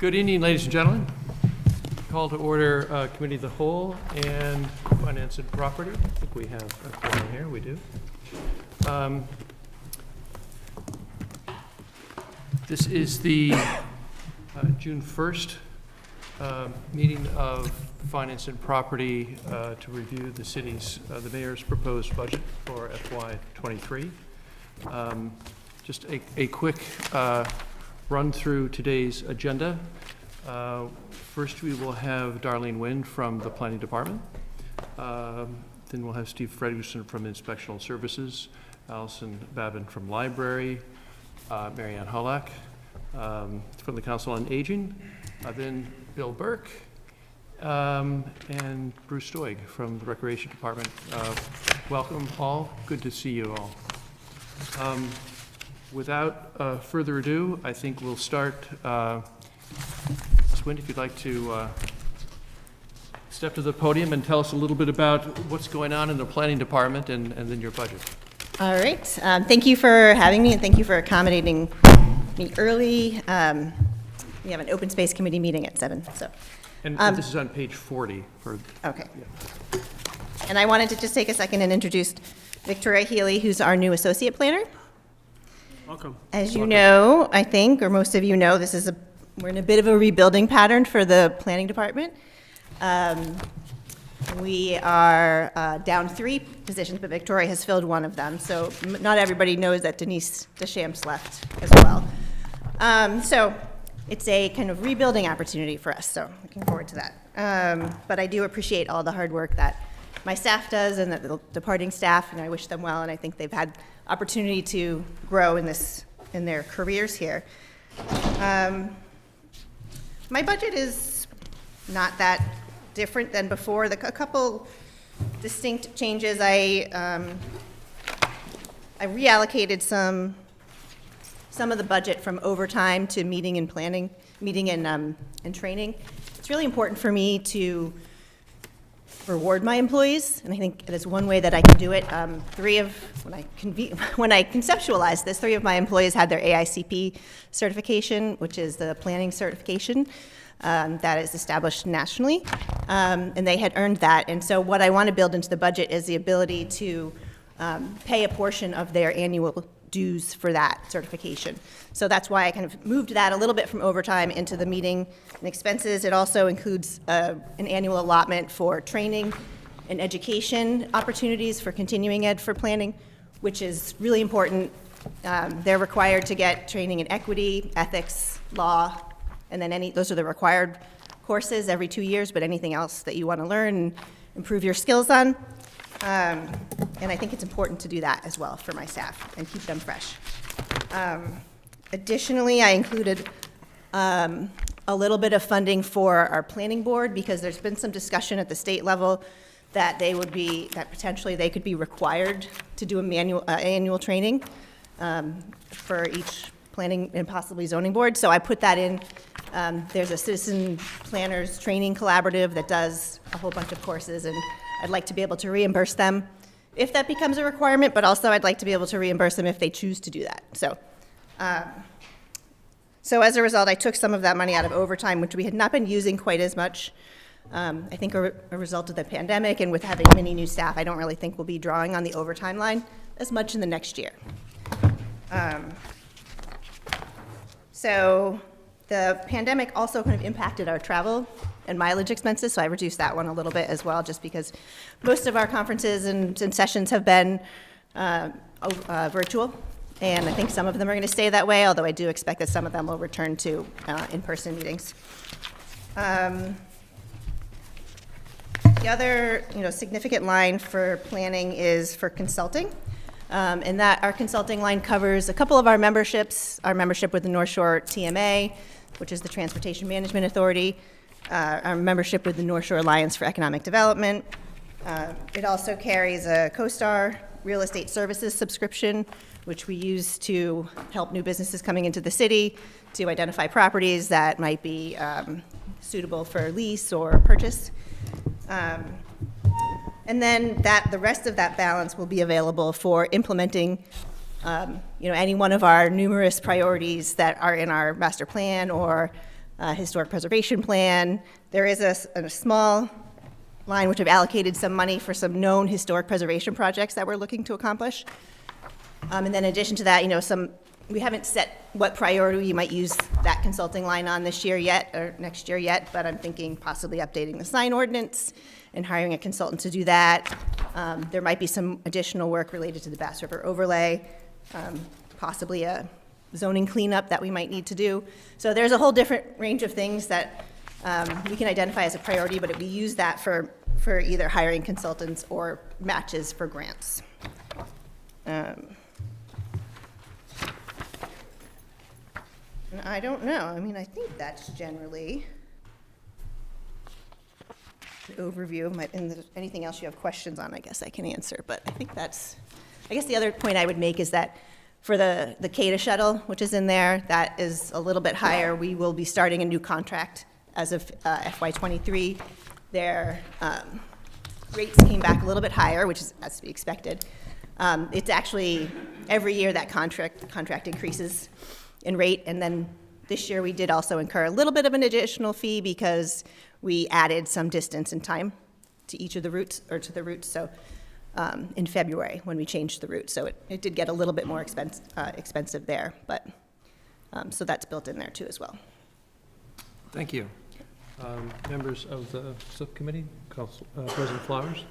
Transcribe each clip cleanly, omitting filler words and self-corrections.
Good evening, ladies and gentlemen. Call to order Committee of the Whole and Finance and Property. I think we have a quorum here. We do. This is the June 1st meeting of Finance and Property to review the city's, the mayor's proposed budget for FY23. Just a quick run through today's agenda. First, we will have Darlene Wynn from the Planning Department. Then we'll have Steve Fredrickson from Inspectional Services, Allison Babin from Library, Marianne Hollack from the Council on Aging, then Bill Burke, and Bruce Stoig from the Recreation Department. Welcome all. Good to see you all. Without further ado, I think we'll start. Ms. Wynn, if you'd like to step to the podium and tell us a little bit about what's going on in the Planning Department and then your budget. All right. Thank you for having me, and thank you for accommodating me early. We have an open space committee meeting at 7. And this is on page 40. Okay. Yeah. And I wanted to just take a second and introduce Victoria Healy, who's our new associate planner. Welcome. As you know, I think, or most of you know, we're in a bit of a rebuilding pattern for the planning department. We are down 3 positions, but Victoria has filled one of them. So not everybody knows that Denise Deschamps left as well. So it's a kind of rebuilding opportunity for us. So looking forward to that. But I do appreciate all the hard work that my staff does and the departing staff, and I wish them well. And I think they've had opportunity to grow in their careers here. My budget is not that different than before. A couple distinct changes. I reallocated some of the budget from overtime to meeting and training. It's really important for me to reward my employees, and I think that's one way that I can do it. When I conceptualized this, 3 of my employees had their AICP certification, which is the planning certification that is established nationally, and they had earned that. And so what I want to build into the budget is the ability to pay a portion of their annual dues for that certification. So that's why I kind of moved that a little bit from overtime into the meeting and expenses. It also includes an annual allotment for training and education opportunities for continuing ed for planning, which is really important. They're required to get training in equity, ethics, law, and then those are the required courses every 2 years, but anything else that you want to learn and improve your skills on. And I think it's important to do that as well for my staff and keep them fresh. Additionally, I included a little bit of funding for our planning board because there's been some discussion at the state level that potentially they could be required to do annual training for each planning and possibly zoning board. So I put that in. There's a citizen planners training collaborative that does a whole bunch of courses, and I'd like to be able to reimburse them if that becomes a requirement, but also I'd like to be able to reimburse them if they choose to do that. So as a result, I took some of that money out of overtime, which we had not been using quite as much. I think a result of the pandemic and with having many new staff, I don't really think we'll be drawing on the overtime line as much in the next year. So the pandemic also kind of impacted our travel and mileage expenses, so I reduced that one a little bit as well, just because most of our conferences and sessions have been virtual, and I think some of them are going to stay that way, although I do expect that some of them will return to in-person meetings. The other significant line for planning is for consulting. And that our consulting line covers a couple of our memberships, our membership with the North Shore TMA, which is the Transportation Management Authority, our membership with the North Shore Alliance for Economic Development. It also carries a CoStar Real Estate Services subscription, which we use to help new businesses coming into the city to identify properties that might be suitable for lease or purchase. And then the rest of that balance will be available for implementing any one of our numerous priorities that are in our master plan or historic preservation plan. There is a small line which I've allocated some money for some known historic preservation projects that we're looking to accomplish. And then in addition to that, we haven't set what priority you might use that consulting line on this year yet, or next year yet, but I'm thinking possibly updating the sign ordinance and hiring a consultant to do that. There might be some additional work related to the Bass River overlay, possibly a zoning cleanup that we might need to do. So there's a whole different range of things that we can identify as a priority, but we use that for either hiring consultants or matches for grants. I don't know. I think that's generally the overview of and anything else you have questions on, I guess I can answer. But I think I guess the other point I would make is that for the CADA shuttle, which is in there, that is a little bit higher. We will be starting a new contract as of FY23. Their rates came back a little bit higher, which is as to be expected. It's actually every year that contract increases in rate, and then this year we did also incur a little bit of an additional fee because we added some distance and time to each of the routes, or to the routes, so in February when we changed the route. So it did get a little bit more expensive there, but so that's built in there too as well. Thank you. Members of the subcommittee, President Flowers,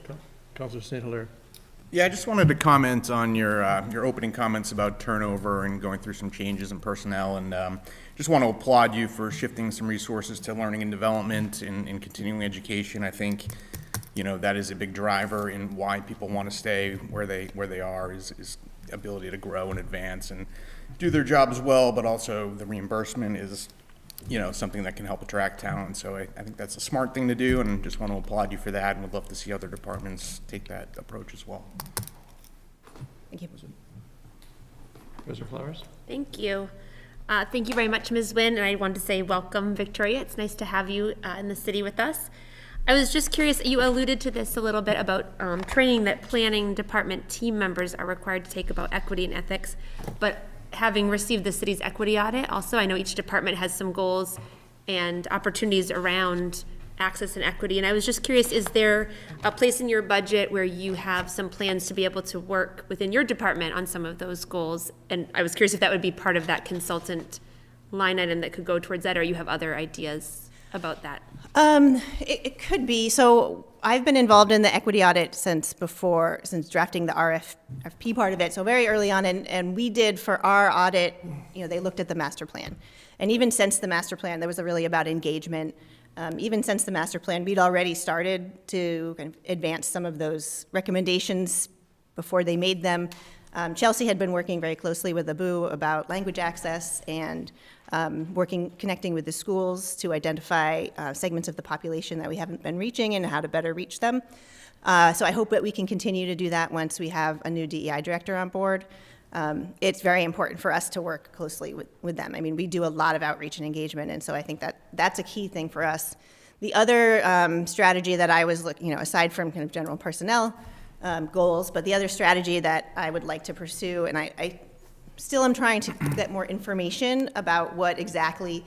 Councilor St. Hilaire. Yeah, I just wanted to comment on your opening comments about turnover and going through some changes in personnel, and just want to applaud you for shifting some resources to learning and development and continuing education. I think, that is a big driver in why people want to stay where they are is ability to grow and advance and do their jobs well, but also the reimbursement is something that can help attract talent. So I think that's a smart thing to do, and just want to applaud you for that, and would love to see other departments take that approach as well. Thank you. President Flowers. Thank you. Thank you very much, Ms. Wynn, and I wanted to say welcome, Victoria. It's nice to have you in the city with us. I was just curious, you alluded to this a little bit about training that planning department team members are required to take about equity and ethics, but having received the city's equity audit, also, I know each department has some goals and opportunities around access and equity, and I was just curious, is there a place in your budget where you have some plans to be able to work within your department on some of those goals? And I was curious if that would be part of that consultant line item that could go towards that, or you have other ideas about that? It could be. So I've been involved in the equity audit since drafting the RFP part of it. So very early on, and we did for our audit, they looked at the master plan. And even since the master plan, that was really about engagement. Even since the master plan, we'd already started to kind of advance some of those recommendations before they made them. Chelsea had been working very closely with Abu about language access and connecting with the schools to identify segments of the population that we haven't been reaching and how to better reach them. So I hope that we can continue to do that once we have a new DEI director on board. It's very important for us to work closely with them. We do a lot of outreach and engagement, and so I think that's a key thing for us. The other strategy that I was looking, aside from kind of general personnel goals, but the other strategy that I would like to pursue, and I still am trying to get more information about what exactly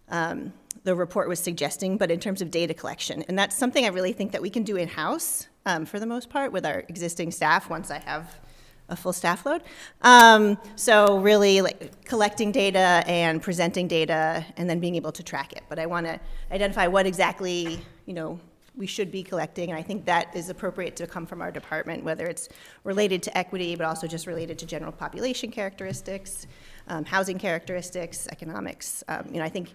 the report was suggesting, but in terms of data collection. And that's something I really think that we can do in-house for the most part with our existing staff once I have a full staff load. So really collecting data and presenting data and then being able to track it. But I want to identify what exactly, we should be collecting, and I think that is appropriate to come from our department, whether it's related to equity, but also just related to general population characteristics, housing characteristics, economics. I think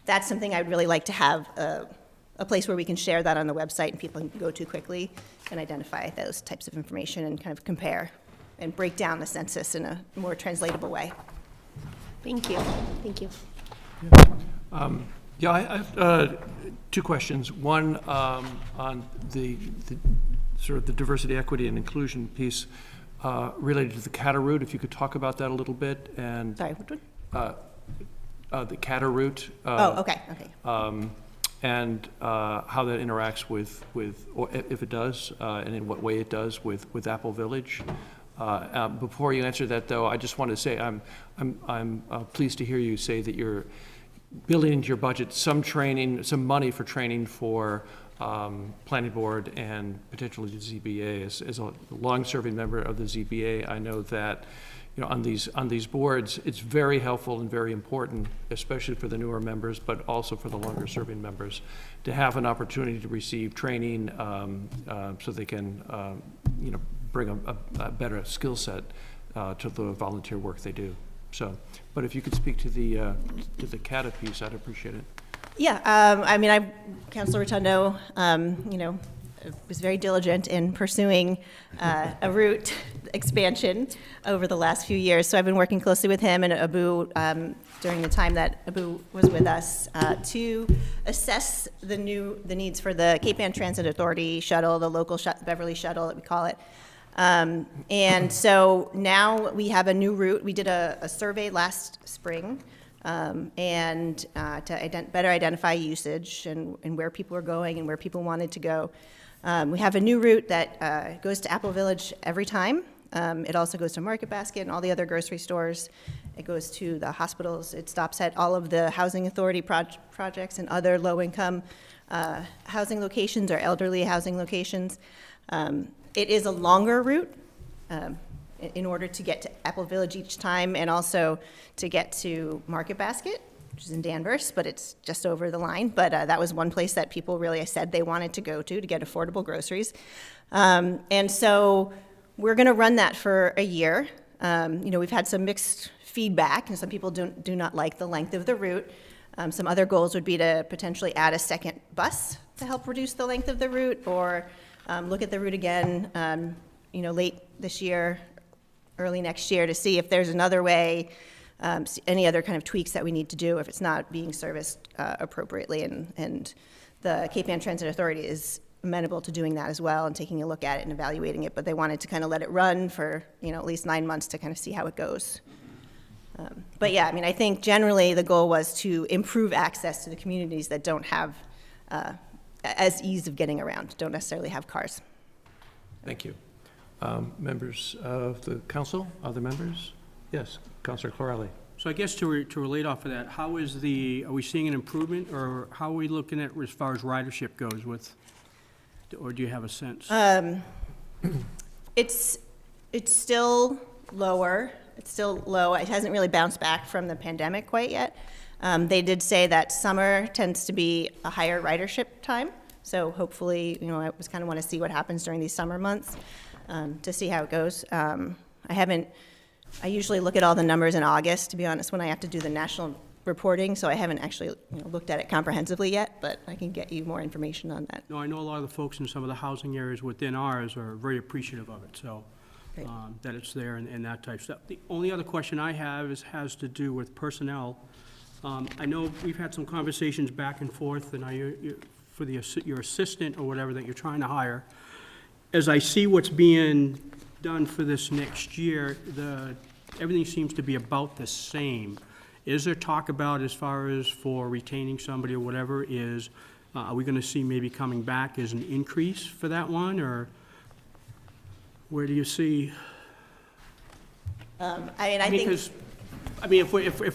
that's something I'd really like to have a place where we can share that on the website and people can go to quickly and identify those types of information and kind of compare and break down the census in a more translatable way. Thank you. Thank you. Yeah, I have two questions. One on the sort of the diversity, equity, and inclusion piece related to the CATA route. If you could talk about that a little bit. And Sorry, which one? The CATA route. Okay. And how that interacts with, or if it does, and in what way it does with Apple Village. Before you answer that, though, I just want to say I'm pleased to hear you say that you're building into your budget some training, some money for training for planning board and potentially the ZBA. As a long-serving member of the ZBA, I know that, you know, on these boards, it's very helpful and very important, especially for the newer members, but also for the longer-serving members, to have an opportunity to receive training so they can, you know, bring a better skill set to the volunteer work they do. So, but if you could speak to the CATA piece, I'd appreciate it. Yeah, I mean, Councilor Rotundo, you know, was very diligent in pursuing a route expansion over the last few years. So I've been working closely with him and Abu during the time that Abu was with us to assess the needs for the Cape Ann Transit Authority shuttle, the local Beverly shuttle that we call it. And so now we have a new route. We did a survey last spring and to better identify usage and where people are going and where people wanted to go. We have a new route that goes to Apple Village every time. It also goes to Market Basket and all the other grocery stores. It goes to the hospitals. It stops at all of the housing authority projects and other low-income housing locations or elderly housing locations. It is a longer route in order to get to Apple Village each time and also to get to Market Basket, which is in Danvers, but it's just over the line. But that was one place that people really said they wanted to go to get affordable groceries. And so we're going to run that for a year. You know, we've had some mixed feedback, and some people do not like the length of the route. Some other goals would be to potentially add a second bus to help reduce the length of the route, or look at the route again, you know, late this year, early next year, to see if there's another way, any other kind of tweaks that we need to do if it's not being serviced appropriately. And the Cape Ann Transit Authority is amenable to doing that as well and taking a look at it and evaluating it, but they wanted to kind of let it run for, you know, at least 9 months to kind of see how it goes. But yeah, I mean, I think generally the goal was to improve access to the communities that don't have as ease of getting around, don't necessarily have cars. Thank you. Members of the council, other members? Yes, Councilor Corelli. So I guess to relate off of that, how is are we seeing an improvement, or how are we looking at as far as ridership goes with, or do you have a sense? It's still lower. It's still low. It hasn't really bounced back from the pandemic quite yet. They did say that summer tends to be a higher ridership time. So hopefully, you know, I just kind of want to see what happens during these summer months to see how it goes. I usually look at all the numbers in August, to be honest, when I have to do the national reporting. So I haven't actually, you know, looked at it comprehensively yet, but I can get you more information on that. No, I know a lot of the folks in some of the housing areas within ours are very appreciative of it, so that it's there and that type of stuff. The only other question I have has to do with personnel. I know we've had some conversations back and forth, and for your assistant or whatever that you're trying to hire. As I see what's being done for this next year, everything seems to be about the same. Is there talk about, as far as for retaining somebody or whatever, are we going to see maybe coming back as an increase for that one, or where do you see? If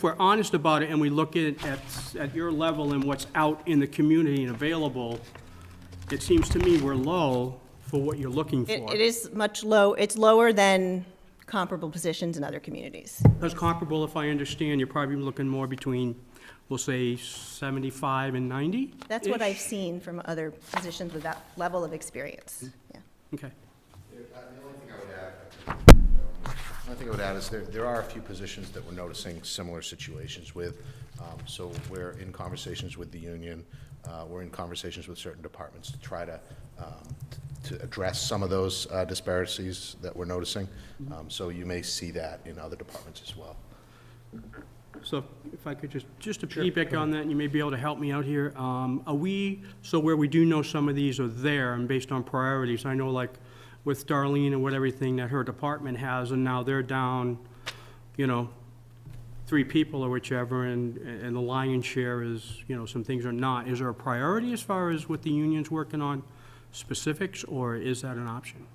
we're honest about it and we look at your level and what's out in the community and available, it seems to me we're low for what you're looking for. It is much low. It's lower than comparable positions in other communities. That's comparable, if I understand, you're probably looking more between, we'll say, 75 and 90? That's what I've seen from other positions with that level of experience. Yeah. Okay. The only thing I would add is there are a few positions that we're noticing similar situations with. So we're in conversations with the union. We're in conversations with certain departments to try to address some of those disparities that we're noticing. So you may see that in other departments as well. So if I could just to piggyback on that, and you may be able to help me out here. So where we do know some of these are there, and based on priorities, I know like with Darlene and what everything that her department has, and now they're down, you know, 3 people or whichever, and the lion's share is, you know, some things are not. Is there a priority as far as what the union's working on specifics, or is that an option?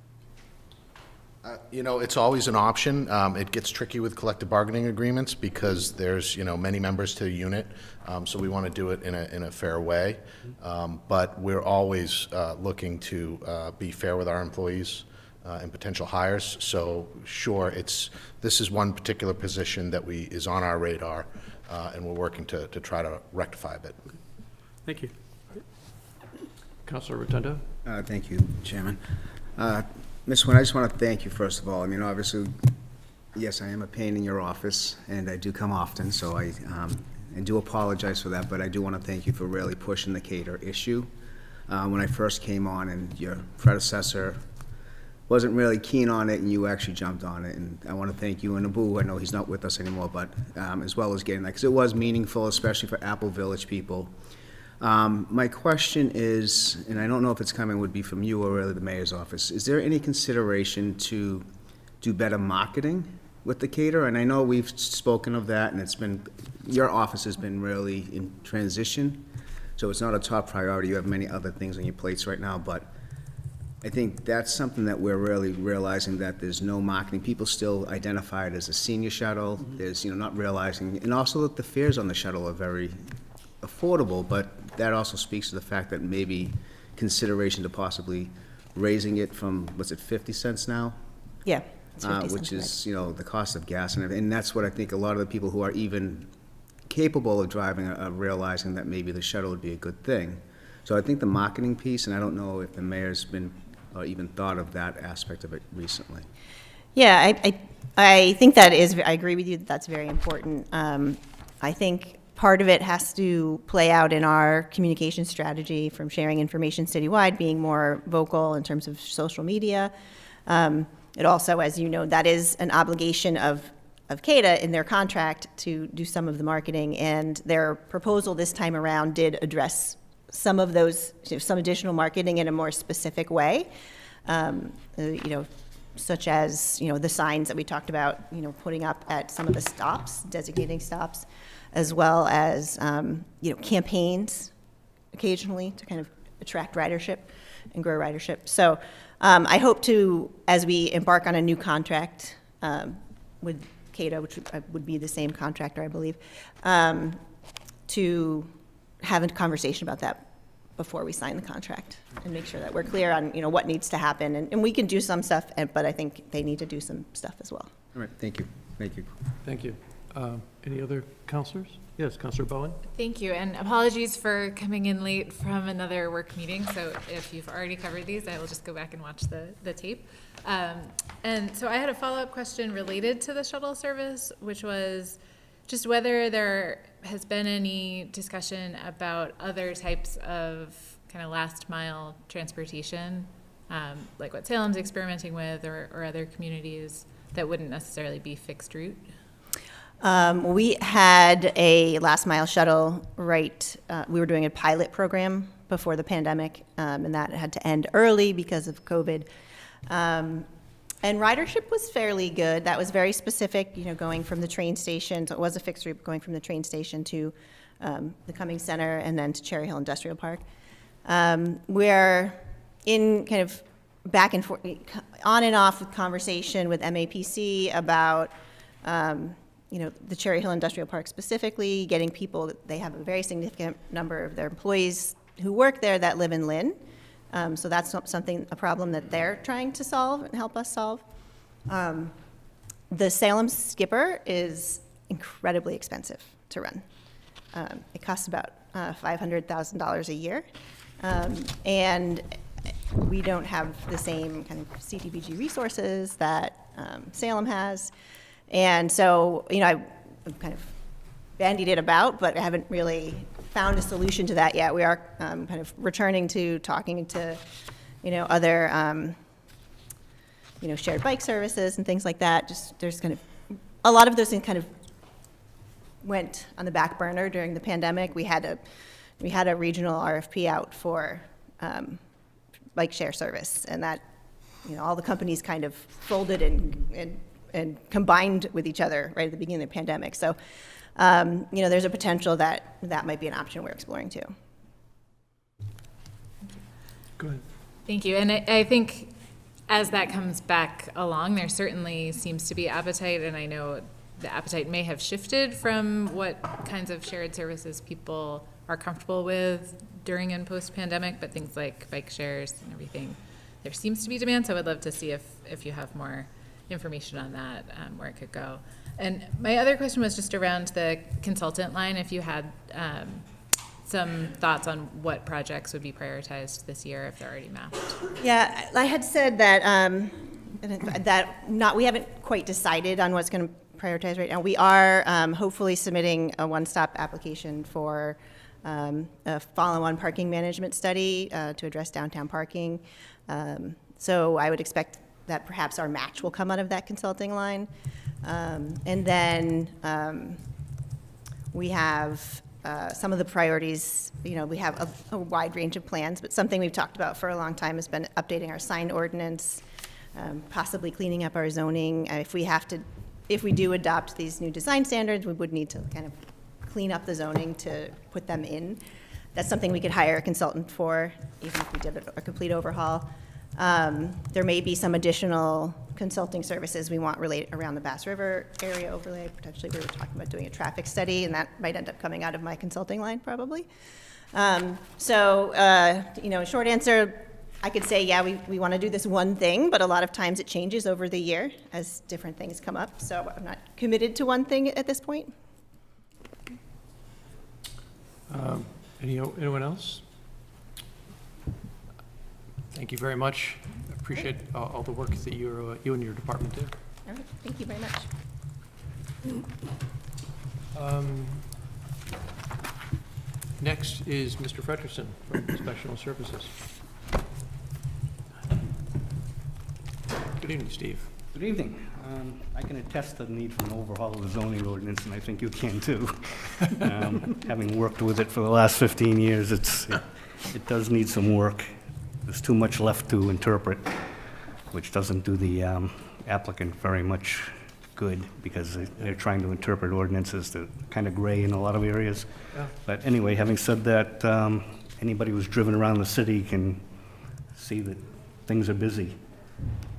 You know, it's always an option. It gets tricky with collective bargaining agreements because there's, you know, many members to a unit, so we want to do it in a fair way. But we're always looking to be fair with our employees and potential hires. So sure, this is one particular position that is on our radar, and we're working to try to rectify a bit. Thank you. Councilor Rotundo? Thank you, Chairman. Ms. Nguyen, I just want to thank you, first of all. I mean, obviously, yes, I am a pain in your office, and I do come often, so I do apologize for that, but I do want to thank you for really pushing the cater issue. When I first came on, and your predecessor wasn't really keen on it, and you actually jumped on it, and I want to thank you and Abu. I know he's not with us anymore, but as well as getting that, because it was meaningful, especially for Apple Village people. My question is, and I don't know if it's coming, would be from you or really the mayor's office, is there any consideration to do better marketing with the caterer? And I know we've spoken of that, and your office has been really in transition, so it's not a top priority. You have many other things on your plates right now, but I think that's something that we're really realizing, that there's no marketing. People still identify it as a senior shuttle. There's, not realizing, and also that the fares on the shuttle are very affordable, but that also speaks to the fact that maybe consideration to possibly raising it from, what's it, 50 cents now? Yeah. it's 50 Which cents, is, the cost of gas and everything. And that's what I think a lot of the people who are even capable of driving are realizing, that maybe the shuttle would be a good thing. So I think the marketing piece, and I don't know if the mayor's been, or even thought of that aspect of it recently. Yeah, I think that is, I agree with you that that's very important. I think part of it has to play out in our communication strategy, from sharing information citywide, being more vocal in terms of social media. It also, as you know, that is an obligation of CADA in their contract to do some of the marketing, and their proposal this time around did address some of those, some additional marketing in a more specific way. Such as, the signs that we talked about, putting up at some of the stops, designating stops, as well as, campaigns occasionally to kind of attract ridership and grow ridership. So I hope to, as we embark on a new contract with CADA, which would be the same contractor, I believe, to have a conversation about that before we sign the contract, and make sure that we're clear on, what needs to happen. And we can do some stuff, but I think they need to do some stuff as well. All right, thank you. Thank you. Thank you. Any other councilors? Yes, Councilor Bowen? Thank you, and apologies for coming in late from another work meeting, so if you've already covered these, I will just go back and watch the tape. And so I had a follow-up question related to the shuttle service, which was just whether there has been any discussion about other types of kind of last mile transportation, like what Salem's experimenting with, or other communities that wouldn't necessarily be fixed route. We had a last mile shuttle, we were doing a pilot program before the pandemic, and that had to end early because of COVID. And ridership was fairly good. That was very specific, going from the train station, so it was a fixed route, going from the train station to the Cummings Center and then to Cherry Hill Industrial Park. We're in kind of back and forth, on and off with conversation with MAPC about the Cherry Hill Industrial Park specifically, getting people, they have a very significant number of their employees who work there that live in Lynn. So that's a problem that they're trying to solve and help us solve. The Salem Skipper is incredibly expensive to run. It costs about $500,000 a year. And we don't have the same kind of CDBG resources that Salem has. And so, I've kind of bandied it about, but I haven't really found a solution to that yet. We are kind of returning to talking to, other, shared bike services and things like that. Just there's kind of a lot of those things kind of went on the back burner during the pandemic. We had a regional RFP out for bike share service, and that, all the companies kind of folded and combined with each other right at the beginning of the pandemic. So, there's a potential that might be an option we're exploring too. Go ahead. Thank you. And I think as that comes back along, there certainly seems to be appetite, and I know the appetite may have shifted from what kinds of shared services people are comfortable with during and post-pandemic, but things like bike shares and everything, there seems to be demand, so I would love to see if you have more information on that, where it could go. And my other question was just around the consultant line, if you had some thoughts on what projects would be prioritized this year if they're already mapped. Yeah, I had said that, we haven't quite decided on what's going to prioritize right now. We are hopefully submitting a one-stop application for a follow-on parking management study to address downtown parking. So I would expect that perhaps our match will come out of that consulting line. And then we have some of the priorities, we have a wide range of plans, but something we've talked about for a long time has been updating our sign ordinance, possibly cleaning up our zoning. If we do adopt these new design standards, we would need to kind of clean up the zoning to put them in. That's something we could hire a consultant for, even if we did a complete overhaul. There may be some additional consulting services we want related around the Bass River area overlay. Potentially, we were talking about doing a traffic study, and that might end up coming out of my consulting line, probably. Short answer, I could say, yeah, we want to do this one thing, but a lot of times it changes over the year as different things come up. So I'm not committed to one thing at this point. Anyone else? Thank you very much. I appreciate all the work that you and your department do. All right, thank you very much. Next is Mr. Frederickson from Professional Services. Good evening, Steve. Good evening. I can attest to the need for an overhaul of the zoning ordinance, and I think you can too. Having worked with it for the last 15 years, it does need some work. There's too much left to interpret, which doesn't do the applicant very much good, because they're trying to interpret ordinances that are kind of gray in a lot of areas. Yeah. But anyway, having said that, anybody who's driven around the city can see that things are busy,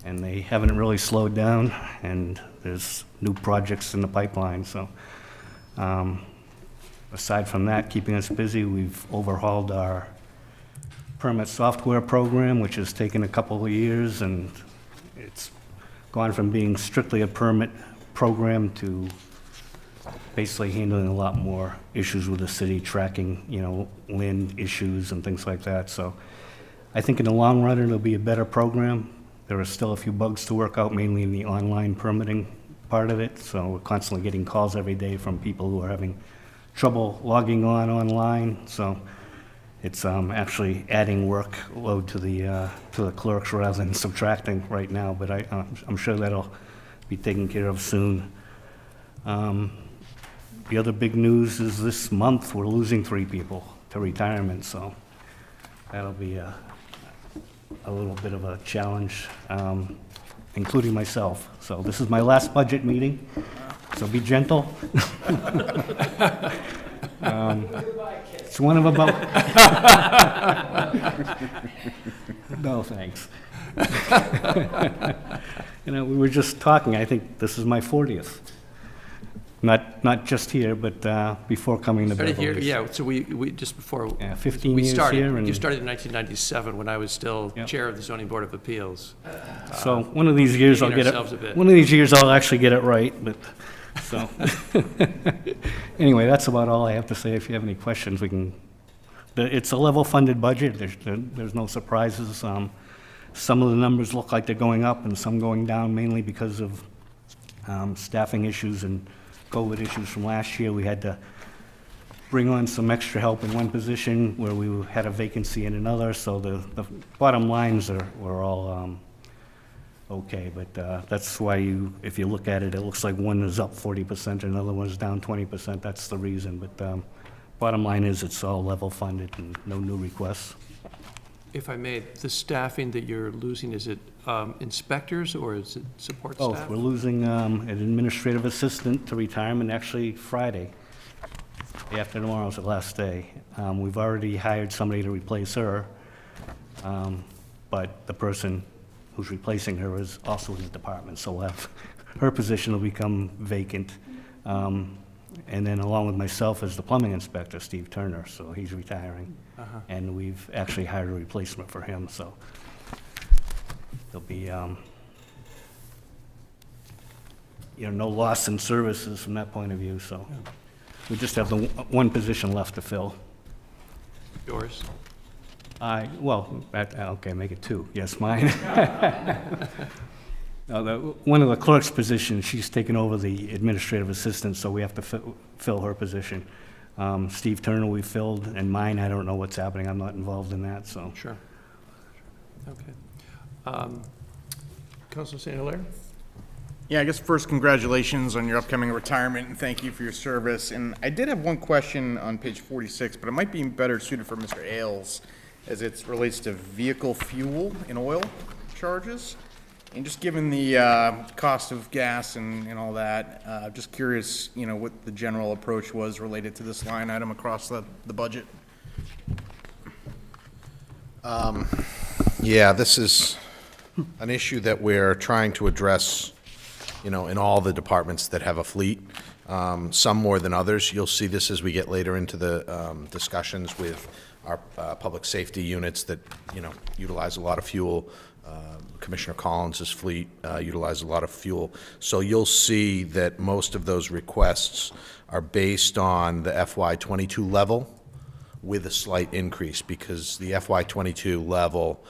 and they haven't really slowed down, and there's new projects in the pipeline. So aside from that, keeping us busy, we've overhauled our permit software program, which has taken a couple of years, and it's gone from being strictly a permit program to basically handling a lot more issues with the city, tracking, land issues and things like that. So I think in the long run, it'll be a better program. There are still a few bugs to work out, mainly in the online permitting part of it. So we're constantly getting calls every day from people who are having trouble logging online. So it's actually adding workload to the clerks rather than subtracting right now. But I'm sure that'll be taken care of soon. The other big news is this month we're losing 3 people to retirement. So that'll be a little bit of a challenge, including myself. So this is my last budget meeting, so be gentle. It's one of about... No, thanks. We were just talking, I think this is my 40th. Not just here, but before coming to Beverly. Yeah, so we just before 15 we years started, here. And you started in 1997 when I was still chair of the Zoning Board of Appeals. So one of these years I'll get ourselves a bit. it. One of these years I'll actually get it right. But so anyway, that's about all I have to say. If you have any questions, we can. It's a level-funded budget. There's no surprises. Some of the numbers look like they're going up, and some going down, mainly because of staffing issues and COVID issues from last year. We had to bring on some extra help in one position where we had a vacancy in another, so the bottom lines were all okay, but that's why if you look at it, it looks like one is up 40% and another one is down 20%. That's the reason, but bottom line is it's all level funded and no new requests. If I may, the staffing that you're losing, is it inspectors or is it support staff? Both. We're losing an administrative assistant to retirement, actually Friday. Day after tomorrow is the last day. We've already hired somebody to replace her, but the person who's replacing her, is also in the department, so we'll have, her position will become vacant. And then along with myself is the plumbing inspector, Steve Turner, so he's retiring. And we've actually hired a replacement for him, so there'll be, no loss in services from that point of view, so we just have the one position left to fill. Yours? Okay, make it two. Yes, mine. One of the clerk's positions, she's taken over the administrative assistant, so we have to fill her position. Steve Turner we filled, and mine, I don't know what's happening. I'm not involved in that, so. Sure. Okay. Councilor St. Hilaire? Yeah, I guess first, congratulations on your upcoming retirement, and thank you for your service. And I did have one question on page 46, but it might be better suited for Mr. Ailes, as it relates to vehicle fuel and oil charges. And just given the cost of gas and all that, just curious, what the general approach was related to this line item across the budget. Yeah, this is an issue that we're trying to address, in all the departments that have a fleet, some more than others. You'll see this as we get later into the discussions with our public safety units that, utilize a lot of fuel. Commissioner Collins' fleet utilizes a lot of fuel. So you'll see that most of those requests are based on the FY22 level with a slight increase, because the FY22 level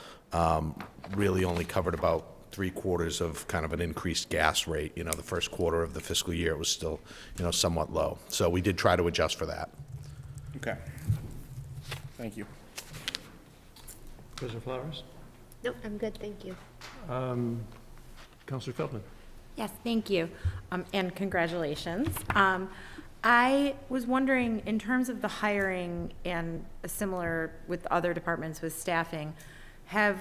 really only covered about 3/4 of kind of an increased gas rate. The first quarter of the fiscal year it was still, somewhat low. So we did try to adjust for that. Okay. Thank you. President Flowers? Nope, I'm good, thank you. Councilor Feldman? Yes, thank you, and congratulations. I was wondering, in terms of the hiring and similar with other departments with staffing, have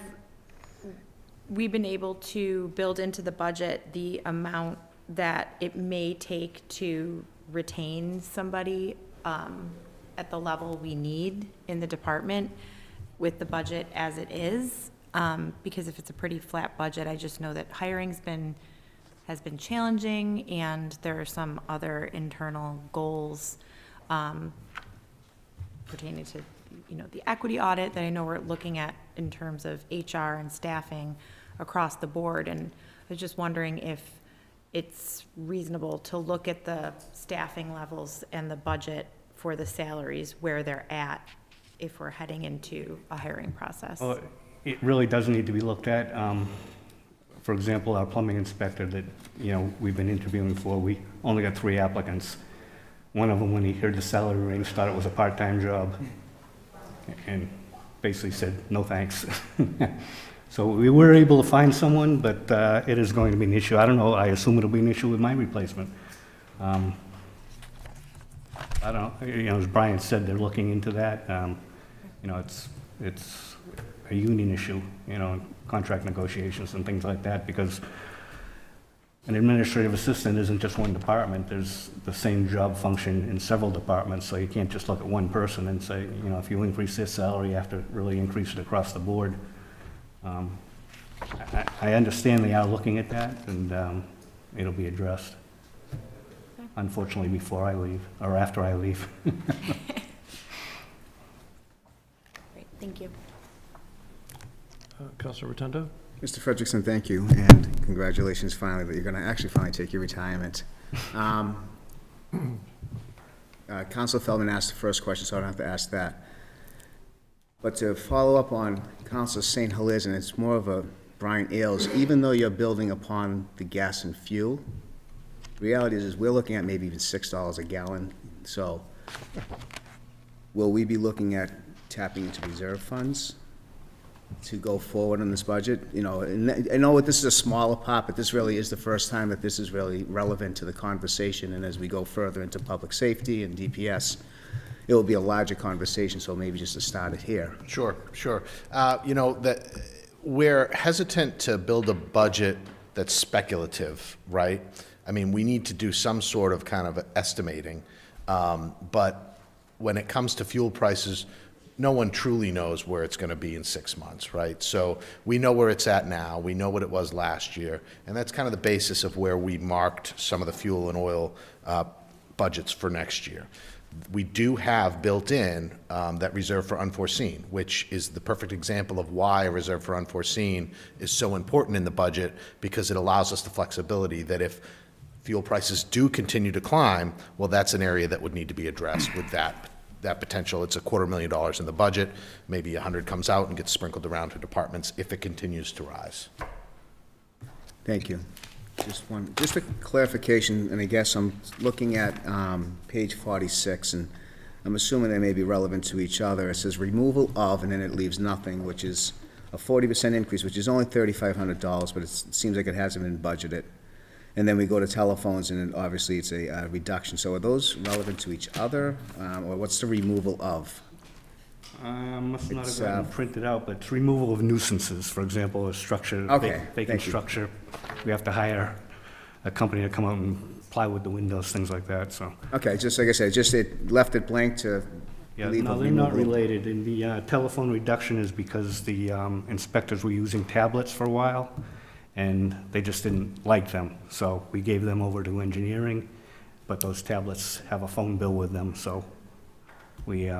we been able to build into the budget the amount that it may take to retain somebody at the level we need in the department with the budget as it is? Because if it's a pretty flat budget, I just know that hiring's has been challenging, and there are some other internal goals pertaining to, the equity audit that I know we're looking at in terms of HR and staffing across the board. And I was just wondering if it's reasonable to look at the staffing levels and the budget for the salaries where they're at if we're heading into a hiring process. Well, it really does need to be looked at. For example, our plumbing inspector that, we've been interviewing for, we only got 3 applicants. One of them, when he heard the salary range, thought it was a part-time job and basically said, no thanks. So we were able to find someone, but it is going to be an issue. I don't know, I assume it'll be an issue with my replacement. I don't know, as Brian said, they're looking into that. It's a union issue, contract negotiations and things like that, because an administrative assistant isn't just one department. There's the same job function in several departments, so you can't just look at one person and say, if you increase this salary, you have to really increase it across the board. I understand they are looking at that, and it'll be addressed, unfortunately, before I leave, or after I leave. Great, thank you. Councilor Rotundo? Mr. Frederickson, thank you, and congratulations finally that you're going to actually finally take your retirement. Councilor Feldman asked the first question, so I don't have to ask that. But to follow up on Councilor St. Hilaire's, and it's more of a Brian Ailes, even though you're building upon the gas and fuel, the reality is we're looking at maybe even $6 a gallon. So will we be looking at tapping into reserve funds to go forward on this budget? And I know this is a smaller part, but this really is the first time that this is really relevant to the conversation. And as we go further into public safety and DPS, it will be a larger conversation, so maybe just to start it here. Sure. That we're hesitant to build a budget that's speculative, right? I mean, we need to do some sort of kind of estimating, but when it comes to fuel prices, no one truly knows where it's going to be in 6 months, right? So we know where it's at now. We know what it was last year. And that's kind of the basis of where we marked some of the fuel and oil budgets for next year. We do have built in that reserve for unforeseen, which is the perfect example of why a reserve for unforeseen is so important in the budget, because it allows us the flexibility that if fuel prices do continue to climb, well, that's an area that would need to be addressed with that potential. It's $250,000 in the budget. Maybe 100 comes out and gets sprinkled around to departments if it continues to rise. Thank you. Just a clarification, and I guess I'm looking at page 46, and I'm assuming they may be relevant to each other. It says removal of, and then it leaves nothing, which is a 40% increase, which is only $3,500, but it seems like it hasn't been budgeted. And then we go to telephones, and then obviously it's a reduction. So are those relevant to each other, or what's the removal of? Must not It's, have gotten printed out, but it's removal of nuisances, for example, a structure, Okay, vacant thank you. structure. We have to hire a company to come out and plywood the windows, things like that, so. Okay, just like I said, it left it blank to Yeah, leave a no, they're not removal. related. And the telephone reduction is because the inspectors were using tablets for a while, and they just didn't like them. So we gave them over to engineering, but those tablets have a phone bill with them, so we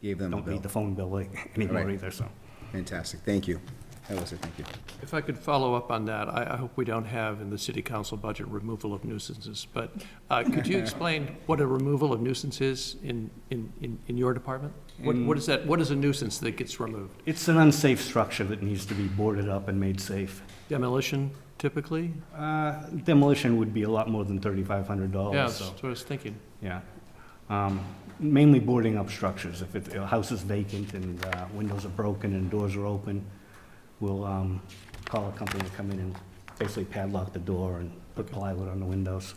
Gave them a don't bill. need the phone bill anymore Right. either, so. Fantastic, thank you. That was it, thank you. If I could follow up on that, I hope we don't have in the city council budget removal of nuisances, but could you explain what a removal of nuisance is in your department? What is that, what is a nuisance that gets removed? It's an unsafe structure that needs to be boarded up and made safe. Demolition typically? Demolition would be a lot more than $3,500, Yeah, so, that's what I was thinking. yeah. Mainly boarding up structures. If a house is vacant and windows are broken and doors are open, we'll call a company to come in and basically padlock the door and put plywood on the windows.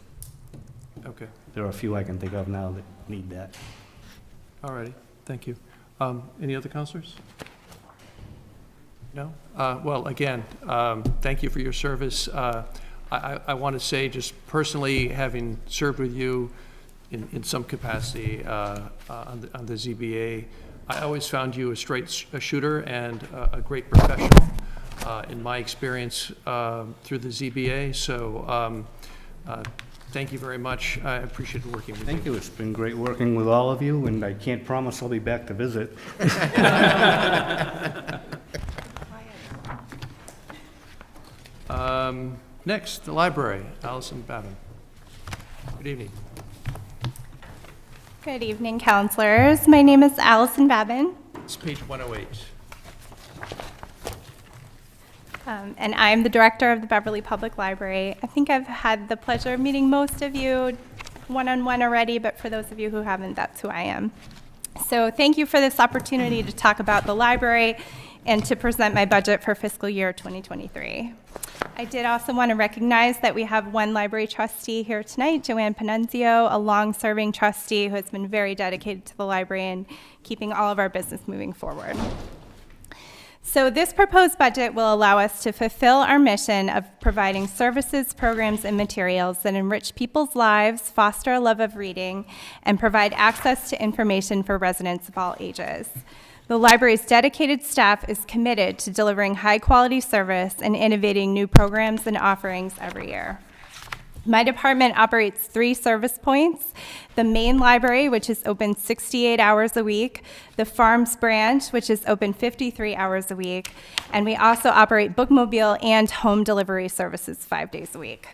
Okay, There are a few I can think of now that need that. all righty, thank you. Any other counselors? No? Well, again, thank you for your service. I want to say, just personally, having served with you in some capacity on the ZBA, I always found you a straight shooter and a great professional in my experience through the ZBA. So thank you very much. I appreciate working with you. Thank you. It's been great working with all of you, and I can't promise I'll be back to visit. Next, the library, Allison Babin. Good evening. Good evening, counselors. My name is Allison Babin, It's page 108. and I'm the director of the Beverly Public Library. I think I've had the pleasure of meeting most of you one-on-one already, but for those of you who haven't, that's who I am. So thank you for this opportunity to talk about the library and to present my budget for fiscal year 2023. I did also want to recognize that we have one library trustee here tonight, Joanne Panunzio, a long-serving trustee who has been very dedicated to the library and keeping all of our business moving forward. So this proposed budget will allow us to fulfill our mission of providing services, programs, and materials that enrich people's lives, foster a love of reading, and provide access to information for residents of all ages. The library's dedicated staff is committed to delivering high-quality service and innovating new programs and offerings every year. My department operates 3 service points: the main library, which is open 68 hours a week, the Farms branch, which is open 53 hours a week, and we also operate bookmobile and home delivery services 5 days a week.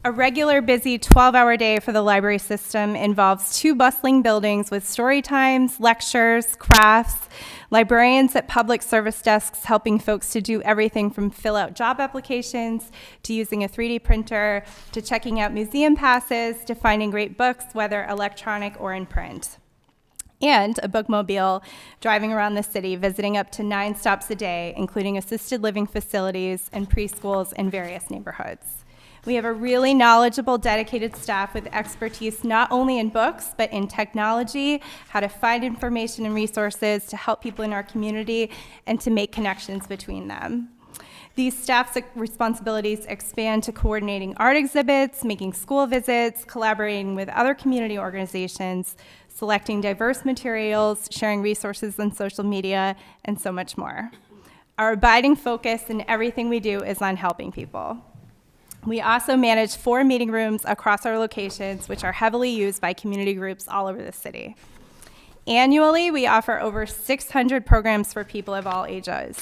A regular busy 12-hour day for the library system involves 2 bustling buildings with story times, lectures, crafts, librarians at public service desks helping folks to do everything from fill out job applications, to using a 3D printer, to checking out museum passes, to finding great books, whether electronic or in print. And a bookmobile driving around the city, visiting up to 9 stops a day, including assisted living facilities and preschools in various neighborhoods. We have a really knowledgeable, dedicated staff with expertise not only in books, but in technology, how to find information and resources to help people in our community and to make connections between them. These staff's responsibilities expand to coordinating art exhibits, making school visits, collaborating with other community organizations, selecting diverse materials, sharing resources on social media, and so much more. Our abiding focus in everything we do is on helping people. We also manage 4 meeting rooms across our locations, which are heavily used by community groups all over the city. Annually, we offer over 600 programs for people of all ages.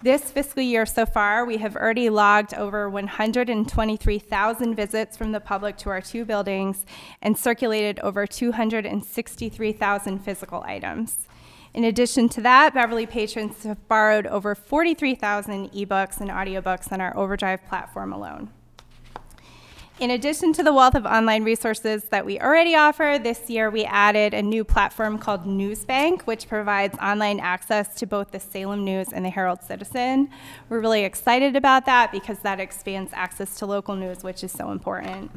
This fiscal year so far, we have already logged over 123,000 visits from the public to our 2 buildings and circulated over 263,000 physical items. In addition to that, Beverly patrons have borrowed over 43,000 ebooks and audiobooks on our Overdrive platform alone. In addition to the wealth of online resources that we already offer, this year we added a new platform called Newsbank, which provides online access to both the Salem News and the Herald Citizen. We're really excited about that because that expands access to local news, which is so important.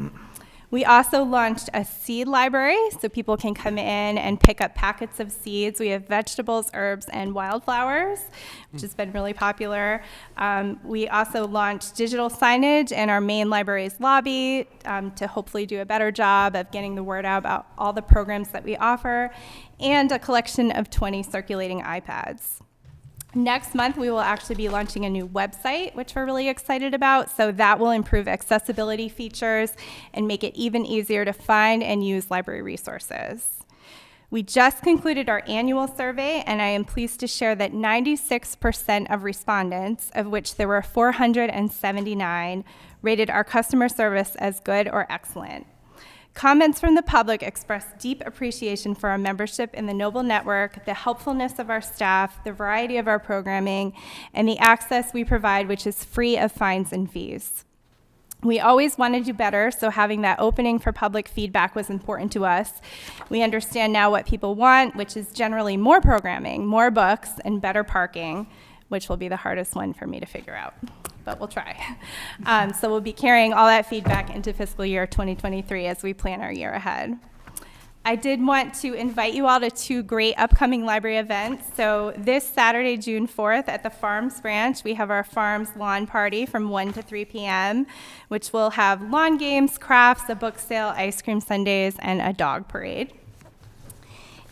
We also launched a seed library so people can come in and pick up packets of seeds. We have vegetables, herbs, and wildflowers, which has been really popular. We also launched digital signage in our main library's lobby to hopefully do a better job of getting the word out about all the programs that we offer, and a collection of 20 circulating iPads. Next month, we will actually be launching a new website, which we're really excited about. So that will improve accessibility features and make it even easier to find and use library resources. We just concluded our annual survey, and I am pleased to share that 96% of respondents, of which there were 479, rated our customer service as good or excellent. Comments from the public expressed deep appreciation for our membership in the Noble Network, the helpfulness of our staff, the variety of our programming, and the access we provide, which is free of fines and fees. We always want to do better, so having that opening for public feedback was important to us. We understand now what people want, which is generally more programming, more books, and better parking, which will be the hardest one for me to figure out, but we'll try. So we'll be carrying all that feedback into fiscal year 2023 as we plan our year ahead. I did want to invite you all to 2 great upcoming library events. So this Saturday, June 4th, at the Farms Branch, we have our Farms Lawn Party from 1 to 3 p.m., which will have lawn games, crafts, a book sale, ice cream sundaes, and a dog parade.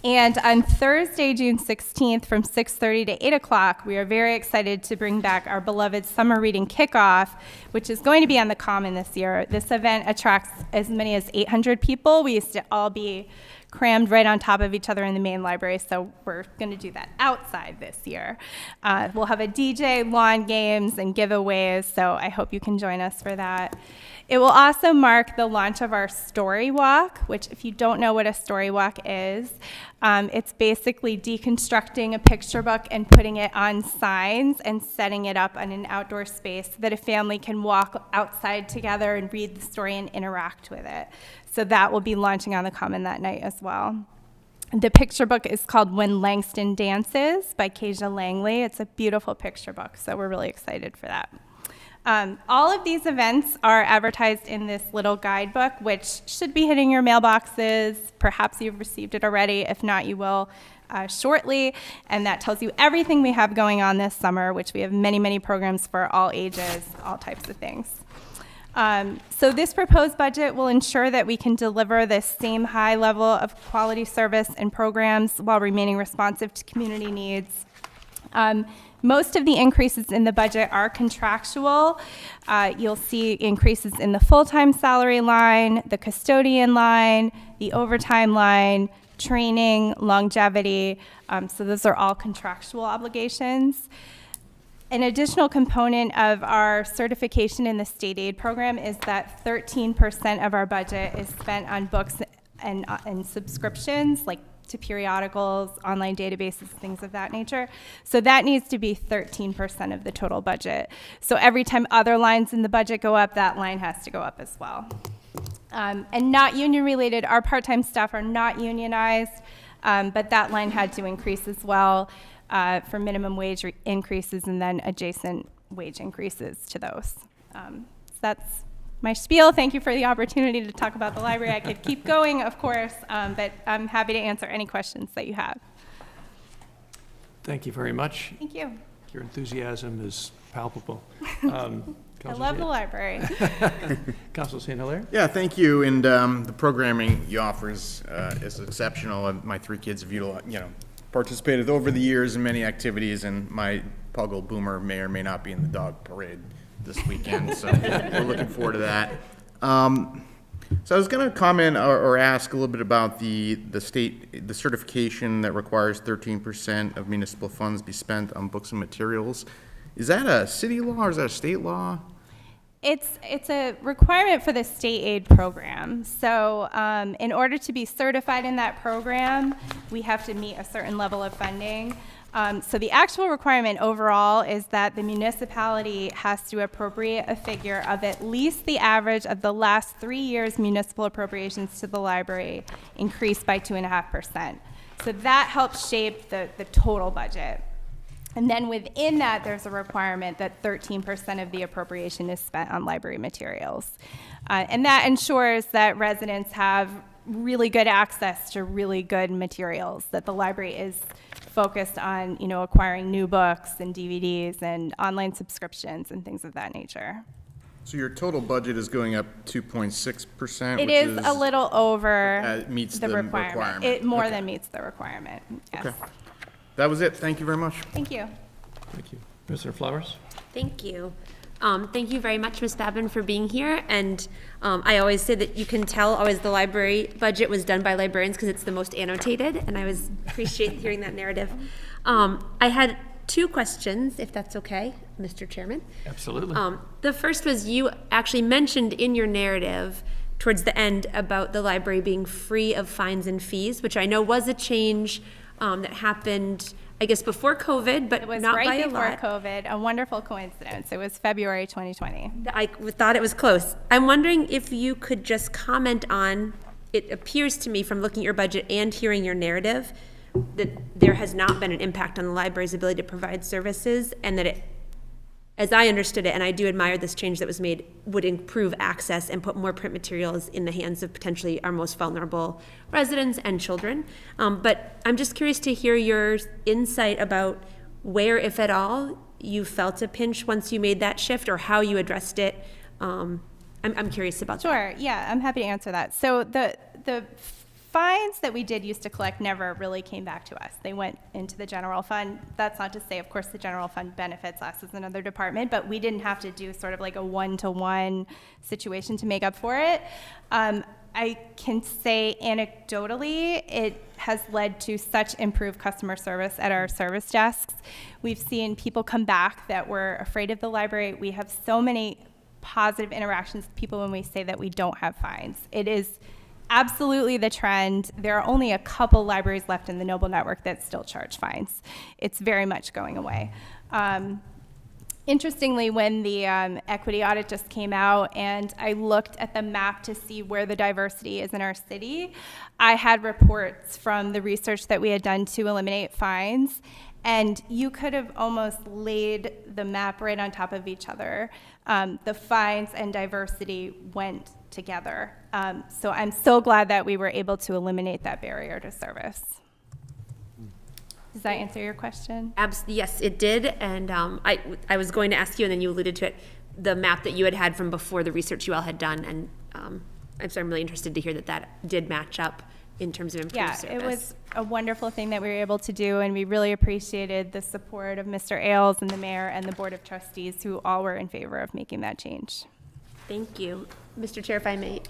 And on Thursday, June 16th, from 6:30 to 8 o'clock, we are very excited to bring back our beloved Summer Reading Kickoff, which is going to be on the Common this year. This event attracts as many as 800 people. We used to all be crammed right on top of each other in the main library, so we're going to do that outside this year. We'll have a DJ, lawn games, and giveaways, so I hope you can join us for that. It will also mark the launch of our Story Walk, which, if you don't know what a Story Walk is, it's basically deconstructing a picture book and putting it on signs and setting it up on an outdoor space so that a family can walk outside together and read the story and interact with it. So that will be launching on the Common that night as well. The picture book is called When Langston Dances by Kezia Langley. It's a beautiful picture book, so we're really excited for that. All of these events are advertised in this little guidebook, which should be hitting your mailboxes. Perhaps you've received it already. If not, you will shortly. And that tells you everything we have going on this summer, which we have many, many programs for all ages, all types of things. So this proposed budget will ensure that we can deliver the same high level of quality service and programs while remaining responsive to community needs. Most of the increases in the budget are contractual. You'll see increases in the full-time salary line, the custodian line, the overtime line, training, longevity. So those are all contractual obligations. An additional component of our certification in the state aid program is that 13% of our budget is spent on books and subscriptions, like to periodicals, online databases, things of that nature. So that needs to be 13% of the total budget. So every time other lines in the budget go up, that line has to go up as well. And not union related, our part-time staff are not unionized, but that line had to increase as well for minimum wage increases and then adjacent wage increases to those. So that's my spiel. Thank you for the opportunity to talk about the library. I could keep going, of course, but I'm happy to answer any questions that you have. Thank you very much. Thank you. your enthusiasm is palpable. I love the library. Councilor St. Hilaire? Yeah, thank you, and the programming you offer is exceptional. My 3 kids have participated over the years in many activities, and my Puggle Boomer may or may not be in the dog parade this weekend, so we're looking forward to that. So I was going to comment or ask a little bit about the certification that requires 13% of municipal funds be spent on books and materials. Is that a city law or is that a state law? It's a requirement for the state aid program. So in order to be certified in that program, we have to meet a certain level of funding. So the actual requirement overall is that the municipality has to appropriate a figure of at least the average of the last 3 years' municipal appropriations to the library increased by 2.5%. So that helps shape the total budget. And then within that, there's a requirement that 13% of the appropriation is spent on library materials. And that ensures that residents have really good access to really good materials, that the library is focused on, acquiring new books and DVDs and online subscriptions and things of that nature. So your total budget is going up 2.6%? It is a little over meets the the requirement. requirement. It more Okay. than meets the requirement, yes. Okay. That was it. Thank you very much. Thank you. Thank you. Mr. Flowers? Thank you. Thank you very much, Ms. Babin, for being here. And I always say that you can tell always the library budget was done by librarians because it's the most annotated, and I appreciate hearing that narrative. I had 2 questions, if that's okay, Mr. Chairman. Absolutely. The first was you actually mentioned in your narrative towards the end about the library being free of fines and fees, which I know was a change that happened, I guess, before COVID, but It was not by right a before lot. COVID, a wonderful coincidence. It was February 2020. I thought it was close. I'm wondering if you could just comment on, it appears to me from looking at your budget and hearing your narrative, that there has not been an impact on the library's ability to provide services, and that it, as I understood it, and I do admire this change that was made, would improve access and put more print materials in the hands of potentially our most vulnerable residents and children. But I'm just curious to hear your insight about where, if at all, you felt a pinch once you made that shift, or how you addressed it. I'm curious about that. Sure, yeah, I'm happy to answer that. So the fines that we did used to collect never really came back to us. They went into the general fund. That's not to say, of course, the general fund benefits us as another department, but we didn't have to do sort of like a one-to-one situation to make up for it. I can say anecdotally, it has led to such improved customer service at our service desks. We've seen people come back that were afraid of the library. We have so many positive interactions with people when we say that we don't have fines. It is absolutely the trend. There are only a couple libraries left in the Noble Network that still charge fines. It's very much going away. Interestingly, when the equity audit just came out and I looked at the map to see where the diversity is in our city, I had reports from the research that we had done to eliminate fines, and you could have almost laid the map right on top of each other. The fines and diversity went together. So I'm so glad that we were able to eliminate that barrier to service. Does that answer your question? Yes, it did. And I was going to ask you, and then you alluded to it, the map that you had from before the research you all had done. And I'm really interested to hear that did match up in terms of improved service. It was a wonderful thing that we were able to do, and we really appreciated the support of Mr. Ailes and the mayor and the board of trustees, who all were in favor of making that change. Thank you. Mr. Chair, if I may.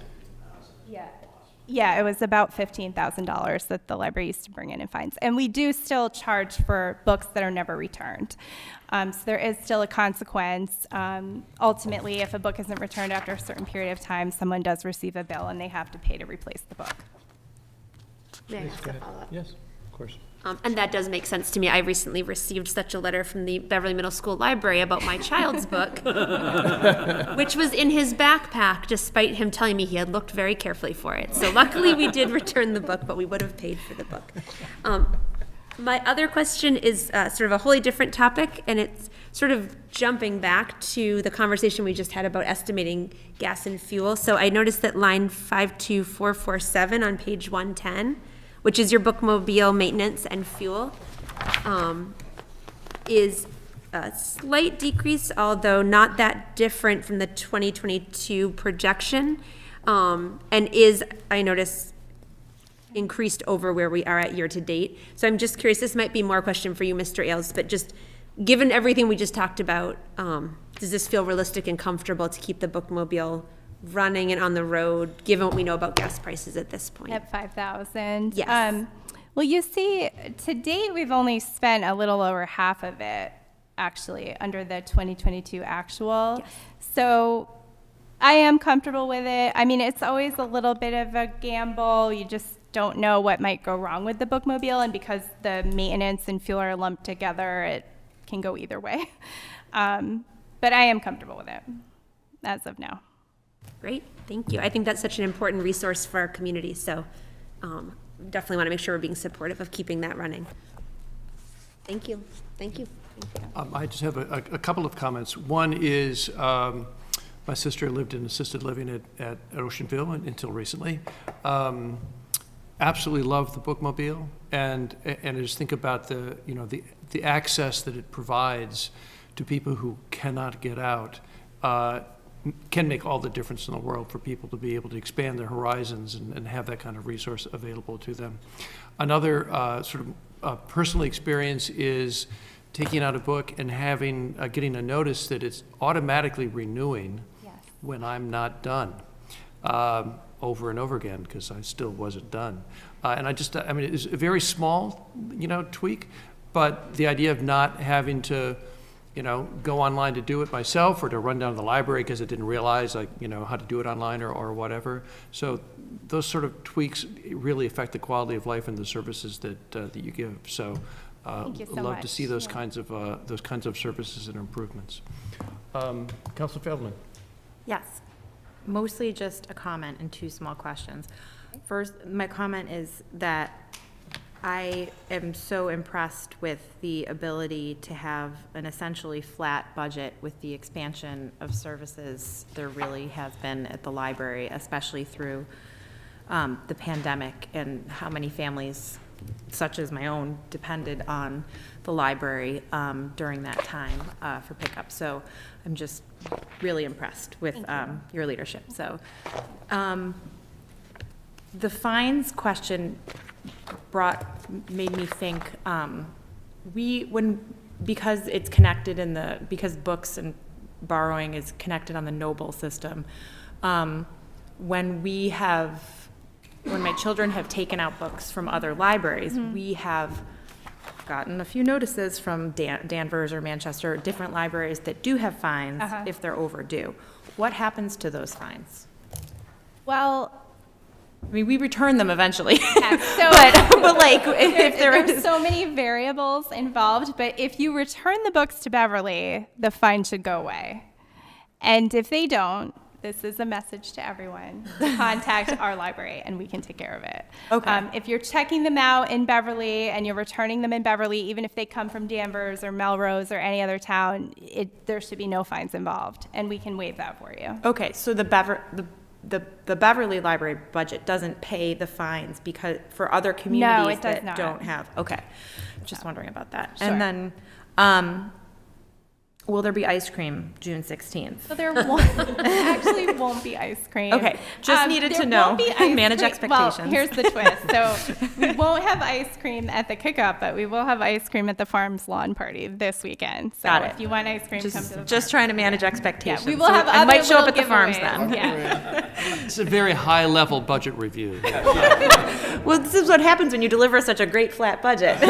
Yeah, it was about $15,000 that the library used to bring in fines. And we do still charge for books that are never returned. So there is still a consequence. Ultimately, if a book isn't returned after a certain period of time, someone does receive a bill and they have to pay to replace the book. May I ask a follow-up? Yes, of course. And that does make sense to me. I recently received such a letter from the Beverly Middle School Library about my child's book, which was in his backpack, despite him telling me he had looked very carefully for it. So luckily we did return the book, but we would have paid for the book. My other question is sort of a wholly different topic, and it's sort of jumping back to the conversation we just had about estimating gas and fuel. So I noticed that line 52447 on page 110, which is your bookmobile maintenance and fuel, is a slight decrease, although not that different from the 2022 projection, and is, I notice, increased over where we are at year to date. So I'm just curious, this might be more a question for you, Mr. Ailes, but just given everything we just talked about, does this feel realistic and comfortable to keep the bookmobile running and on the road, given what we know about gas prices at this point? At 5,000. Yes. Well, you see, to date, we've only spent a little over half of it, actually, under the 2022 actual. Yes. So I am comfortable with it. I mean, it's always a little bit of a gamble. You just don't know what might go wrong with the bookmobile, and because the maintenance and fuel are lumped together, it can go either way. But I am comfortable with it as of now. Great, thank you. I think that's such an important resource for our community, so definitely want to make sure we're being supportive of keeping that running. Thank you, thank you. I just have a couple of comments. One is, my sister lived in assisted living at Oceanville until recently. Absolutely love the bookmobile, and I just think about the access that it provides to people who cannot get out. Can make all the difference in the world for people to be able to expand their horizons and have that kind of resource available to them. Another sort of personal experience is taking out a book and getting a notice that it's automatically renewing when I'm not done, over and over again, because I still wasn't done. And I mean, it's a very small, tweak, but the idea of not having to, go online to do it myself, or to run down to the library because I didn't realize, how to do it online or whatever. So those sort of tweaks really affect the quality of life and the services that you give. So, Thank you so love much. to see those kinds of services and improvements. Councilor Feldman. Yes, mostly just a comment and two small questions. First, my comment is that I am so impressed with the ability to have an essentially flat budget with the expansion of services there really has been at the library, especially through the pandemic, and how many families, such as my own, depended on the library during that time for pickup. So I'm just really impressed with your leadership. So the fines question made me think, because it's connected because books and borrowing is connected on the Noble system, when my children have taken out books from other libraries, we have gotten a few notices from Danvers or Manchester, different libraries that do have fines if they're overdue. What happens to those fines? Well, I mean, we return them eventually. yeah, so but like, if there's so many variables involved, but if you return the books to Beverly, the fine should go away. And if they don't, this is a message to everyone, contact our library and we can take care of it. Okay. If you're checking them out in Beverly and you're returning them in Beverly, even if they come from Danvers or Melrose or any other town, there should be no fines involved, and we can waive that for you. Okay, so the Beverly Library budget doesn't pay the fines because for other communities does that not. don't have. Okay, just wondering about that. Sure. And then, will there be ice cream June 16th? So there actually won't be ice cream. Okay, just needed to there know. won't be ice Manage cream. expectations. Well, here's the twist. So we won't have ice cream at the cookup, but we will have ice cream at the farm's lawn party this weekend. So Got it. if you want ice cream, come to the Just farm. trying to manage expectations. Yeah, we will So have I other might show up at little the farms giveaways. then. Yeah. It's a very high-level budget review. Well, this is what happens when you deliver such a great flat budget.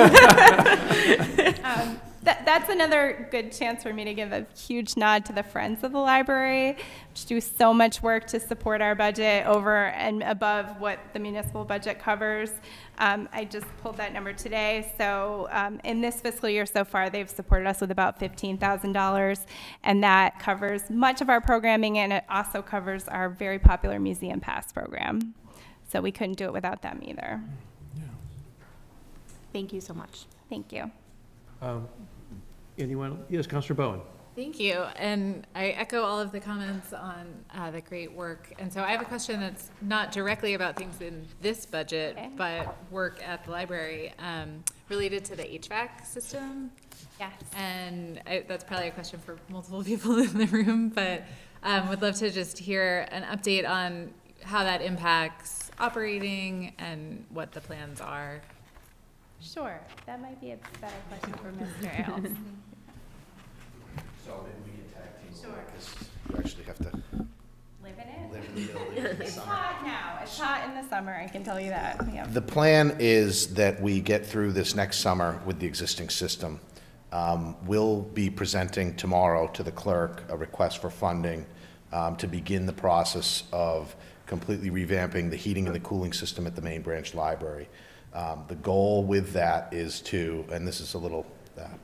That's another good chance for me to give a huge nod to the Friends of the Library, which do so much work to support our budget over and above what the municipal budget covers. I just pulled that number today. So in this fiscal year so far, they've supported us with about $15,000, and that covers much of our programming, and it also covers our very popular Museum Pass program. So we couldn't do it without them either. Thank you so much. Thank you. Anyone? Yes, Councilor Bowen. Thank you, and I echo all of the comments on the great work. And so I have a question that's not directly about things in this budget, Okay. but work at the library. related to the HVAC system. Yes. And that's probably a question for multiple people in the room, but would love to just hear an update on how that impacts operating and what the plans are. Sure, that might be a better question for Mr. Ailes. So maybe we can tag team because you actually have to Live in it? live in the building in the It's summer. hot now. It's hot in the summer, I can tell you that. Yep. The plan is that we get through this next summer with the existing system. We'll be presenting tomorrow to the clerk a request for funding to begin the process of completely revamping the heating and the cooling system at the main branch library. The goal with that is to, and this is a little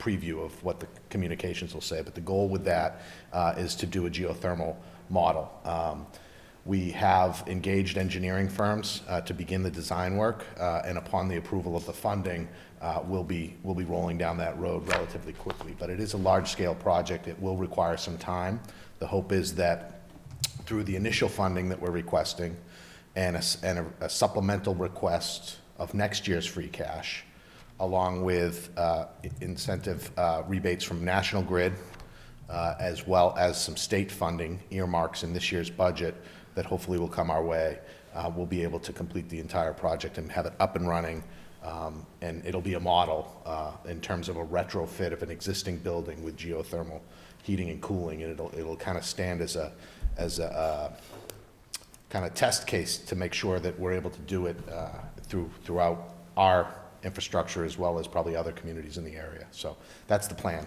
preview of what the communications will say, but the goal with that is to do a geothermal model. We have engaged engineering firms to begin the design work, and upon the approval of the funding, we'll be rolling down that road relatively quickly. But it is a large-scale project. It will require some time. The hope is that through the initial funding that we're requesting and a supplemental request of next year's free cash, along with incentive rebates from National Grid, as well as some state funding earmarks in this year's budget that hopefully will come our way, we'll be able to complete the entire project and have it up and running. And it'll be a model in terms of a retrofit of an existing building with geothermal heating and cooling, and it'll kind of stand as a kind of test case to make sure that we're able to do it throughout our infrastructure as well as probably other communities in the area. So that's the plan.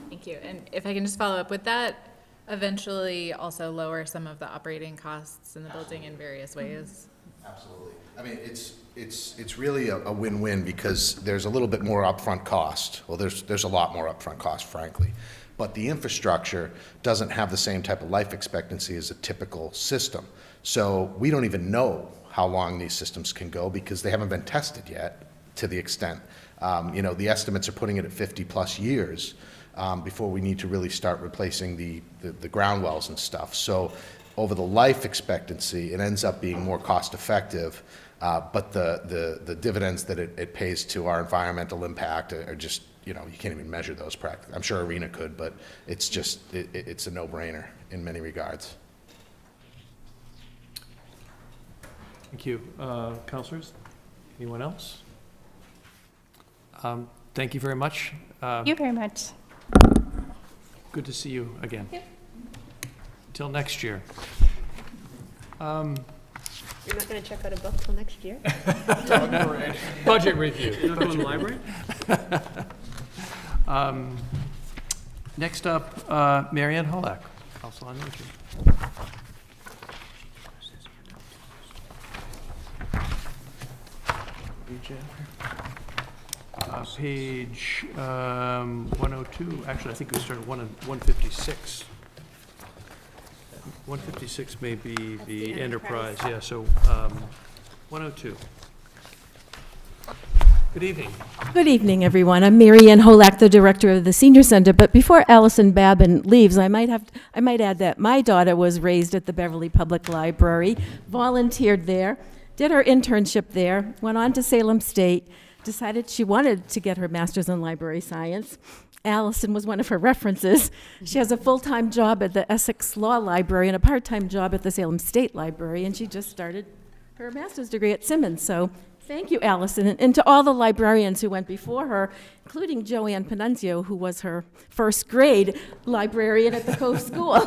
Thank you. And if I can just follow up, would that eventually also lower some of the operating costs in the building in various ways? Absolutely. I mean, it's really a win-win because there's a little bit more upfront cost. Well, there's a lot more upfront cost, frankly. But the infrastructure doesn't have the same type of life expectancy as a typical system. So we don't even know how long these systems can go because they haven't been tested yet to the extent. The estimates are putting it at 50-plus years before we need to really start replacing the ground wells and stuff. So over the life expectancy, it ends up being more cost-effective, but the dividends that it pays to our environmental impact are just, you can't even measure those practically. I'm sure Arena could, but it's just, it's a no-brainer in many regards. Thank you. Councilors, anyone else? Thank you very much. Thank you very much. Good to see you again. Till next year. You're not going to check out a book till next year? Budget review. You're not going to the library? Next up, Mary Ann Holack, Council on Aging. Page 102, actually, I think we started 156. 156 may be the enterprise, yeah, so 102. Good evening. Good evening, everyone. I'm Mary Ann Holack, the director of the Senior Center. But before Allison Babin leaves, I might add that my daughter was raised at the Beverly Public Library, volunteered there, did her internship there, went on to Salem State, decided she wanted to get her master's in library science. Allison was one of her references. She has a full-time job at the Essex Law Library and a part-time job at the Salem State Library, and she just started her master's degree at Simmons. So thank you, Allison, and to all the librarians who went before her, including Joanne Panunzio, who was her first grade librarian at the Cove School.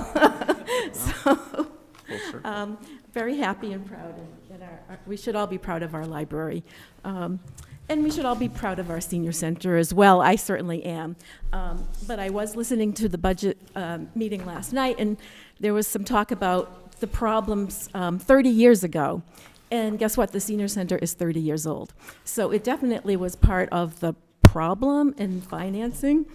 So, very happy and proud, and we should all be proud of our library. And we should all be proud of our senior center as well. I certainly am. But I was listening to the budget meeting last night, and there was some talk about the problems 30 years ago. And guess what? The senior center is 30 years old. So it definitely was part of the problem in financing.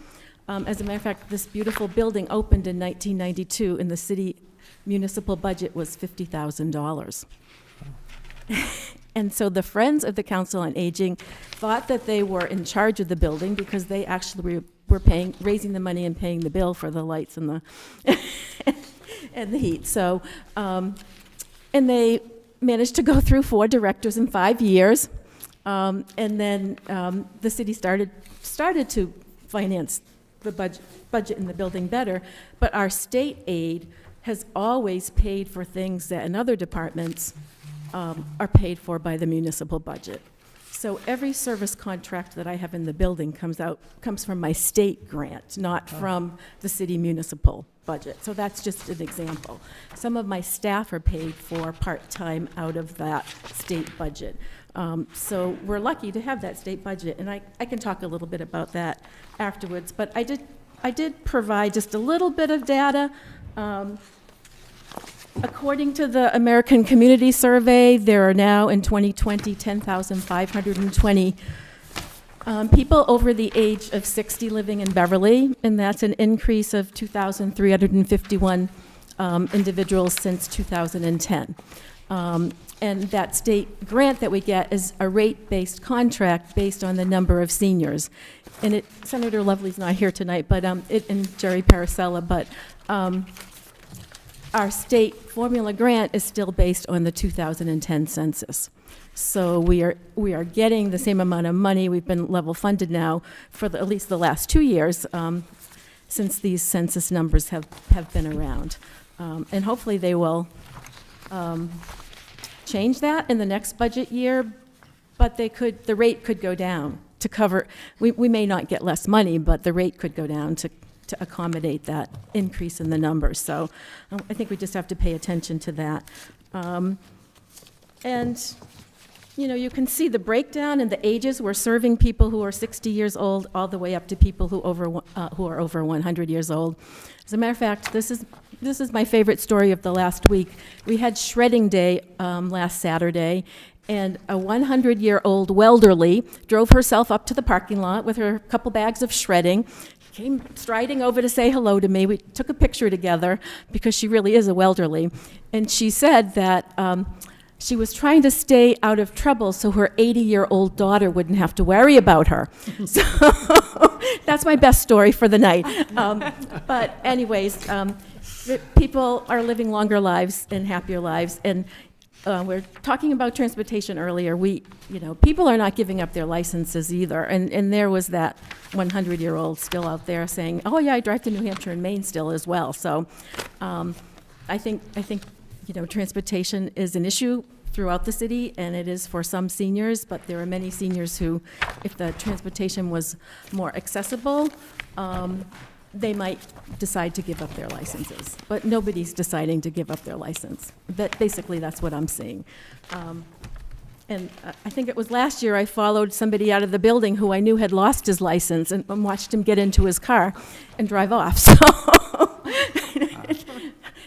As a matter of fact, this beautiful building opened in 1992, and the city municipal budget was $50,000. And so the Friends of the Council on Aging thought that they were in charge of the building because they actually were raising the money and paying the bill for the lights and the and the heat. So, and they managed to go through 4 directors in 5 years, And then the city started to finance the budget in the building better, but our state aid has always paid for things that in other departments are paid for by the municipal budget. So every service contract that I have in the building comes from my state grant, not from the city municipal budget. So that's just an example. Some of my staff are paid for part-time out of that state budget. So we're lucky to have that state budget, and I can talk a little bit about that afterwards. But I did provide just a little bit of data. According to the American Community Survey, there are now in 2020 10,520 people over the age of 60 living in Beverly, and that's an increase of 2,351 individuals since 2010. And that state grant that we get is a rate-based contract based on the number of seniors. And Senator Lovely's not here tonight, but and Jerry Paracella, but our state formula grant is still based on the 2010 census. So we are getting the same amount of money. We've been level funded now for at least the last 2 years since these census numbers have been around. And hopefully they will change that in the next budget year, but the rate could go down to cover, we may not get less money, but the rate could go down to accommodate that increase in the numbers. So I think we just have to pay attention to that. And, you know, you can see the breakdown in the ages. We're serving people who are 60 years old all the way up to people who are over 100 years old. As a matter of fact, this is my favorite story of the last week. We had shredding day last Saturday, and a 100-year-old welderly drove herself up to the parking lot with her couple bags of shredding, came striding over to say hello to me. We took a picture together because she really is a welderly. And she said that she was trying to stay out of trouble so her 80-year-old daughter wouldn't have to worry about her. So that's my best story for the night. But anyways, people are living longer lives and happier lives. And we're talking about transportation earlier. People are not giving up their licenses either. And there was that 100-year-old still out there saying, "Oh yeah, I drive to New Hampshire and Maine still as well." So, I think transportation is an issue throughout the city, and it is for some seniors. But there are many seniors who, if the transportation was more accessible, they might decide to give up their licenses. But nobody's deciding to give up their license. Basically, that's what I'm seeing. And I think it was last year I followed somebody out of the building who I knew had lost his license and watched him get into his car and drive off. So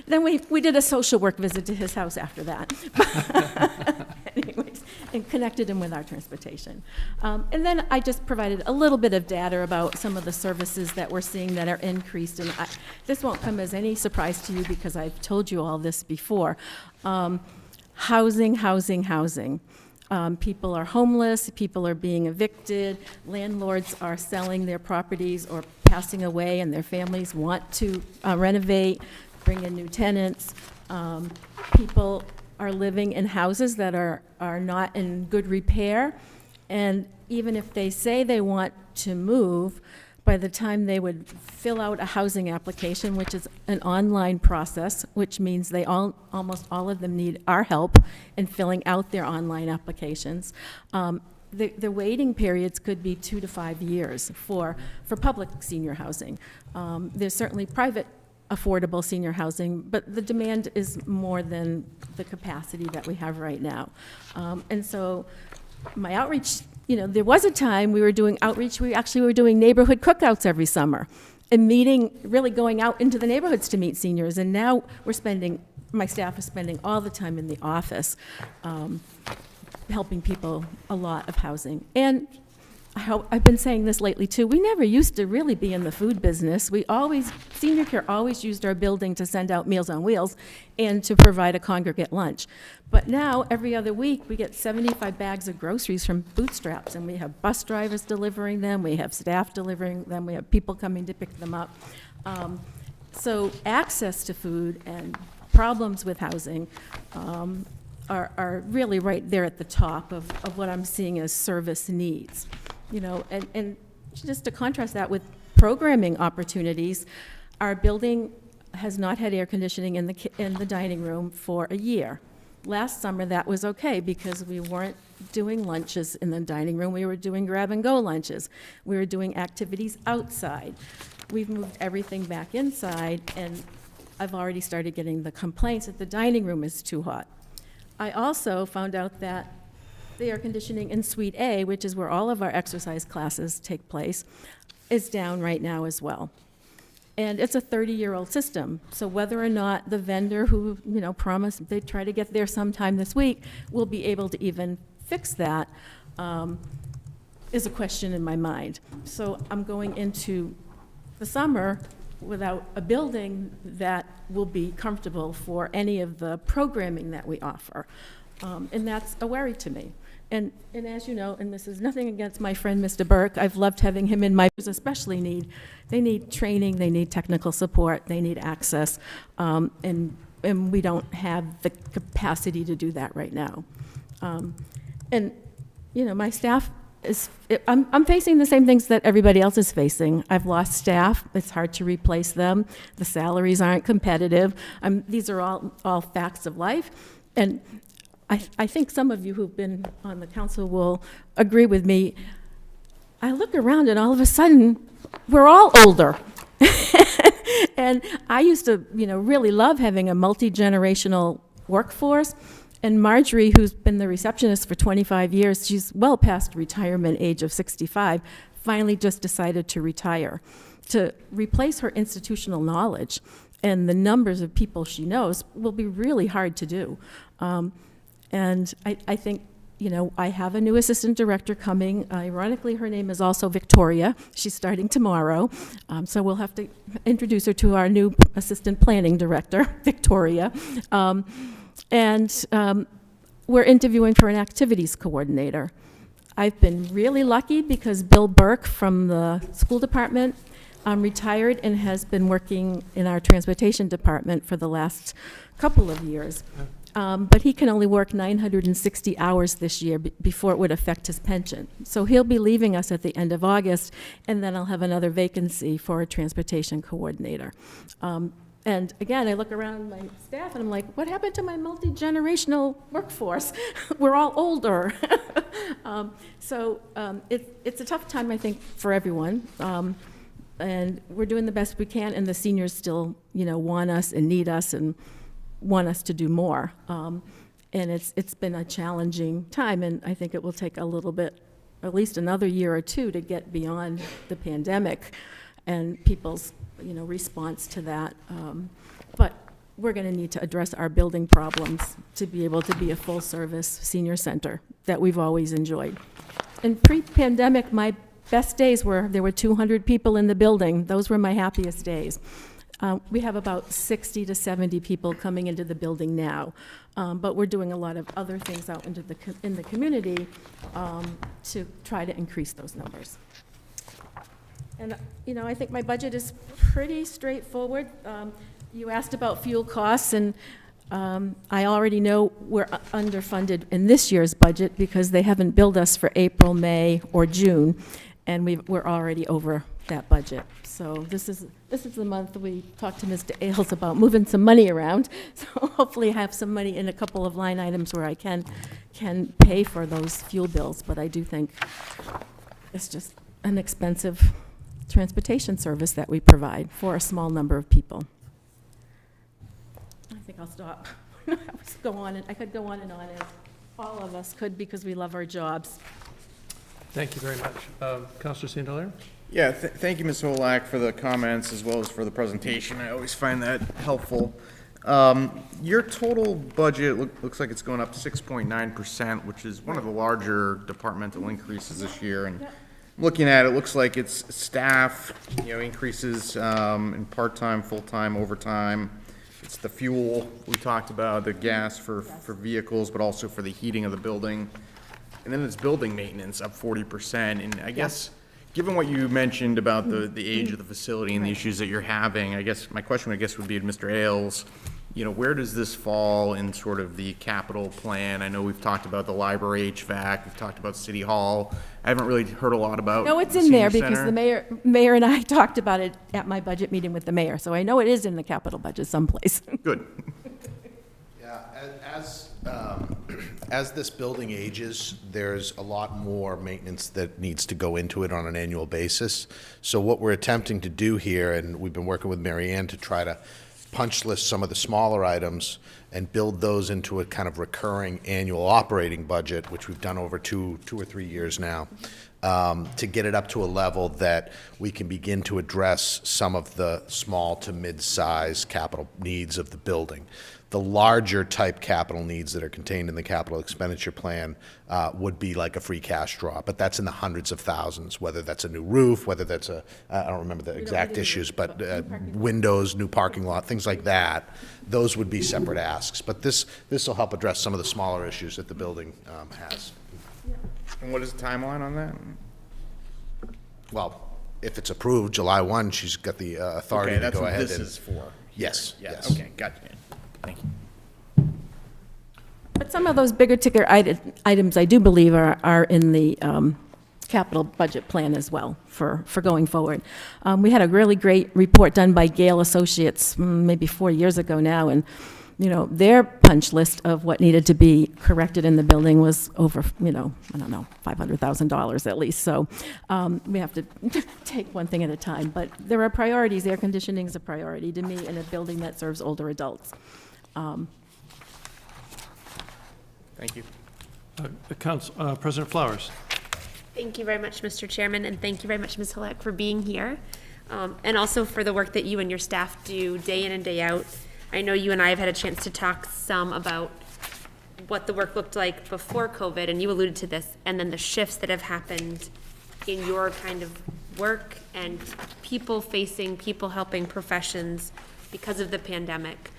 then we did a social work visit to his house after that. Anyways, and connected him with our transportation. And then I just provided a little bit of data about some of the services that we're seeing that are increased. And this won't come as any surprise to you because I've told you all this before. Housing. People are homeless, people are being evicted, landlords are selling their properties or passing away, and their families want to renovate, bring in new tenants. People are living in houses that are not in good repair, and even if they say they want to move, by the time they would fill out a housing application, which is an online process, which means almost all of them need our help in filling out their online applications. The waiting periods could be 2 to 5 years for public senior housing. There's certainly private affordable senior housing, but the demand is more than the capacity that we have right now. And so my outreach, there was a time we were doing outreach. We actually were doing neighborhood cookouts every summer and really going out into the neighborhoods to meet seniors. And now my staff is spending all the time in the office helping people a lot of housing. And I've been saying this lately too, we never used to really be in the food business. Senior Care always used our building to send out Meals on Wheels and to provide a congregate lunch. But now, every other week, we get 75 bags of groceries from Bootstraps, and we have bus drivers delivering them, we have staff delivering them, we have people coming to pick them up. So access to food and problems with housing are really right there at the top of what I'm seeing as service needs. You know, and just to contrast that with programming opportunities, our building has not had air conditioning in the dining room for a year. Last summer, that was okay because we weren't doing lunches in the dining room. We were doing grab-and-go lunches. We were doing activities outside. We've moved everything back inside, and I've already started getting the complaints that the dining room is too hot. I also found out that the air conditioning in Suite A, which is where all of our exercise classes take place, is down right now as well. And it's a 30-year-old system, so whether or not the vendor who, you know, promised they'd try to get there sometime this week will be able to even fix that is a question in my mind. So I'm going into the summer without a building that will be comfortable for any of the programming that we offer. And that's a worry to me. And as you know, and this is nothing against my friend Mr. Burke, I've loved having him in my, especially they need training, they need technical support, they need access, and we don't have the capacity to do that right now. And, you know, my staff I'm facing the same things that everybody else is facing. I've lost staff. It's hard to replace them. The salaries aren't competitive. These are all facts of life. And I think some of you who've been on the council will agree with me. I look around and all of a sudden, we're all older. And I used to, you know, really love having a multi-generational workforce. And Marjorie, who's been the receptionist for 25 years, she's well past retirement age of 65, finally just decided to retire. To replace her institutional knowledge and the numbers of people she knows will be really hard to do. And I think, you know, I have a new assistant director coming. Ironically, her name is also Victoria. She's starting tomorrow. So we'll have to introduce her to our new assistant planning director, Victoria. And we're interviewing for an activities coordinator. I've been really lucky because Bill Burke from the school department retired and has been working in our transportation department for the last couple of years. But he can only work 960 hours this year before it would affect his pension. So he'll be leaving us at the end of August, and then I'll have another vacancy for a transportation coordinator. And again, I look around my staff and I'm like, what happened to my multi-generational workforce? We're all older. It's a tough time, I think, for everyone. And we're doing the best we can, and the seniors still, you know, want us and need us and want us to do more. And it's been a challenging time, and I think it will take a little bit, at least another year or two, to get beyond the pandemic and people's, you know, response to that. But we're going to need to address our building problems to be able to be a full-service senior center that we've always enjoyed. And pre-pandemic, my best days were there were 200 people in the building. Those were my happiest days. We have about 60 to 70 people coming into the building now, but we're doing a lot of other things out in the community to try to increase those numbers. And, you know, I think my budget is pretty straightforward. You asked about fuel costs, and I already know we're underfunded in this year's budget because they haven't billed us for April, May, or June, and we're already over that budget. So this is the month we talked to Mr. Ailes about moving some money around. So hopefully I have some money in a couple of line items where I can pay for those fuel bills. But I do think it's just an expensive transportation service that we provide for a small number of people. I think I'll stop. I could go on and on, as all of us could, because we love our jobs. Thank you very much. Councilor St. Hilaire? Yeah, thank you, Ms. Holak, for the comments as well as for the presentation. I always find that helpful. Your total budget looks like it's going up 6.9%, which is one of the larger departmental increases this year. And looking at it, looks like it's staff, you know, increases in part-time, full-time, overtime. It's the fuel we talked about, the gas for vehicles, but also for the heating of the building. And then it's building maintenance up 40%. And I guess, given what you mentioned about the age of the facility and the issues that you're having, I guess my question would be to Mr. Ailes, where does this fall in sort of the capital plan? I know we've talked about the library HVAC, we've talked about City Hall. I haven't really heard a lot about No, it's the in there senior because center. the mayor and I talked about it at my budget meeting with the mayor, so I know it is in the capital budget someplace. Good. Yeah, as this building ages, there's a lot more maintenance that needs to go into it on an annual basis. So what we're attempting to do here, and we've been working with Mary Ann to try to punch list some of the smaller items and build those into a kind of recurring annual operating budget, which we've done over two or 3 years now, to get it up to a level that we can begin to address some of the small to mid-size capital needs of the building. The larger type capital needs that are contained in the capital expenditure plan would be like a free cash draw, but that's in the hundreds of thousands, whether that's a new roof, whether that's I don't remember the exact issues, but windows, new parking lot, things like that. Those would be separate asks, but this will help address some of the smaller issues that the building has. And what is the timeline on that? Well, if it's approved, July 1, she's got the authority Okay, to that's go what ahead. this is for. Yes, Yeah, yes. okay, gotcha. Thank you. But some of those bigger ticket items, I do believe, are in the capital budget plan as well for going forward. We had a really great report done by Gale Associates maybe 4 years ago now, and their punch list of what needed to be corrected in the building was over, I don't know, $500,000 at least. So we have to take one thing at a time. But there are priorities. Air conditioning is a priority to me in a building that serves older adults. Thank you. President Flowers. Thank you very much, Mr. Chairman, and thank you very much, Ms. Halleck, for being here, and also for the work that you and your staff do day in and day out. I know you and I have had a chance to talk some about what the work looked like before COVID, and you alluded to this, and then the shifts that have happened in your kind of work and people-facing, people-helping professions because of the pandemic.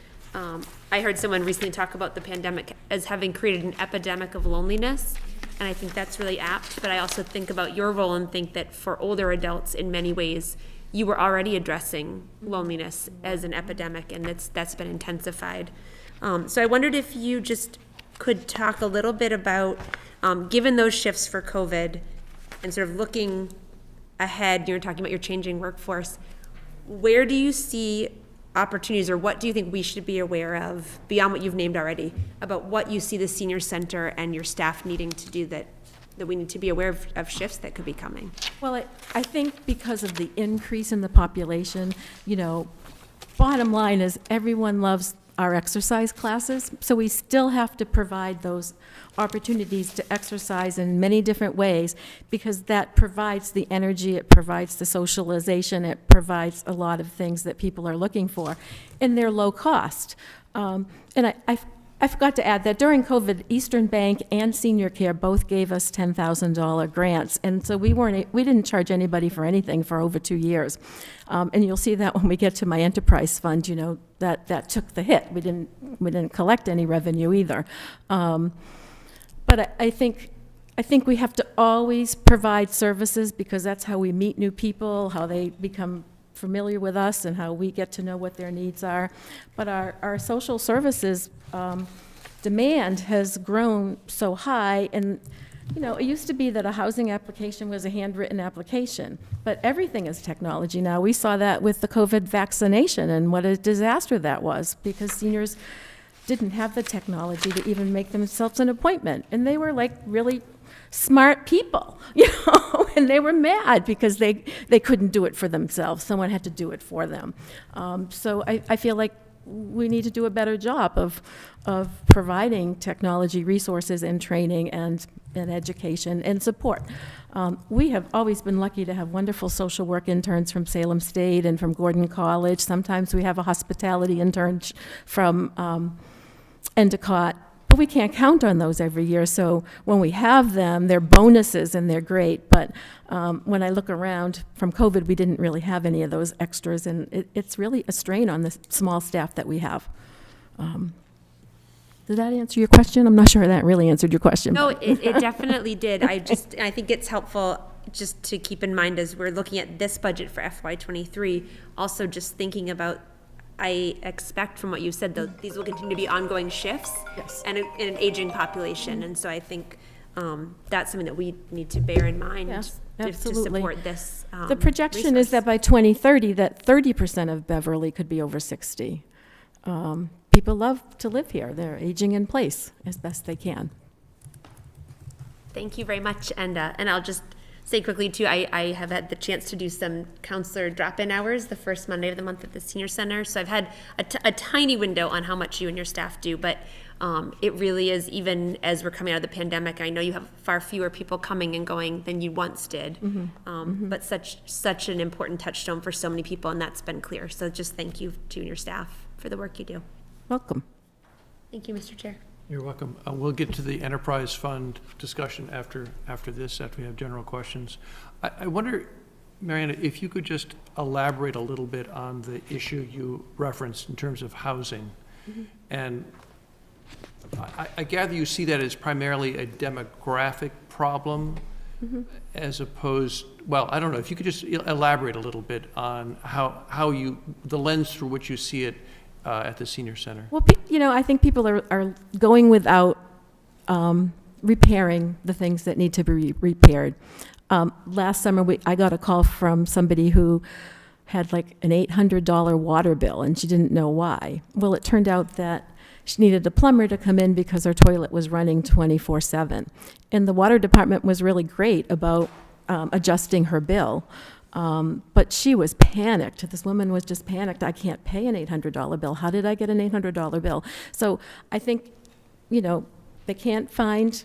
I heard someone recently talk about the pandemic as having created an epidemic of loneliness, and I think that's really apt, but I also think about your role and think that for older adults, in many ways, you were already addressing loneliness as an epidemic, and that's been intensified. So I wondered if you just could talk a little bit about, given those shifts for COVID, and sort of looking ahead, you were talking about your changing workforce, where do you see opportunities, or what do you think we should be aware of, beyond what you've named already, about what you see the senior center and your staff needing to do that we need to be aware of shifts that could be coming? Well, I think because of the increase in the population, bottom line is everyone loves our exercise classes, so we still have to provide those opportunities to exercise in many different ways, because that provides the energy, it provides the socialization, it provides a lot of things that people are looking for, and they're low cost. And I forgot to add that during COVID, Eastern Bank and Senior Care both gave us $10,000 grants, and so we didn't charge anybody for anything for over 2 years. And you'll see that when we get to my enterprise fund, that took the hit. We didn't collect any revenue either. But I think we have to always provide services, because that's how we meet new people, how they become familiar with us, and how we get to know what their needs are. But our social services demand has grown so high, and it used to be that a housing application was a handwritten application, but everything is technology now. We saw that with the COVID vaccination, and what a disaster that was, because seniors didn't have the technology to even make themselves an appointment, and they were like really smart people, and they were mad because they couldn't do it for themselves. Someone had to do it for them. So I feel like we need to do a better job of providing technology resources and training and education and support. We have always been lucky to have wonderful social work interns from Salem State and from Gordon College. Sometimes we have a hospitality intern from Endicott, but we can't count on those every year. So when we have them, they're bonuses and they're great. But when I look around from COVID, we didn't really have any of those extras, and it's really a strain on the small staff that we have. Did that answer your question? I'm not sure that really answered your question. No, it definitely did. I think it's helpful just to keep in mind as we're looking at this budget for FY23, also just thinking about I expect from what you said, though, these will continue to be ongoing shifts. Yes. And an aging population, and so I think that's something that we need to bear in mind. Yes, to absolutely. support this The projection is resource. that by 2030, that 30% of Beverly could be over 60. People love to live here. They're aging in place as best they can. Thank you very much, and I'll just say quickly too, I have had the chance to do some counselor drop-in hours the first Monday of the month at the senior center, so I've had a tiny window on how much you and your staff do, but it really is, even as we're coming out of the pandemic, I know you have far fewer people coming and going than you once did, but such an important touchstone for so many people, and that's been clear, so just thank you to you and your staff for the work you do. Welcome. Thank you, Mr. Chair. You're welcome. We'll get to the enterprise fund discussion after this, after we have general questions. I wonder, Mariana, if you could just elaborate a little bit on the issue you referenced in terms of housing. And I gather you see that as primarily a demographic problem as opposed, well, I don't know, if you could just elaborate a little bit on how you, the lens through which you see it at the senior center. Well, I think people are going without repairing the things that need to be repaired. Last summer, I got a call from somebody who had like an $800 water bill, and she didn't know why. Well, it turned out that she needed a plumber to come in because her toilet was running 24/7. And the water department was really great about adjusting her bill. But she was panicked. This woman was just panicked. I can't pay an $800 bill. How did I get an $800 bill? So I think, they can't find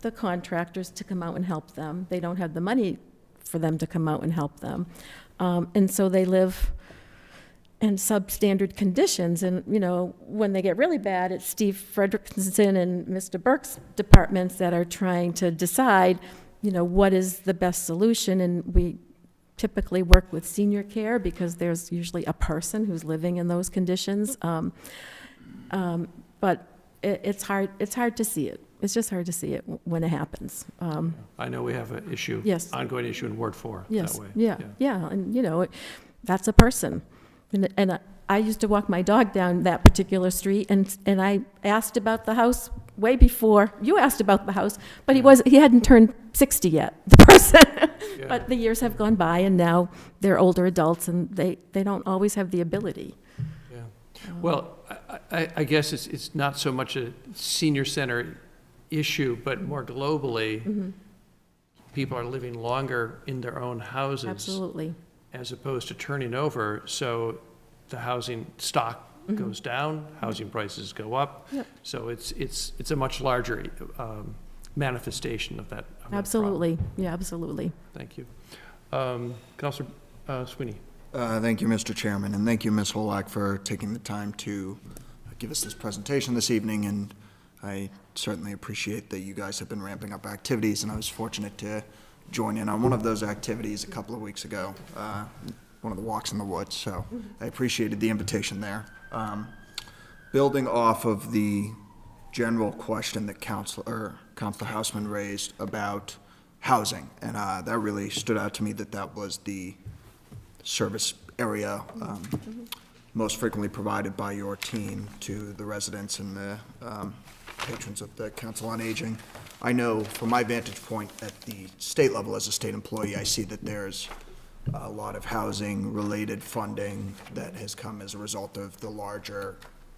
the contractors to come out and help them. They don't have the money for them to come out and help them. And so they live in substandard conditions. And, when they get really bad, it's Steve Fredrickson and Mr. Burke's departments that are trying to decide, what is the best solution. And we typically work with senior care because there's usually a person who's living in those conditions. But it's hard to see it. It's just hard to see it when it happens. I know we have an issue, Yes. ongoing issue in Ward 4 Yes, that way. yeah, and that's a person. And I used to walk my dog down that particular street, and I asked about the house way before you asked about the house, but he hadn't turned 60 yet, the person. Yeah. But the years have gone by, and now they're older adults, and they don't always have the ability. Yeah. Well, I guess it's not so much a senior center issue, but more globally, people are living longer in their own houses. Absolutely. As opposed to turning over, so the housing stock goes down, housing prices go up. Yep. So it's a much larger manifestation of that problem. Absolutely, yeah, absolutely. Thank you. Councilor Sweeney. Thank you, Mr. Chairman, and thank you, Ms. Holak, for taking the time to give us this presentation this evening, and I certainly appreciate that you guys have been ramping up activities, and I was fortunate to join in on one of those activities a couple of weeks ago, one of the walks in the woods, so I appreciated the invitation there. Building off of the general question that Councilor Houseman raised about housing, and that really stood out to me that was the service area most frequently provided by your team to the residents and the patrons of the Council on Aging. I know from my vantage point at the state level as a state employee, I see that there's a lot of housing-related funding that has come as a result of the larger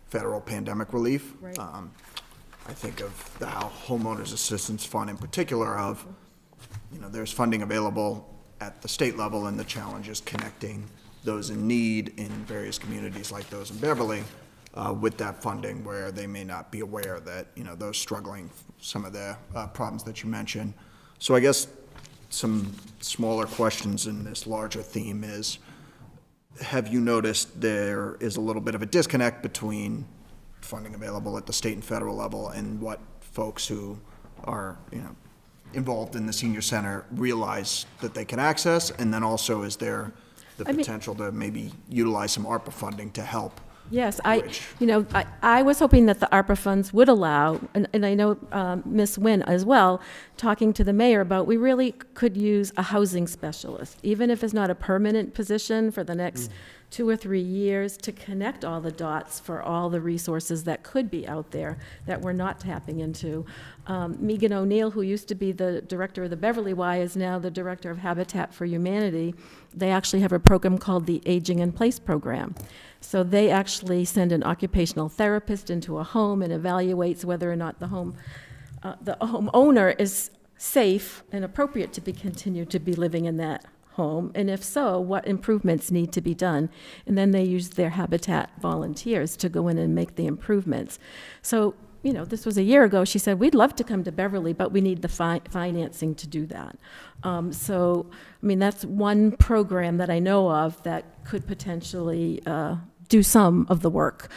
federal pandemic relief. Right. I think of the Homeowners Assistance Fund in particular of, there's funding available at the state level, and the challenge is connecting those in need in various communities like those in Beverly with that funding, where they may not be aware that, those struggling, some of the problems that you mentioned. So I guess some smaller questions in this larger theme is, have you noticed there is a little bit of a disconnect between funding available at the state and federal level and what folks who are, involved in the senior center realize that they can access? And then also, is there the potential to maybe utilize some ARPA funding to help Yes, I was hoping that the ARPA funds would allow, and I know Ms. Nguyen as well, talking to the mayor about, we really could use a housing specialist, even if it's not a permanent position for the next 2 or 3 years, to connect all the dots for all the resources that could be out there that we're not tapping into. Megan O'Neill, who used to be the director of the Beverly Y, is now the director of Habitat for Humanity. They actually have a program called the Aging in Place Program. So they actually send an occupational therapist into a home and evaluates whether or not the homeowner is safe and appropriate to be continued to be living in that home, and if so, what improvements need to be done. And then they use their Habitat volunteers to go in and make the improvements. So, this was a year ago. She said, we'd love to come to Beverly, but we need the financing to do that. That's one program that I know of that could potentially do some of the work.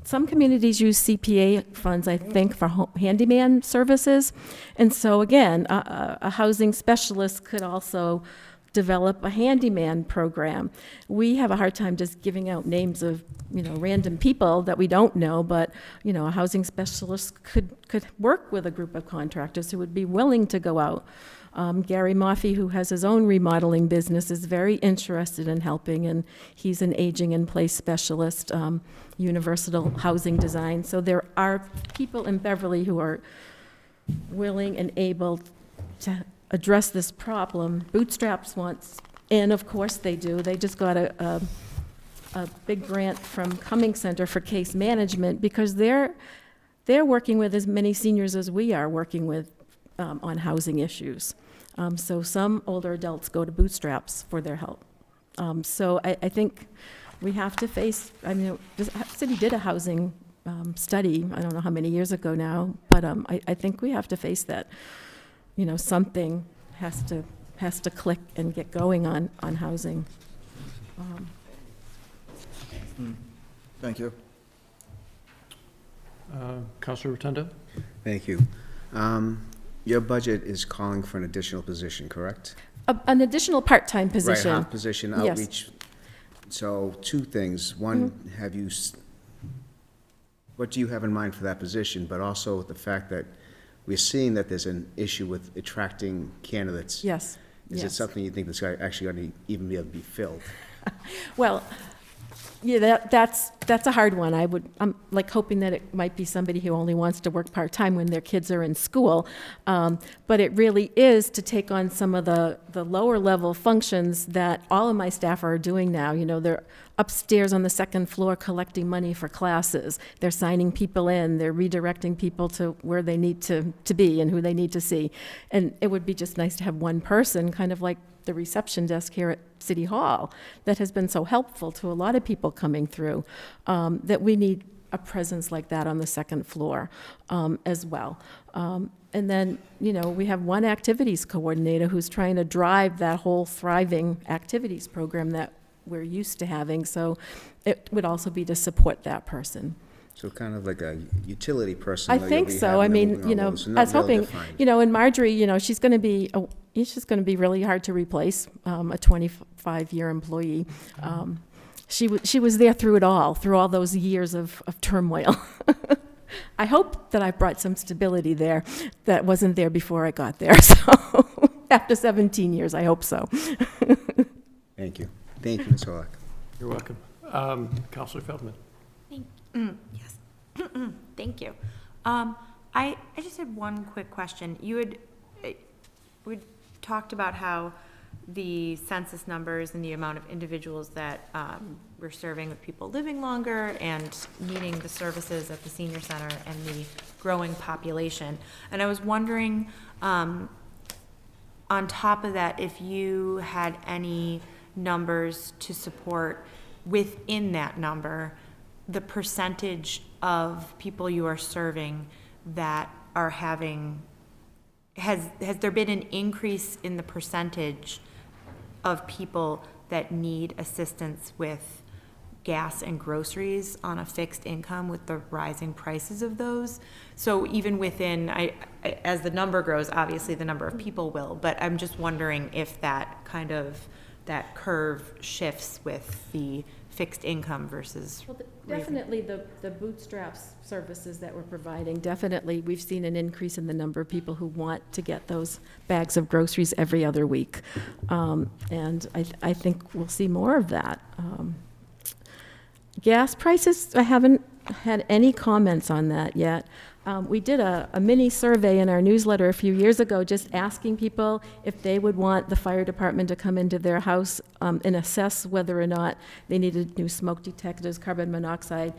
Some communities use CPA funds, I think, for handyman services. And so again, a housing specialist could also develop a handyman program. We have a hard time just giving out names of, random people that we don't know, but, a housing specialist could work with a group of contractors who would be willing to go out. Gary Moffey, who has his own remodeling business, is very interested in helping, and he's an aging in place specialist, universal housing design. So there are people in Beverly who are willing and able to address this problem. Bootstraps wants, and of course they do. They just got a big grant from Cumming Center for case management, because they're working with as many seniors as we are working with on housing issues. So some older adults go to Bootstraps for their help. So I think we have to face, the city did a housing study, I don't know how many years ago now, but I think we have to face that, something has to click and get going on housing. Thank you. Councilor Rotundo? Thank you. Your budget is calling for an additional position, correct? An additional part-time position. Right, half position, Yes. outreach. So 2 things. One, what do you have in mind for that position? But also the fact that we're seeing that there's an issue with attracting candidates. Yes. Is it something you think that's actually going to even be able to be filled? Well, yeah, that's a hard one. I'm like hoping that it might be somebody who only wants to work part-time when their kids are in school. But it really is to take on some of the lower level functions that all of my staff are doing now. They're upstairs on the 2nd floor collecting money for classes. They're signing people in. They're redirecting people to where they need to be and who they need to see. And it would be just nice to have one person, kind of like the reception desk here at City Hall, that has been so helpful to a lot of people coming through, that we need a presence like that on the 2nd floor as well. And then, we have one activities coordinator who's trying to drive that whole thriving activities program that we're used to having. So it would also be to support that person. So kind of like a utility person. I though, think you'll be so. having I them mean, moving all those, I not was real hoping, defined. and Marjorie, she's going to be really hard to replace, a 25-year employee. She was there through it all, through all those years of turmoil. I hope that I brought some stability there that wasn't there before I got there. So after 17 years, I hope so. Thank you. Thank you, Ms. Horlock. You're welcome. Councilor Feldman? Yes. Thank you. I just had one quick question. We talked about how the census numbers and the amount of individuals that we're serving with people living longer and needing the services at the senior center and the growing population. And I was wondering, on top of that, if you had any numbers to support within that number, the percentage of people you are serving that are having, has there been an increase in the percentage of people that need assistance with gas and groceries on a fixed income with the rising prices of those? So even within, as the number grows, obviously the number of people will, but I'm just wondering if that that curve shifts with the fixed income versus Definitely the bootstraps services that we're providing, definitely, we've seen an increase in the number of people who want to get those bags of groceries every other week. And I think we'll see more of that. Gas prices, I haven't had any comments on that yet. We did a mini survey in our newsletter a few years ago, just asking people if they would want the fire department to come into their house and assess whether or not they needed new smoke detectors, carbon monoxide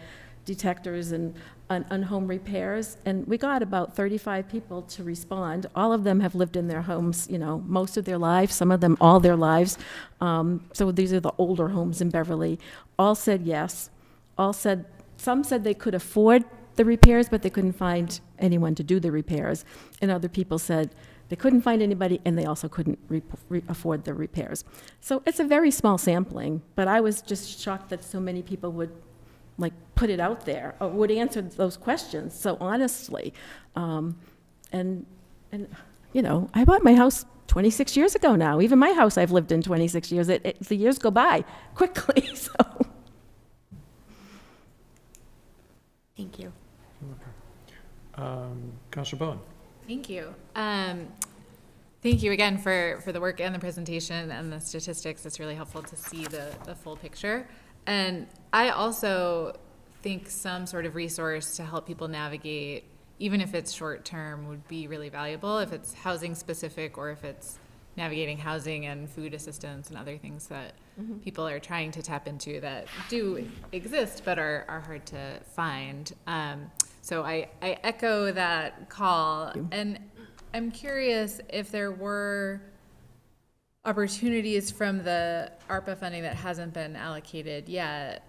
detectors, and home repairs. And we got about 35 people to respond. All of them have lived in their homes, most of their lives, some of them all their lives. So these are the older homes in Beverly. All said yes. Some said they could afford the repairs, but they couldn't find anyone to do the repairs. And other people said they couldn't find anybody, and they also couldn't afford the repairs. So it's a very small sampling, but I was just shocked that so many people would put it out there, or would answer those questions so honestly. And I bought my house 26 years ago now. Even my house I've lived in 26 years. The years go by quickly, so. Thank you. Counselor Bowen? Thank you. Thank you again for the work and the presentation and the statistics. It's really helpful to see the full picture. And I also think some sort of resource to help people navigate, even if it's short term, would be really valuable, if it's housing specific or if it's navigating housing and food assistance and other things that people are trying to tap into that do exist but are hard to find. So I echo that call, and I'm curious if there were opportunities from the ARPA funding that hasn't been allocated yet.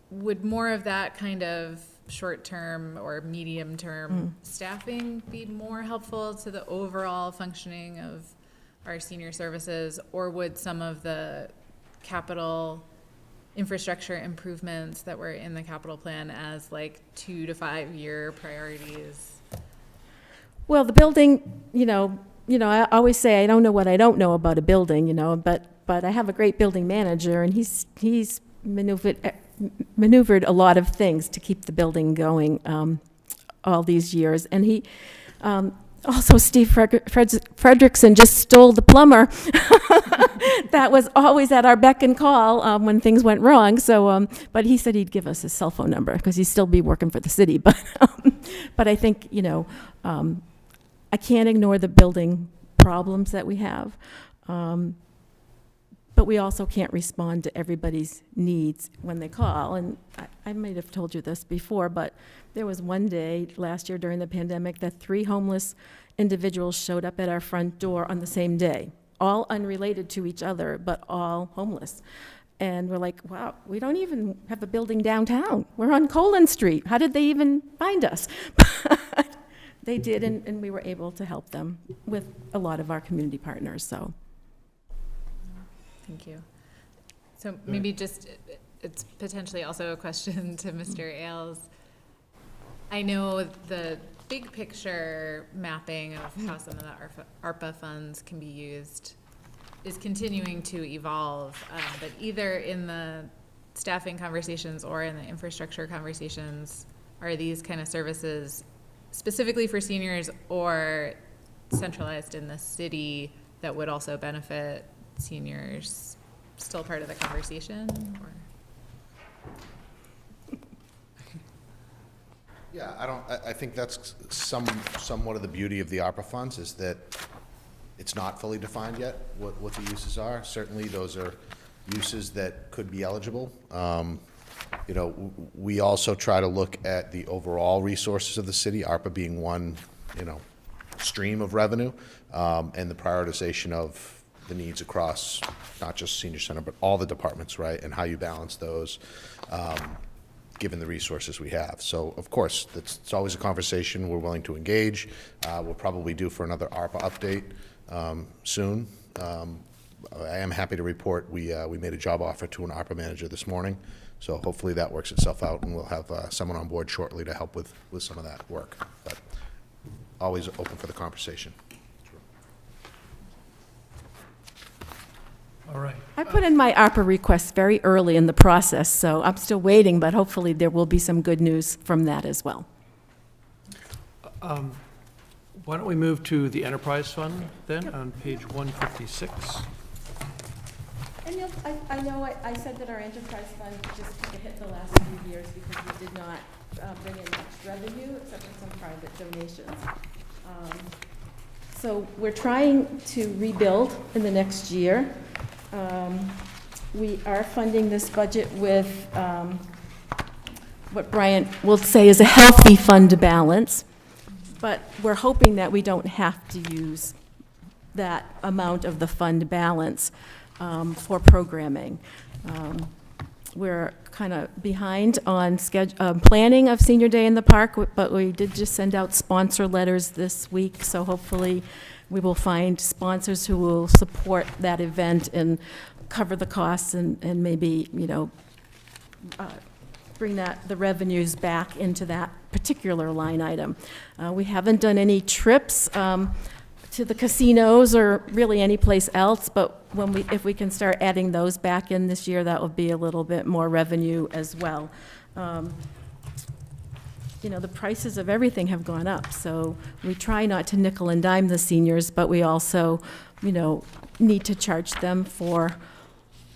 Would more of that kind of short-term or medium-term staffing be more helpful to the overall functioning of our senior services, or would some of the capital infrastructure improvements that were in the capital plan as 2 to 5 year priorities? Well, the building, I always say I don't know what I don't know about a building, but I have a great building manager, and he's maneuvered a lot of things to keep the building going all these years. And he also, Steve Fredrickson just stole the plumber. That was always at our beck and call when things went wrong. So, but he said he'd give us his cell phone number because he'd still be working for the city. But I think I can't ignore the building problems that we have. But we also can't respond to everybody's needs when they call. And I might have told you this before, but there was one day last year during the pandemic that 3 homeless individuals showed up at our front door on the same day, all unrelated to each other, but all homeless. And we're like, wow, we don't even have a building downtown. We're on Colin Street. How did they even find us? But they did, and we were able to help them with a lot of our community partners, so. Thank you. So maybe it's potentially also a question to Mr. Ailes. I know the big picture mapping of how some of the ARPA funds can be used is continuing to evolve, but either in the staffing conversations or in the infrastructure conversations, are these kind of services specifically for seniors or centralized in the city that would also benefit seniors, still part of the conversation? Or? Yeah, I think that's somewhat of the beauty of the ARPA funds, is that it's not fully defined yet what the uses are. Certainly those are uses that could be eligible. We also try to look at the overall resources of the city, ARPA being one, stream of revenue, and the prioritization of the needs across not just senior center, but all the departments, right? And how you balance those, given the resources we have. So, of course, it's always a conversation we're willing to engage. We'll probably due for another ARPA update soon. I am happy to report we made a job offer to an ARPA manager this morning. So hopefully that works itself out, and we'll have someone on board shortly to help with some of that work. But always open for the conversation. All right. I put in my ARPA request very early in the process, so I'm still waiting, but hopefully there will be some good news from that as well. Why don't we move to the enterprise fund then, on page 156? And I know I said that our enterprise fund just took a hit the last few years because we did not bring in much revenue except for some private donations. So we're trying to rebuild in the next year. We are funding this budget with what Brian will say is a healthy fund balance, but we're hoping that we don't have to use that amount of the fund balance for programming. We're kind of behind on planning of Senior Day in the Park, but we did just send out sponsor letters this week, so hopefully we will find sponsors who will support that event and cover the costs and maybe, you know, bring the revenues back into that particular line item. We haven't done any trips to the casinos or really any place else, but if we can start adding those back in this year, that will be a little bit more revenue as well. You know, the prices of everything have gone up, so we try not to nickel and dime the seniors, but we also, you know, need to charge them for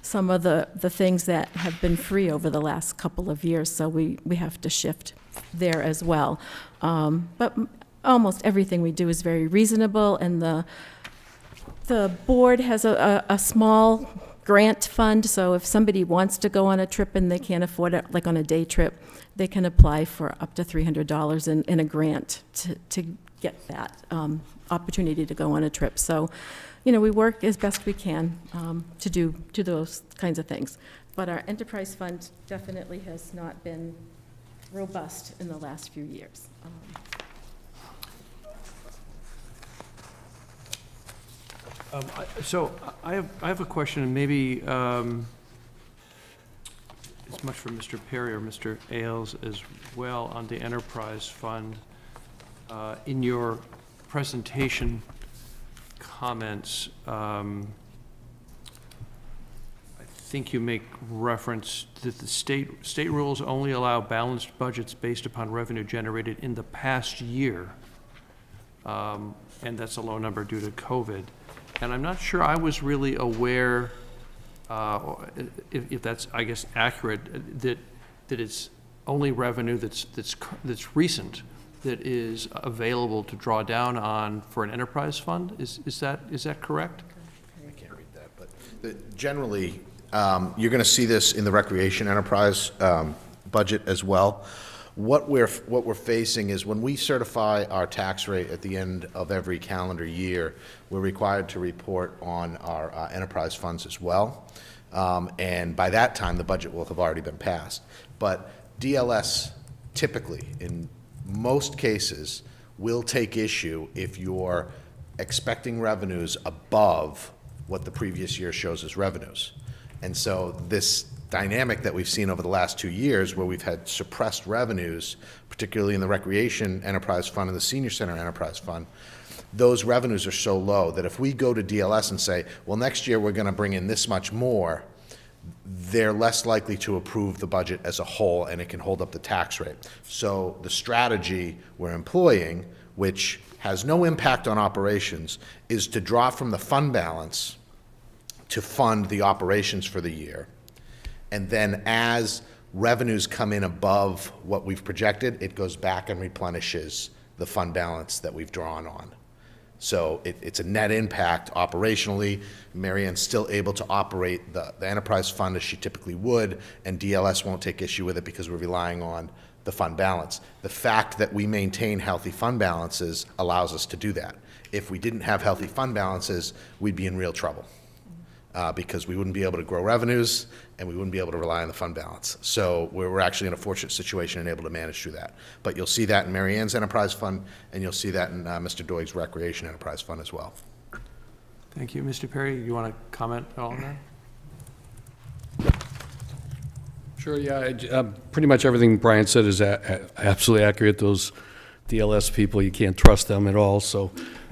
some of the things that have been free over the last couple of years, so we have to shift there as well. But almost everything we do is very reasonable, and the board has a small grant fund, so if somebody wants to go on a trip and they can't afford it, like on a day trip, they can apply for up to $300 in a grant to get that opportunity to go on a trip. So, you know, we work as best we can to do those kinds of things. But our enterprise fund definitely has not been robust in the last few years. So I have a question, and maybe it's much for Mr. Perry or Mr. Ailes as well on the enterprise fund. In your presentation comments, I think you make reference that the state rules only allow balanced budgets based upon revenue generated in the past year, and that's a low number due to COVID. And I'm not sure I was really aware, if that's, I guess, accurate, that it's only revenue that's recent that is available to draw down on for an enterprise fund. Is that correct? I can't read that, but generally, you're going to see this in the recreation enterprise budget as well. What we're facing is when we certify our tax rate at the end of every calendar year, we're required to report on our enterprise funds as well. And by that time, the budget will have already been passed. But DLS typically, in most cases, will take issue if you're expecting revenues above what the previous year shows as revenues. And so this dynamic that we've seen over the last 2 years where we've had suppressed revenues, particularly in the recreation enterprise fund and the senior center enterprise fund, those revenues are so low that if we go to DLS and say, well, next year we're going to bring in this much more, they're less likely to approve the budget as a whole, and it can hold up the tax rate. So the strategy we're employing, which has no impact on operations, is to draw from the fund balance to fund the operations for the year. And then as revenues come in above what we've projected, it goes back and replenishes the fund balance that we've drawn on. So it's a net impact operationally. Mary Ann's still able to operate the enterprise fund as she typically would, and DLS won't take issue with it because we're relying on the fund balance. The fact that we maintain healthy fund balances allows us to do that. If we didn't have healthy fund balances, we'd be in real trouble. Because we wouldn't be able to grow revenues and we wouldn't be able to rely on the fund balance. So we're actually in a fortunate situation and able to manage through that. But you'll see that in Mary Ann's enterprise fund, and you'll see that in Mr. Doig's recreation enterprise fund as well. Thank you. Mr. Perry, you want to comment on that? Sure, yeah. Pretty much everything Brian said is absolutely accurate. Those DLS people, you can't trust them at all, so.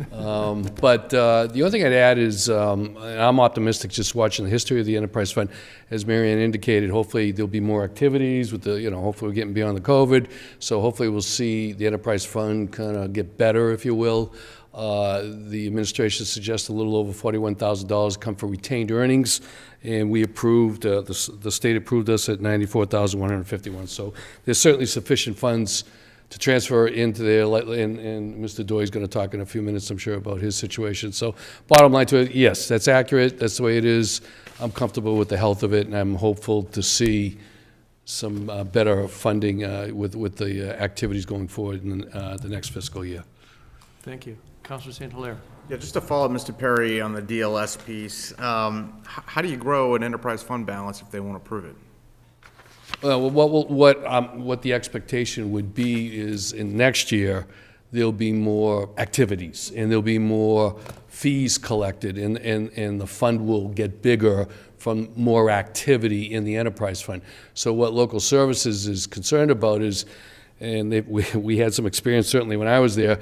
But the only thing I'd add is, and I'm optimistic just watching the history of the enterprise fund. As Marianne indicated, hopefully there'll be more activities with the, hopefully we're getting beyond the COVID. So hopefully we'll see the enterprise fund kind of get better, if you will. The administration suggests a little over $41,000 come for retained earnings, and we approved, the state approved us at $94,151. So there's certainly sufficient funds to transfer into there, and Mr. Doy's going to talk in a few minutes, I'm sure, about his situation. So bottom line to it, yes, that's accurate, that's the way it is. I'm comfortable with the health of it, and I'm hopeful to see some better funding with the activities going forward in the next fiscal year. Thank you. Councilor St. Hilaire. Yeah, just to follow up Mr. Perry on the DLS piece, how do you grow an enterprise fund balance if they won't approve it? Well, what the expectation would be is in next year, there'll be more activities and there'll be more fees collected and the fund will get bigger from more activity in the enterprise fund. So what local services is concerned about is, and we had some experience certainly when I was there,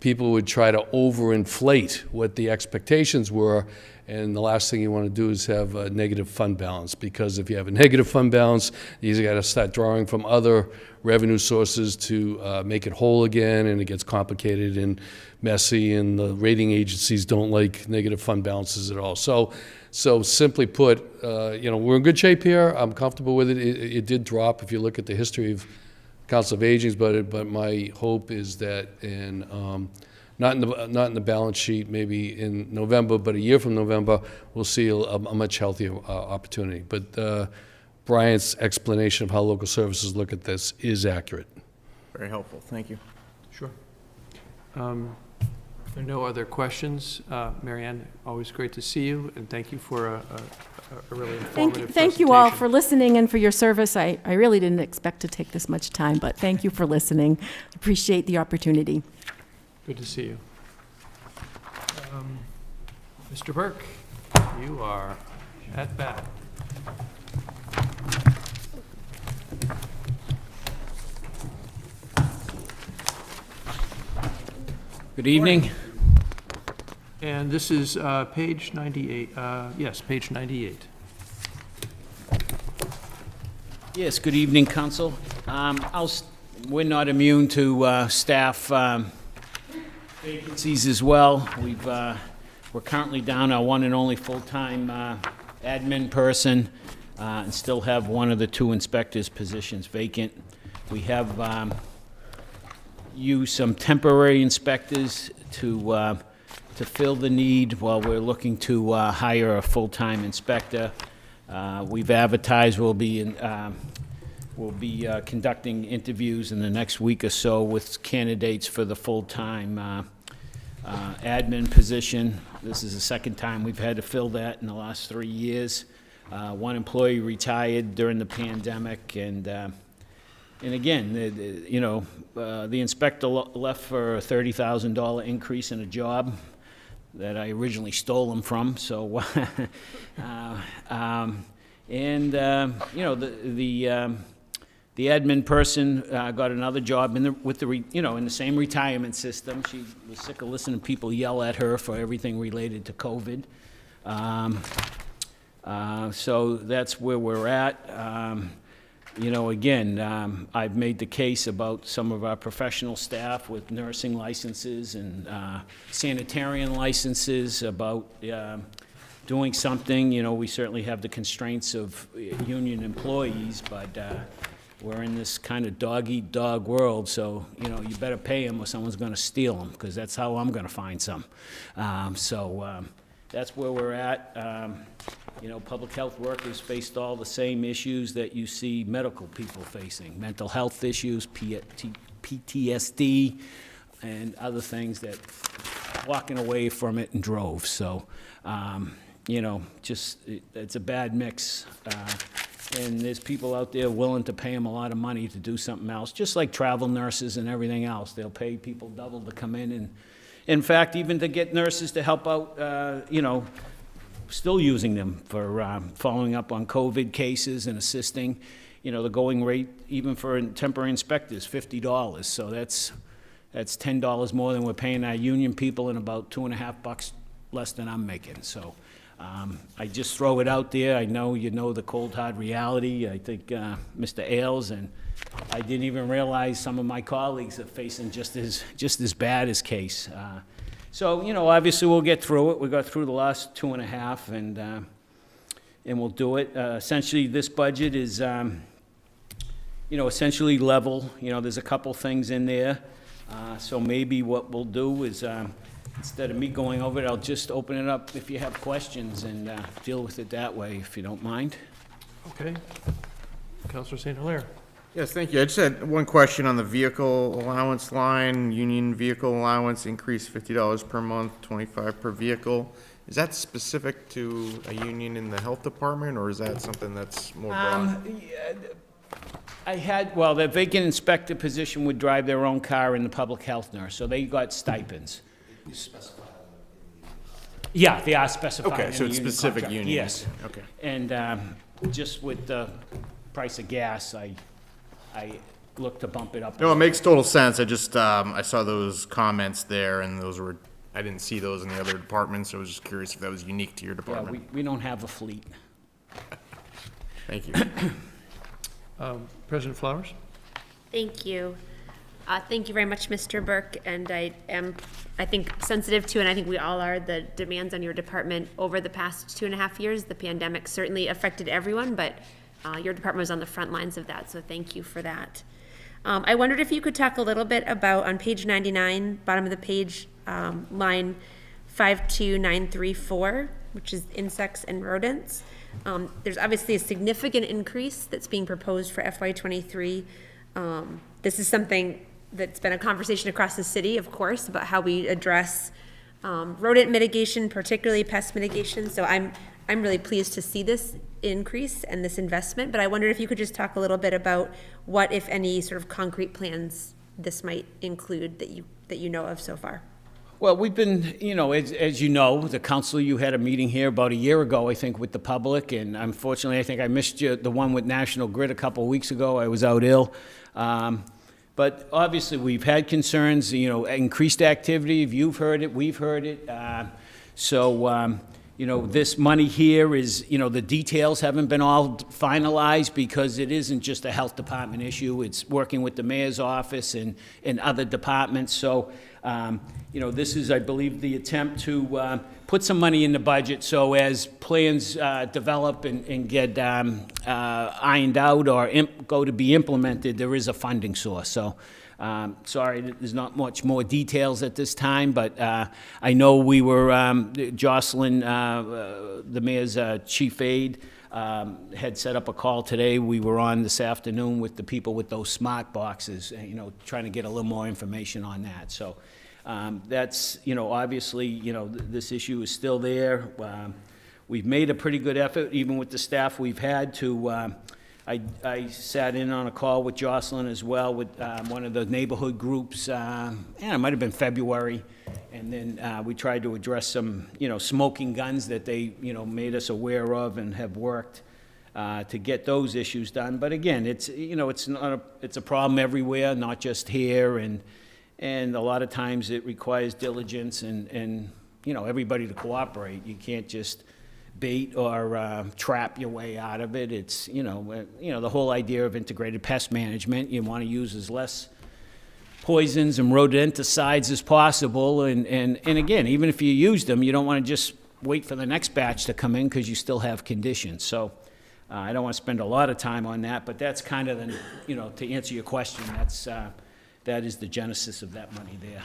people would try to overinflate what the expectations were, and the last thing you want to do is have a negative fund balance, because if you have a negative fund balance, you either got to start drawing from other revenue sources to make it whole again, and it gets complicated and messy, and the rating agencies don't like negative fund balances at all. So simply put, we're in good shape here. I'm comfortable with it. It did drop if you look at the history of Council of Aging, but my hope is that not in the balance sheet, maybe in November, but a year from November, we'll see a much healthier opportunity. But Brian's explanation of how local services look at this is accurate. Very helpful. Thank you. Sure. There are no other questions. Marianne, always great to see you, and thank you for a really informative Thank you all for listening and for your service. I really didn't expect to take this much time, but thank you for listening. Appreciate the opportunity. Good to see you. Mr. Burke, you are at bat. Good evening. And this is page 98. Yes, page 98. Yes, good evening, Council. We're not immune to staff vacancies as well. We're currently down our one and only full-time admin person and still have one of the two inspectors' positions vacant. We have used some temporary inspectors to fill the need while we're looking to hire a full-time inspector. We've advertised we'll be conducting interviews in the next week or so with candidates for the full-time admin position. This is the second time we've had to fill that in the last 3 years. One employee retired during the pandemic, and again, the inspector left for a $30,000 increase in a job that I originally stole him from. So, the admin person got another job in the same retirement system. She was sick of listening to people yell at her for everything related to COVID. So that's where we're at. Again, I've made the case about some of our professional staff with nursing licenses and sanitarian licenses about doing something. We certainly have the constraints of union employees, but we're in this kind of dog-eat-dog world, so, you better pay them or someone's going to steal them, because that's how I'm going to find some. That's where we're at. Public health workers faced all the same issues that you see medical people facing, mental health issues, PTSD, and other things that walking away from it in droves. So, it's a bad mix. And there's people out there willing to pay them a lot of money to do something else, just like travel nurses and everything else. They'll pay people double to come in, and in fact, even to get nurses to help out, still using them for following up on COVID cases and assisting. The going rate, even for temporary inspectors, $50. So that's, That's $10 more than we're paying our union people and about $2.50 less than I'm making. So I just throw it out there. I know you know the cold, hard reality. I think Mr. Ailes, and I didn't even realize some of my colleagues are facing just as bad as case. So, you know, obviously we'll get through it. We got through the last 2.5, and we'll do it. Essentially, this budget is, you know, essentially level. You know, there's a couple things in there. So maybe what we'll do is, instead of me going over it, I'll just open it up if you have questions and deal with it that way, if you don't mind. Okay. Counselor St. Hilaire. Yes, thank you. I just had one question on the vehicle allowance line. Union vehicle allowance increased $50 per month, 25 per vehicle. Is that specific to a union in the health department, or is that something that's more broad? Well, the vacant inspector position would drive their own car in the public health nurse, so they got stipends. Yeah, they are specified. Okay, in so the it's union specific contract. union. Yes. Okay. And just with the price of gas, I look to bump it up. No, it makes total sense. I just, I saw those comments there, and those were, I didn't see those in the other departments, so I was just curious if that was unique to your Yeah, department. we don't have a fleet. Thank you. President Flowers? Thank you. Thank you very much, Mr. Burke, and I think, sensitive to, and I think we all are, the demands on your department over the past 2.5 years. The pandemic certainly affected everyone, but your department was on the front lines of that, so thank you for that. I wondered if you could talk a little bit about, on page 99, bottom of the page, line 52934, which is insects and rodents. There's obviously a significant increase that's being proposed for FY23. This is something that's been a conversation across the city, of course, about how we address rodent mitigation, particularly pest mitigation. So I'm really pleased to see this increase and this investment, but I wondered if you could just talk a little bit about what, if any, sort of concrete plans this might include that you know of so far. Well, we've been, you know, as you know, the council, you had a meeting here about a year ago, I think, with the public, and unfortunately, I think I missed the one with National Grid a couple of weeks ago. I was out ill. But obviously, we've had concerns, you know, increased activity. You've heard it, we've heard it. You know, this money here is, you know, the details haven't been all finalized because it isn't just a health department issue. It's working with the mayor's office and other departments. So, you know, this is, I believe, the attempt to put some money in the budget so as plans develop and get ironed out or go to be implemented, there is a funding source. So, sorry, there's not much more details at this time, but I know we were, Jocelyn, the mayor's chief aide, had set up a call today. We were on this afternoon with the people with those smart boxes, you know, trying to get a little more information on that. So that's, you know, obviously, you know, this issue is still there. We've made a pretty good effort, even with the staff we've had, to I sat in on a call with Jocelyn as well with one of the neighborhood groups, it might have been February, and then we tried to address some, you know, smoking guns that they, you know, made us aware of and have worked to get those issues done. But again, it's, you know, it's a problem everywhere, not just here, and a lot of times it requires diligence and you know, everybody to cooperate. You can't just bait or trap your way out of it. It's, you know, the whole idea of integrated pest management, you want to use as less poisons and rodenticides as possible. And again, even if you use them, you don't want to just wait for the next batch to come in because you still have conditions. So I don't want to spend a lot of time on that, but that's kind of the, you know, to answer your question, that is the genesis of that money there.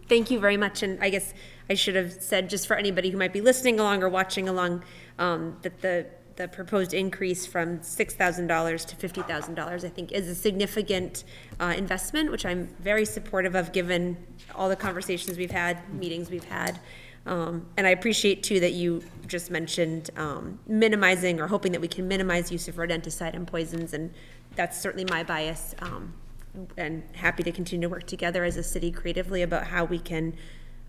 Thank you very much, and I guess I should have said, just for anybody who might be listening along or watching along, that the proposed increase from $6,000 to $50,000, I think, is a significant investment, which I'm very supportive of, given all the conversations we've had, meetings we've had. And I appreciate, too, that you just mentioned minimizing or hoping that we can minimize use of rodenticide and poisons, and that's certainly my bias. And happy to continue to work together as a city creatively about how we can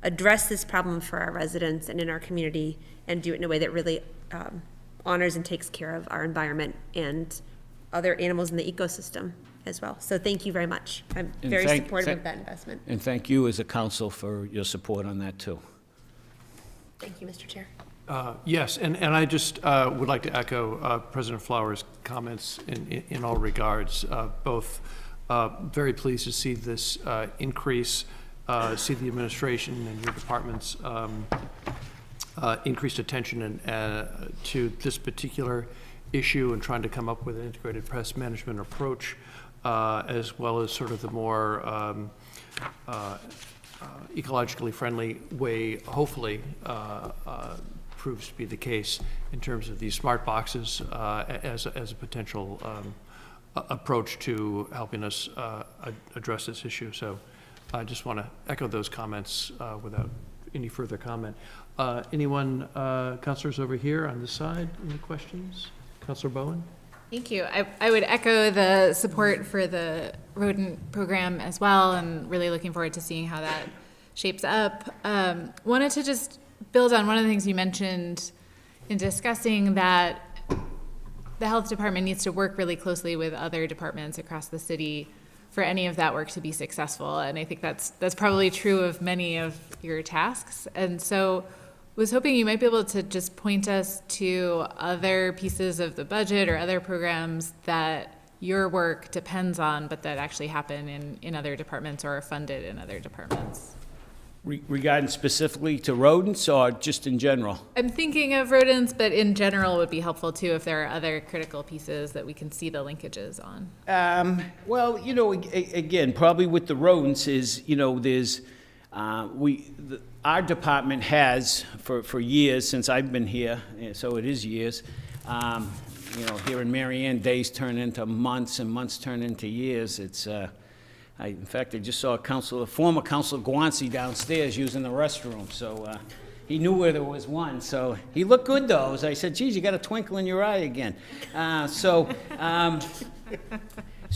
address this problem for our residents and in our community, and do it in a way that really honors and takes care of our environment and other animals in the ecosystem as well. So thank you very much. I'm And very thank- supportive thank- of that investment. And thank you as a council for your support on that, too. Thank you, Mr. Chair. Yes, and I just would like to echo President Flowers' comments in all regards. Both very pleased to see this increase, see the administration and your department's increased attention to this particular issue and trying to come up with an integrated pest management approach, as well as sort of the more ecologically friendly way, hopefully, proves to be the case in terms of these smart boxes as a potential approach to helping us address this issue. So I just want to echo those comments without any further comment. Anyone, councilors over here on this side, any questions? Councilor Bowen? Thank you. I would echo the support for the rodent program as well, and really looking forward to seeing how that shapes up. Wanted to just build on one of the things you mentioned in discussing that the health department needs to work really closely with other departments across the city for any of that work to be successful. And I think that's probably true of many of your tasks. And so was hoping you might be able to just point us to other pieces of the budget or other programs that your work depends on, but that actually happen in other departments or are funded in other departments. Regarding specifically to rodents or just in general? I'm thinking of rodents, but in general would be helpful too if there are other critical pieces that we can see the linkages on. Well, you know, again, probably with the rodents is, you know, there's, our department has, for years, since I've been here, so it is years, you know, here in Marianne, days turn into months and months turn into years. It's, in fact, I just saw former Councilor Guanci downstairs using the restroom, so he knew where there was one. So he looked good, though. As I said, geez, you got a twinkle in your eye again. So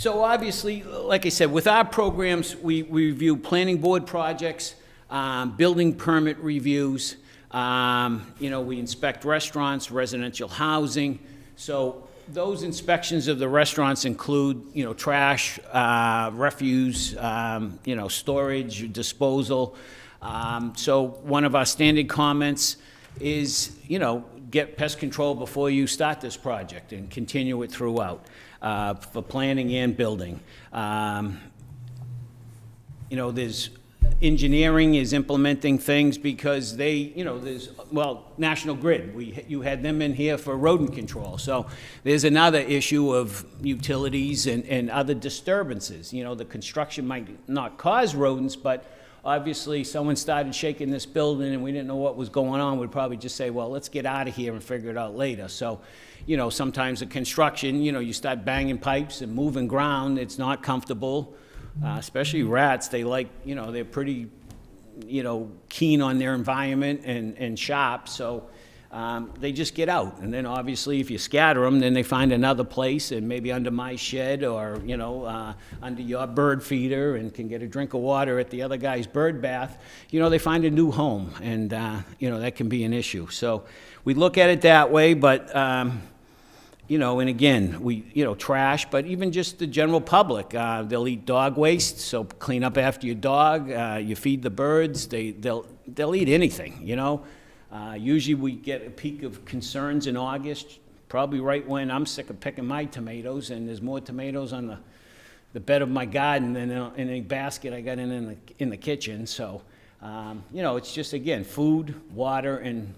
obviously, like I said, with our programs, we review planning board projects, building permit reviews. You know, we inspect restaurants, residential housing. So those inspections of the restaurants include, you know, trash, refuse, you know, storage, disposal. So one of our standard comments is, you know, get pest control before you start this project and continue it throughout for planning and building. You know, there's engineering is implementing things because they, you know, there's, well, National Grid, you had them in here for rodent control. So there's another issue of utilities and other disturbances. You know, the construction might not cause rodents, but obviously someone started shaking this building and we didn't know what was going on, we'd probably just say, well, let's get out of here and figure it out later. So, you know, sometimes the construction, you know, you start banging pipes and moving ground, it's not comfortable. Especially rats, they like, you know, they're pretty, you know, keen on their environment and sharp, so they just get out. And then obviously if you scatter them, then they find another place, and maybe under my shed or, you know, under your bird feeder, and can get a drink of water at the other guy's bird bath. You know, they find a new home, and, you know, that can be an issue. So we look at it that way, but you know, and again, we, you know, trash, but even just the general public, they'll eat dog waste, so clean up after your dog. You feed the birds, they'll eat anything, you know. Usually we get a peak of concerns in August, probably right when I'm sick of picking my tomatoes, and there's more tomatoes on the bed of my garden than in a basket I got in the kitchen. So, you know, it's just, again, food, water, and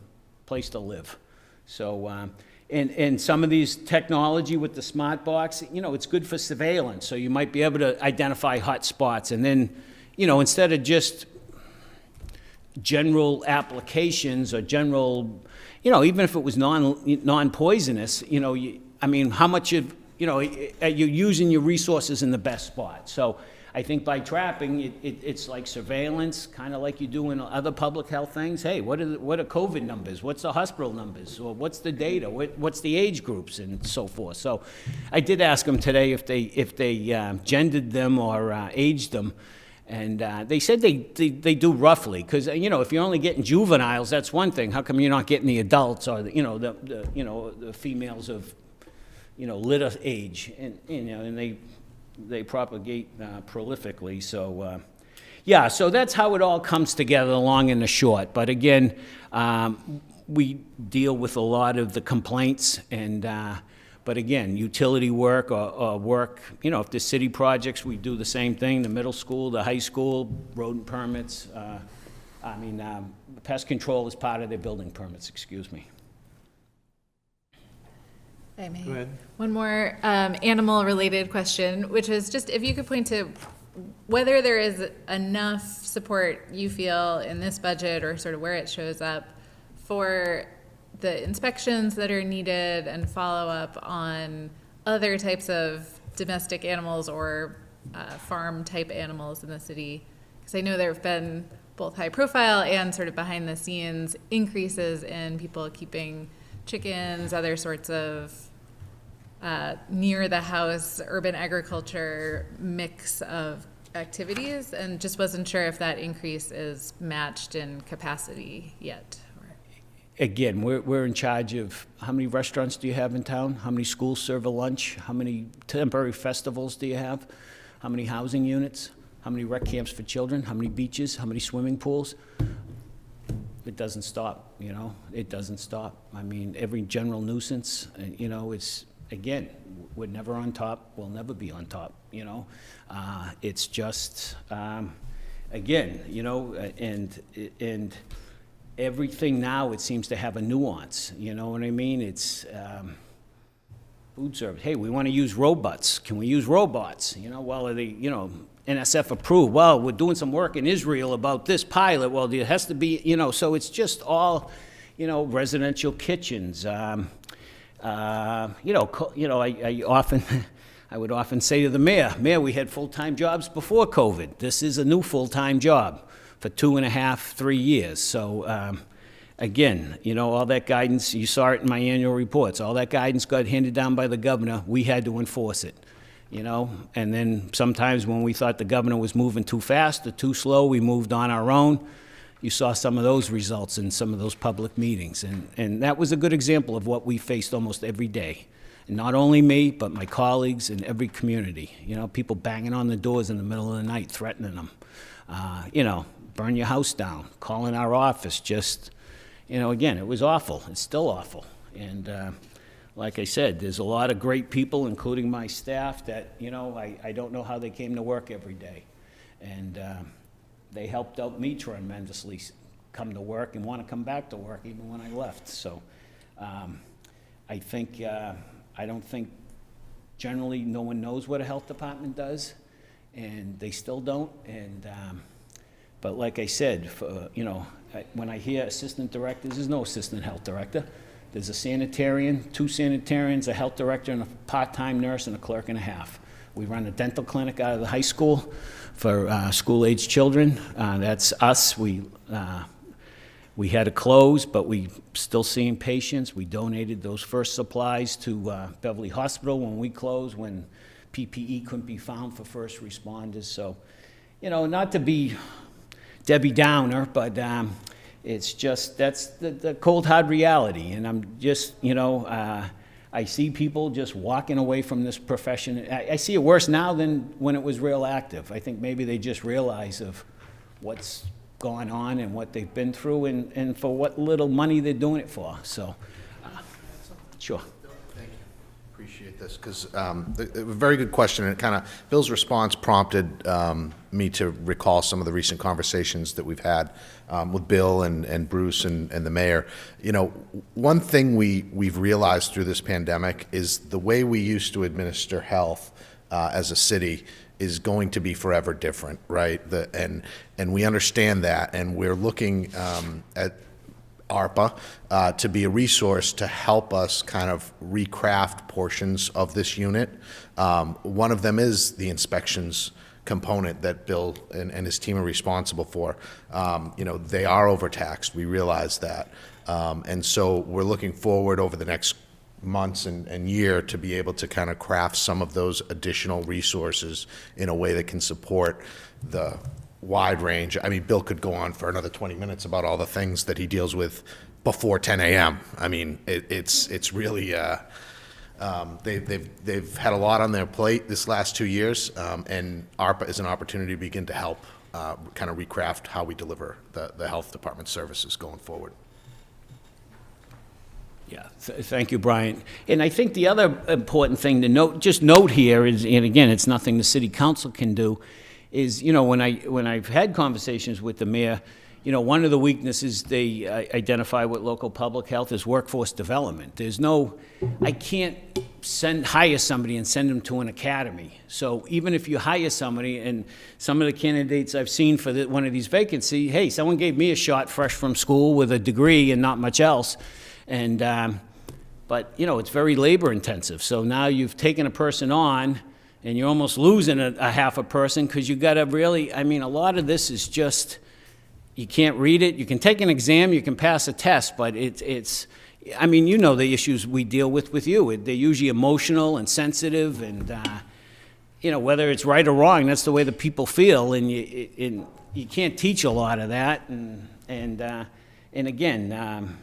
place to live. So, and some of these technology with the smart box, you know, it's good for surveillance. So you might be able to identify hot spots, and then, you know, instead of just general applications or general, you know, even if it was non-poisonous, you know, I mean, how much of, you know, are you using your resources in the best spot? So I think by trapping, it's like surveillance, kind of like you do in other public health things. Hey, what are COVID numbers? What's the hospital numbers? Or what's the data? What's the age groups and so forth? So I did ask them today if they gendered them or aged them. And they said they do roughly, because, you know, if you're only getting juveniles, that's one thing. How come you're not getting the adults or the females of, you know, litter age? And, you know, and they they propagate prolifically, so, yeah, so that's how it all comes together, the long and the short. But again, we deal with a lot of the complaints, and, but again, utility work or work, you know, if there's city projects, we do the same thing, the middle school, the high school, rodent permits. Pest control is part of their building permits, excuse me. If I may. Go ahead. One more animal-related question, which is just if you could point to whether there is enough support you feel in this budget or sort of where it shows up for the inspections that are needed and follow-up on other types of domestic animals or farm-type animals in the city. Because I know there have been both high-profile and sort of behind-the-scenes increases in people keeping chickens, other sorts of near-the-house urban agriculture mix of activities, and just wasn't sure if that increase is matched in capacity yet. Again, we're in charge of how many restaurants do you have in town? How many schools serve a lunch? How many temporary festivals do you have? How many housing units? How many rec camps for children? How many beaches? How many swimming pools? It doesn't stop, you know? It doesn't stop. I mean, every general nuisance, you know, it's, again, we're never on top. We'll never be on top, you know? It's just, again, you know, and everything now, it seems to have a nuance, you know what I mean? It's food service. Hey, we want to use robots. Can we use robots? You know, well, are they, you know, NSF approved? Well, we're doing some work in Israel about this pilot. Well, there has to be, you know, so it's just all, you know, residential kitchens. I would often say to the mayor, we had full-time jobs before COVID. This is a new full-time job for 2.5, 3 years. So, again, you know, all that guidance, you saw it in my annual reports, all that guidance got handed down by the governor. We had to enforce it, you know? And then sometimes when we thought the governor was moving too fast or too slow, we moved on our own. You saw some of those results in some of those public meetings. And that was a good example of what we faced almost every day. And not only me, but my colleagues in every community. You know, people banging on the doors in the middle of the night, threatening them. You know, burn your house down, calling our office, just, you know, again, it was awful. It's still awful. And like I said, there's a lot of great people, including my staff, that, you know, I don't know how they came to work every day. And they helped out me tremendously come to work and want to come back to work even when I left. So I think, I don't think generally no one knows what a health department does, and they still don't. And but like I said, you know, when I hear assistant directors, there's no assistant health director. There's a sanitarian, 2 sanitarians, a health director, and a part-time nurse, and a clerk and a half. We run a dental clinic out of the high school for school-aged children. That's us. We had to close, but we still seeing patients. We donated those first supplies to Beverly Hospital when we closed, when PPE couldn't be found for first responders. So, you know, not to be Debbie Downer, but it's just, that's the cold, hard reality. And I'm just, you know, I see people just walking away from this profession. I see it worse now than when it was real active. I think maybe they just realize of what's going on and what they've been through and for what little money they're doing it for. So, sure. Thank you. Appreciate this, because a very good question, and it kind of, Bill's response prompted me to recall some of the recent conversations that we've had with Bill and Bruce and the mayor. You know, one thing we've realized through this pandemic is the way we used to administer health as a city is going to be forever different, right? And we understand that, and we're looking at ARPA to be a resource to help us kind of recraft portions of this unit. One of them is the inspections component that Bill and his team are responsible for. You know, they are overtaxed. We realize that. And so we're looking forward over the next months and year to be able to kind of craft some of those additional resources in a way that can support the wide range. I mean, Bill could go on for another 20 minutes about all the things that he deals with before 10 a.m. I mean, it's really They've had a lot on their plate this last 2 years, and ARPA is an opportunity to begin to help kind of recraft how we deliver the health department services going forward. Yeah, thank you, Brian. And I think the other important thing to note here is, and again, it's nothing the city council can do, is, you know, when I've had conversations with the mayor, you know, one of the weaknesses they identify with local public health is workforce development. I can't hire somebody and send them to an academy. So even if you hire somebody, and some of the candidates I've seen for one of these vacancies, hey, someone gave me a shot fresh from school with a degree and not much else. And, but, you know, it's very labor intensive. So now you've taken a person on and you're almost losing a half a person, because you got to really, I mean, a lot of this is just, you can't read it. You can take an exam, you can pass a test, but it's I mean, you know the issues we deal with you. They're usually emotional and sensitive, and, you know, whether it's right or wrong, that's the way the people feel, and you can't teach a lot of that. And again,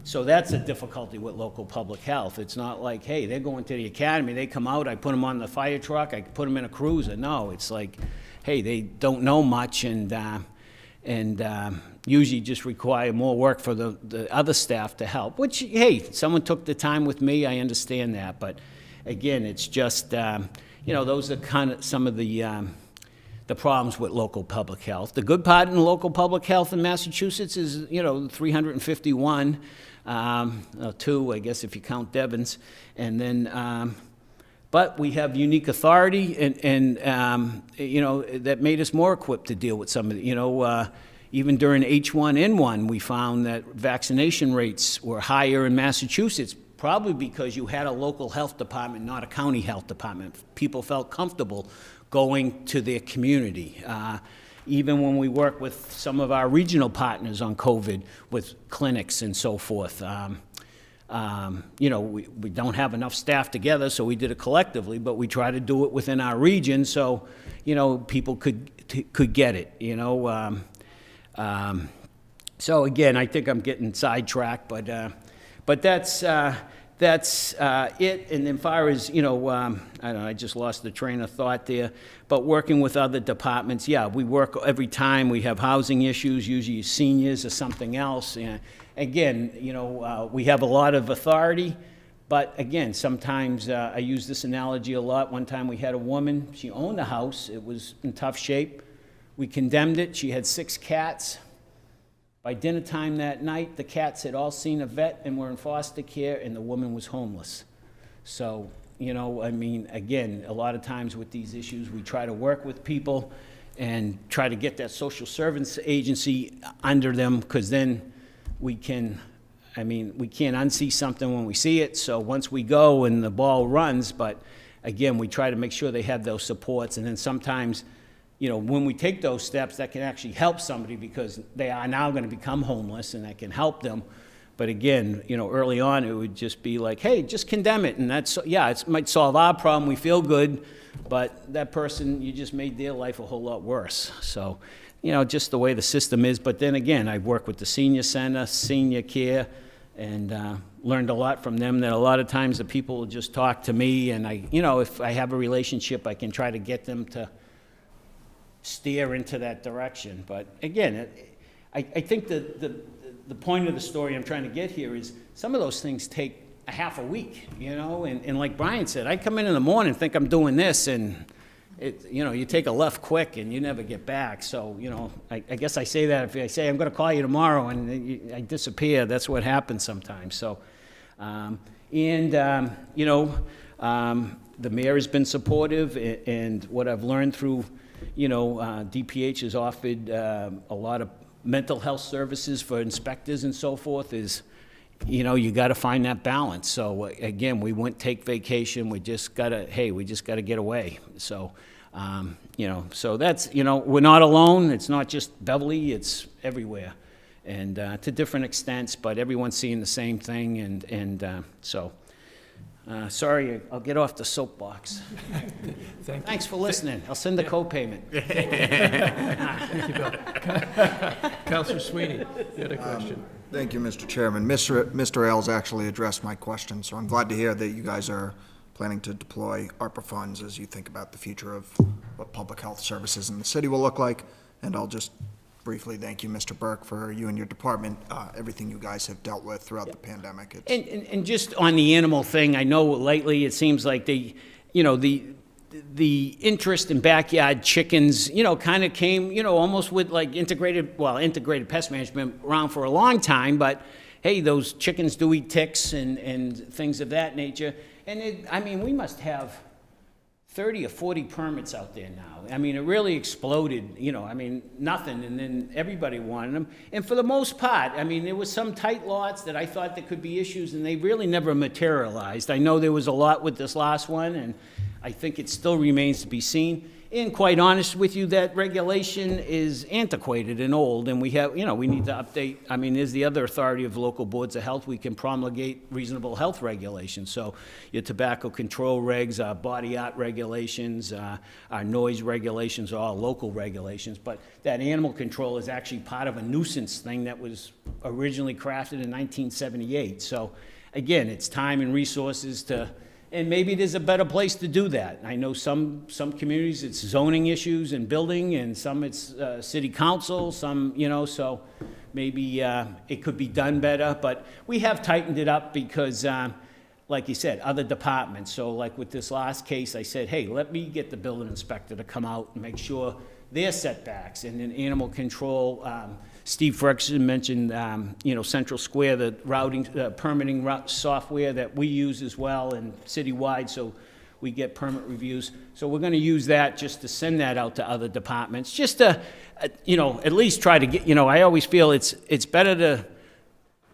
so that's a difficulty with local public health. It's not like, hey, they're going to the academy, they come out, I put them on the fire truck, I put them in a cruiser. No, it's like, hey, they don't know much, and usually just require more work for the other staff to help, which, hey, someone took the time with me, I understand that. But again, it's just, you know, those are kind of some of the problems with local public health. The good part in local public health in Massachusetts is, you know, 351, 2, I guess, if you count Devon's, and then, but we have unique authority, and you know, that made us more equipped to deal with some of the, you know, even during H1N1, we found that vaccination rates were higher in Massachusetts, probably because you had a local health department, not a county health department. People felt comfortable going to their community. Even when we work with some of our regional partners on COVID, with clinics and so forth, you know, we don't have enough staff together, so we did it collectively, but we try to do it within our region so, you know, people could get it, you know. So again, I think I'm getting sidetracked, but that's it. And then far as, you know, I don't know, I just lost the train of thought there, but working with other departments, yeah, we work every time we have housing issues, usually seniors or something else. And again, you know, we have a lot of authority, but again, sometimes I use this analogy a lot. One time we had a woman, she owned a house, it was in tough shape. We condemned it, she had 6 cats. By dinner time that night, the cats had all seen a vet and were in foster care, and the woman was homeless. So, you know, I mean, again, a lot of times with these issues, we try to work with people and try to get that social service agency under them, because then we can, I mean, we can't unsee something when we see it. So once we go and the ball runs, but again, we try to make sure they have those supports. And then sometimes, you know, when we take those steps, that can actually help somebody, because they are now going to become homeless, and that can help them. But again, you know, early on, it would just be like, hey, just condemn it. And that's, yeah, it might solve our problem. We feel good. But that person, you just made their life a whole lot worse. So, you know, just the way the system is. But then again, I work with the senior center, senior care, and learned a lot from them, that a lot of times the people will just talk to me. And I, you know, if I have a relationship, I can try to get them to steer into that direction. But again, I think the point of the story I'm trying to get here is some of those things take a half a week, you know, and like Brian said, I come in the morning, think I'm doing this, and you know, you take a left quick and you never get back. So, you know, I guess I say that if I say I'm going to call you tomorrow and I disappear, that's what happens sometimes. So, you know, the mayor has been supportive, and what I've learned through, you know, DPH has offered a lot of mental health services for inspectors and so forth, is, you know, you got to find that balance. So again, we wouldn't take vacation. We just got to, hey, we just got to get away. So, you know, so that's, you know, we're not alone. It's not just Beverly, it's everywhere. And to different extents, but everyone's seeing the same thing. And so, sorry, I'll get off the soapbox. Thanks for listening. I'll send the co-payment. Thank you, Bill. Councilor Sweeney, you had a question. Thank you, Mr. Chairman. Mr. Ailes actually addressed my question, so I'm glad to hear that you guys are planning to deploy ARPA funds as you think about the future of what public health services in the city will look like. And I'll just briefly thank you, Mr. Burke, for you and your department, everything you guys have dealt with throughout the pandemic. And just on the animal thing, I know lately it seems like the interest in backyard chickens, kind of came, almost with like integrated pest management around for a long time, but hey, those chickens do eat ticks and things of that nature. And we must have 30 or 40 permits out there now. It really exploded, nothing, and then everybody wanted them. And for the most part, there was some tight lots that I thought there could be issues, and they really never materialized. I know there was a lot with this last one, and I think it still remains to be seen. And quite honest with you, that regulation is antiquated and old, and we have, we need to update. There's the other authority of local boards of health. We can promulgate reasonable health regulations. So your tobacco control regs, our body art regulations, our noise regulations are all local regulations. But that animal control is actually part of a nuisance thing that was originally crafted in 1978. So again, it's time and resources to. And maybe there's a better place to do that. I know some communities, it's zoning issues and building, and some it's city council, some, so maybe it could be done better. But we have tightened it up because, like you said, other departments. So like with this last case, I said, hey, let me get the building inspector to come out and make sure their setbacks. And then animal control, Steve Ferguson mentioned, Central Square, the routing, permitting software that we use as well and citywide, so we get permit reviews. So we're going to use that just to send that out to other departments, just to, at least try to get, I always feel it's better to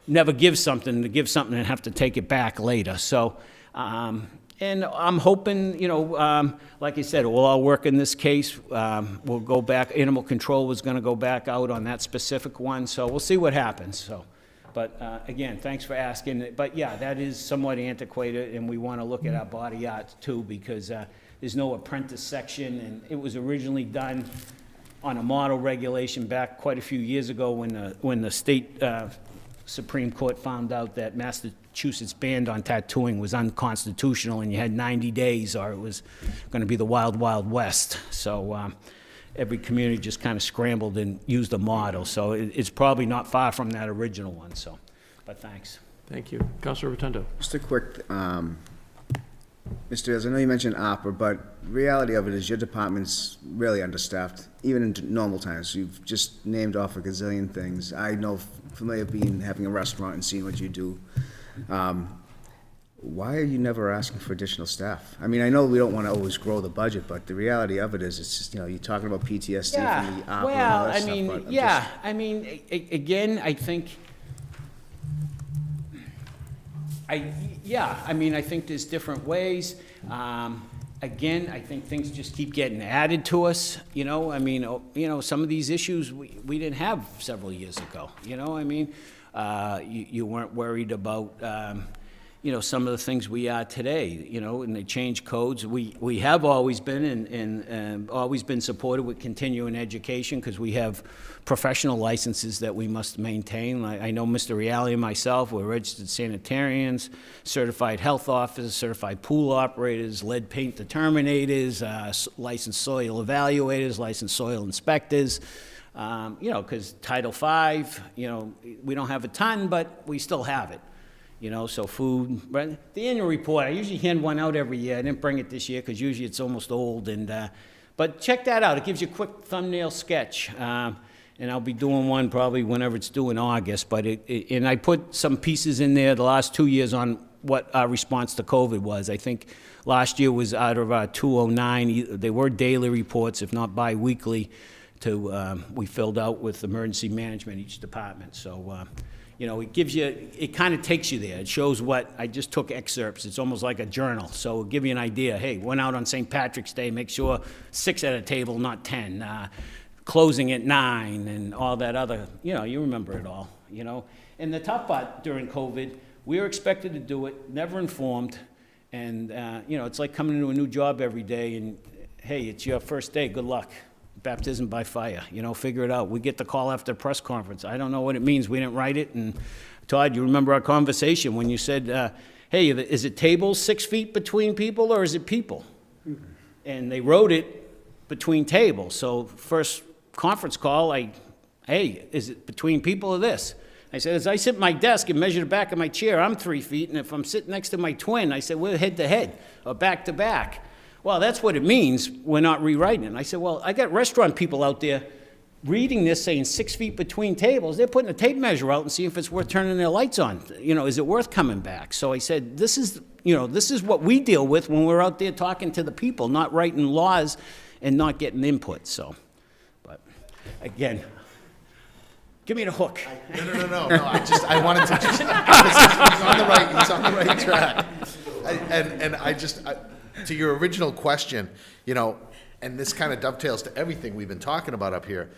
never give something than to give something and have to take it back later. So, and I'm hoping, like I said, we'll all work in this case. We'll go back. Animal control was going to go back out on that specific one, so we'll see what happens. So, but again, thanks for asking. But yeah, that is somewhat antiquated, and we want to look at our body art too, because there's no apprentice section, and it was originally done on a model regulation back quite a few years ago when the state Supreme Court found out that Massachusetts ban on tattooing was unconstitutional, and you had 90 days or it was going to be the wild, wild west. So every community just kind of scrambled and used a model. So it's probably not far from that original one. So, but thanks. Thank you. Councilor Rotundo. Just a quick, Mr. Ailes, I know you mentioned opera, but reality of it is your department's really understaffed, even in normal times. You've just named off a gazillion things. I know, familiar being having a restaurant and seeing what you do. Why are you never asking for additional staff? I know we don't want to always grow the budget, but the reality of it is, it's just, you're talking about PTSD from the opera and all that stuff. Again, I think. I think there's different ways. Again, I think things just keep getting added to us, some of these issues we didn't have several years ago, you weren't worried about, some of the things we are today, and they change codes. We have always been and always been supported with continuing education because we have professional licenses that we must maintain. I know Mr. Reale and myself, we're registered sanitarians, certified health officers, certified pool operators, lead paint determinators, licensed soil evaluators, licensed soil inspectors. Because Title V, we don't have a ton, but we still have it. So food, right? The annual report, I usually hand one out every year. I didn't bring it this year because usually it's almost old. But check that out. It gives you a quick thumbnail sketch. And I'll be doing one probably whenever it's due in August. But and I put some pieces in there the last 2 years on what our response to COVID was. I think last year was out of 209. They were daily reports, if not bi-weekly, we filled out with emergency management, each department. So, it gives you, it kind of takes you there. It shows what, I just took excerpts. It's almost like a journal. So it'll give you an idea. Hey, went out on St. Patrick's Day, make sure 6 at a table, not 10. Closing at 9 and all that other, you remember it all, And the tough part during COVID, we were expected to do it, never informed. And, it's like coming into a new job every day and, hey, it's your first day, good luck. baptism by fire, figure it out. We get the call after the press conference. I don't know what it means. We didn't write it. And Todd, you remember our conversation when you said, hey, is it tables 6 feet between people or is it people? And they wrote it between tables. So first conference call, hey, is it between people or this? I said, as I sit at my desk and measure the back of my chair, I'm 3 feet, and if I'm sitting next to my twin, I said, we're head to head or back to back. Well, that's what it means. We're not rewriting it. And I said, well, I got restaurant people out there reading this saying 6 feet between tables. They're putting a tape measure out and see if it's worth turning their lights on. Is it worth coming back? So I said, this is what we deal with when we're out there talking to the people, not writing laws and not getting input. So, but again, give me the hook. No. I wanted to just, he's on the right track. To your original question, and this kind of dovetails to everything we've been talking about up here.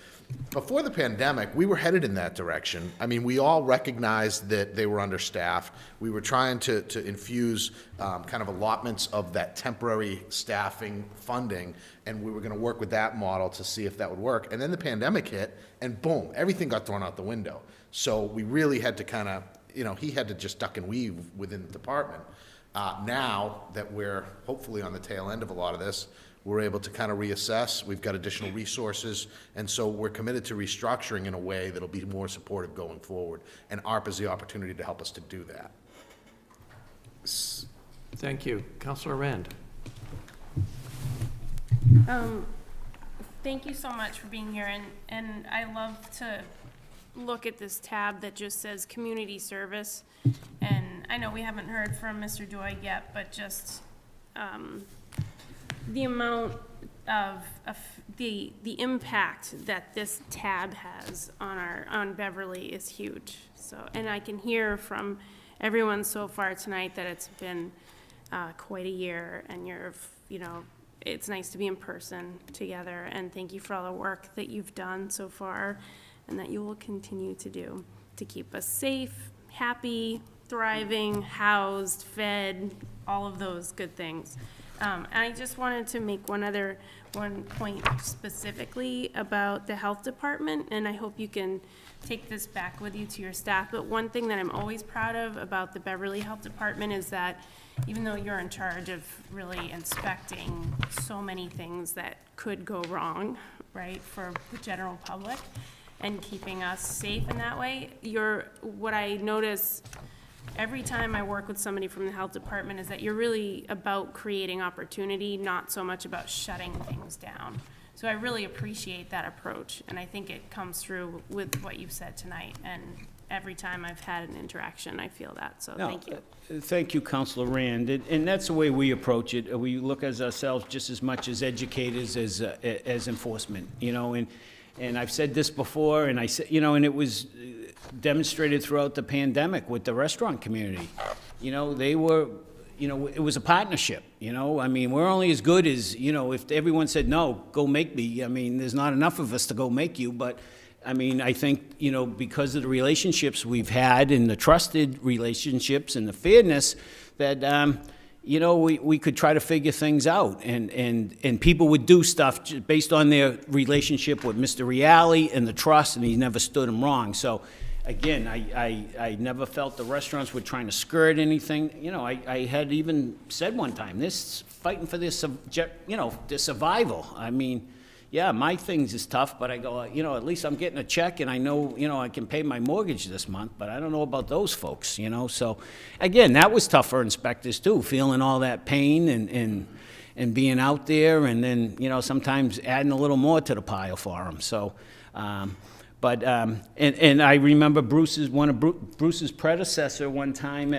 Before the pandemic, we were headed in that direction. I mean, we all recognized that they were understaffed. We were trying to infuse kind of allotments of that temporary staffing funding, and we were going to work with that model to see if that would work. And then the pandemic hit, and boom, everything got thrown out the window. So we really had to kind of, he had to just duck and weave within the department. Now that we're hopefully on the tail end of a lot of this, we're able to kind of reassess. We've got additional resources, and so we're committed to restructuring in a way that'll be more supportive going forward. And ARP is the opportunity to help us to do that. Thank you. Councilor Rand. Thank you so much for being here, and I love to look at this tab that just says community service. And I know we haven't heard from Mr. Doig yet, but just the amount of the impact that this tab has on Beverly is huge. So, and I can hear from everyone so far tonight that it's been quite a year, and it's nice to be in person together. And thank you for all the work that you've done so far, and that you will continue to do to keep us safe, happy, thriving, housed, fed, all of those good things. And I just wanted to make one point specifically about the health department, and I hope you can take this back with you to your staff. But one thing that I'm always proud of about the Beverly Health Department is that even though you're in charge of really inspecting so many things that could go wrong, right, for the general public, and keeping us safe in that way, what I notice every time I work with somebody from the health department is that you're really about creating opportunity, not so much about shutting things down. So I really appreciate that approach, and I think it comes through with what you've said tonight. And every time I've had an interaction, I feel that. So thank you. Thank you, Councilor Rand. And that's the way we approach it. We look at ourselves just as much as educators as enforcement, And I've said this before, and I said, and it was demonstrated throughout the pandemic with the restaurant community. They were, it was a partnership, I mean, we're only as good as, if everyone said, no, go make me. I mean, there's not enough of us to go make you, but I mean, I think, because of the relationships we've had and the trusted relationships and the fairness that, we could try to figure things out, and people would do stuff based on their relationship with Mr. Reale and the trust, and he never stood him wrong. So, again, I never felt the restaurants were trying to skirt anything. I had even said one time, this fighting for their survival. I mean, yeah, my things is tough, but I go, at least I'm getting a check, and I know, I can pay my mortgage this month, but I don't know about those folks, So, again, that was tough for inspectors too, feeling all that pain and being out there, and then, sometimes adding a little more to the pile for them. So, but I remember one of Bruce's predecessor one time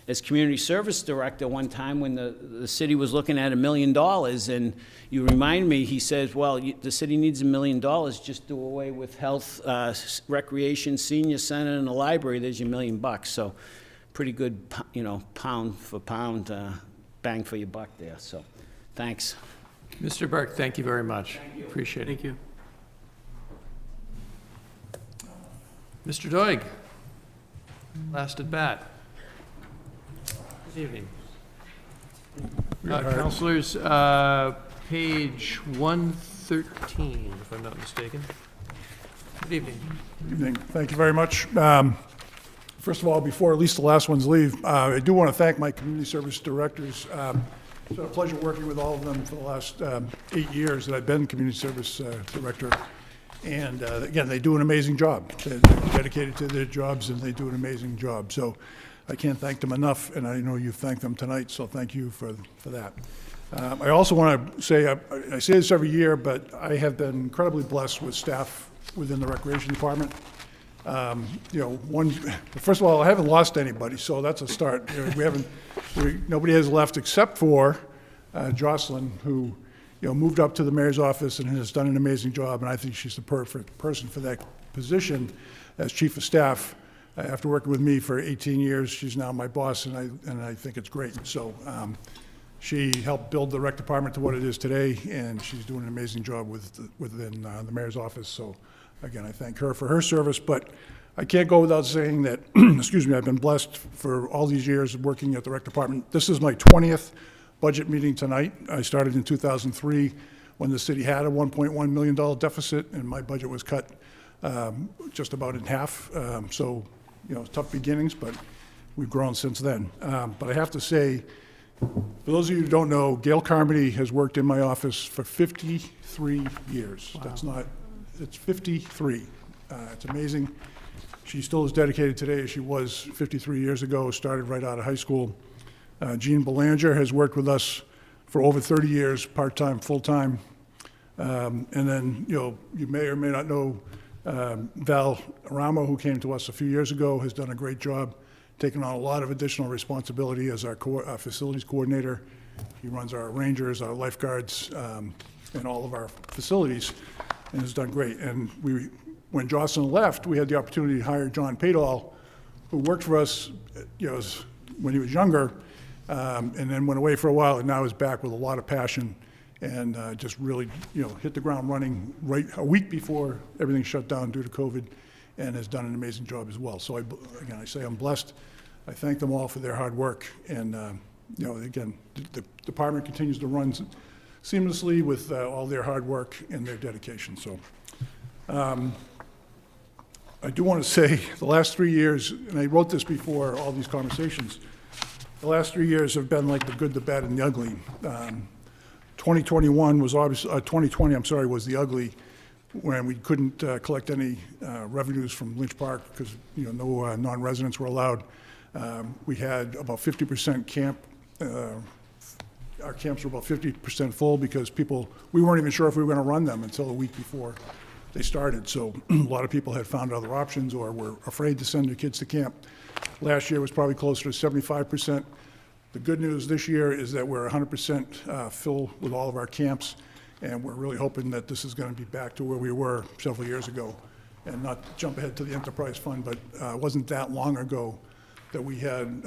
as community service director one time when the city was looking at $1 million, and you remind me, he says, well, the city needs $1 million, just do away with health, recreation, senior center, and the library, there's your $1 million. So pretty good, pound for pound, bang for your buck there. So thanks. Mr. Burke, thank you very much. Appreciate it. Thank you. Mr. Doig, last at bat. Good evening. Councilors, page 130. 13, if I'm not mistaken. Good evening. Evening. Thank you very much. First of all, before at least the last ones leave, I do want to thank my community service directors. It's been a pleasure working with all of them for the last 8 years that I've been community service director. And again, they do an amazing job. They're dedicated to their jobs, and they do an amazing job. So I can't thank them enough, and I know you've thanked them tonight, so thank you for that. I also want to say, I say this every year, but I have been incredibly blessed with staff within the Recreation Department. First of all, I haven't lost anybody, so that's a start. Nobody has left except for Jocelyn, who moved up to the mayor's office and has done an amazing job, and I think she's the perfect person for that position as chief of staff. After working with me for 18 years, she's now my boss, and I think it's great. So she helped build the rec department to what it is today, and she's doing an amazing job within the mayor's office. So again, I thank her for her service, but I can't go without saying that, excuse me, I've been blessed for all these years of working at the rec department. This is my 20th budget meeting tonight. I started in 2003 when the city had a $1.1 million deficit, and my budget was cut just about in half. So, tough beginnings, but we've grown since then. But I have to say, for those of you who don't know, Gail Carmody has worked in my office for 53 years. Wow. It's 53. It's amazing. She still is dedicated today as she was 53 years ago, started right out of high school. Jean Belanger has worked with us for over 30 years, part-time, full-time. And then, you may or may not know Val Aramo, who came to us a few years ago, has done a great job, taking on a lot of additional responsibility as our facilities coordinator. He runs our rangers, our lifeguards, and all of our facilities, and has done great. And when Jocelyn left, we had the opportunity to hire John Padall, who worked for us when he was younger, and then went away for a while, and now is back with a lot of passion, and just really hit the ground running right a week before everything shut down due to COVID, and has done an amazing job as well. So I say I'm blessed. I thank them all for their hard work, and again, the department continues to run seamlessly with all their hard work and their dedication. So I do want to say the last 3 years, and I wrote this before all these conversations, the last 3 years have been like the good, the bad, and the ugly. 2021 was obviously, 2020, I'm sorry, was the ugly, when we couldn't collect any revenues from Lynch Park because no non-residents were allowed. We had about 50% camp. Our camps were about 50% full because we weren't even sure if we were going to run them until a week before they started. So a lot of people had found other options or were afraid to send their kids to camp. Last year was probably closer to 75%. The good news this year is that we're 100% full with all of our camps, and we're really hoping that this is going to be back to where we were several years ago, and not jump ahead to the enterprise fund, but it wasn't that long ago that we had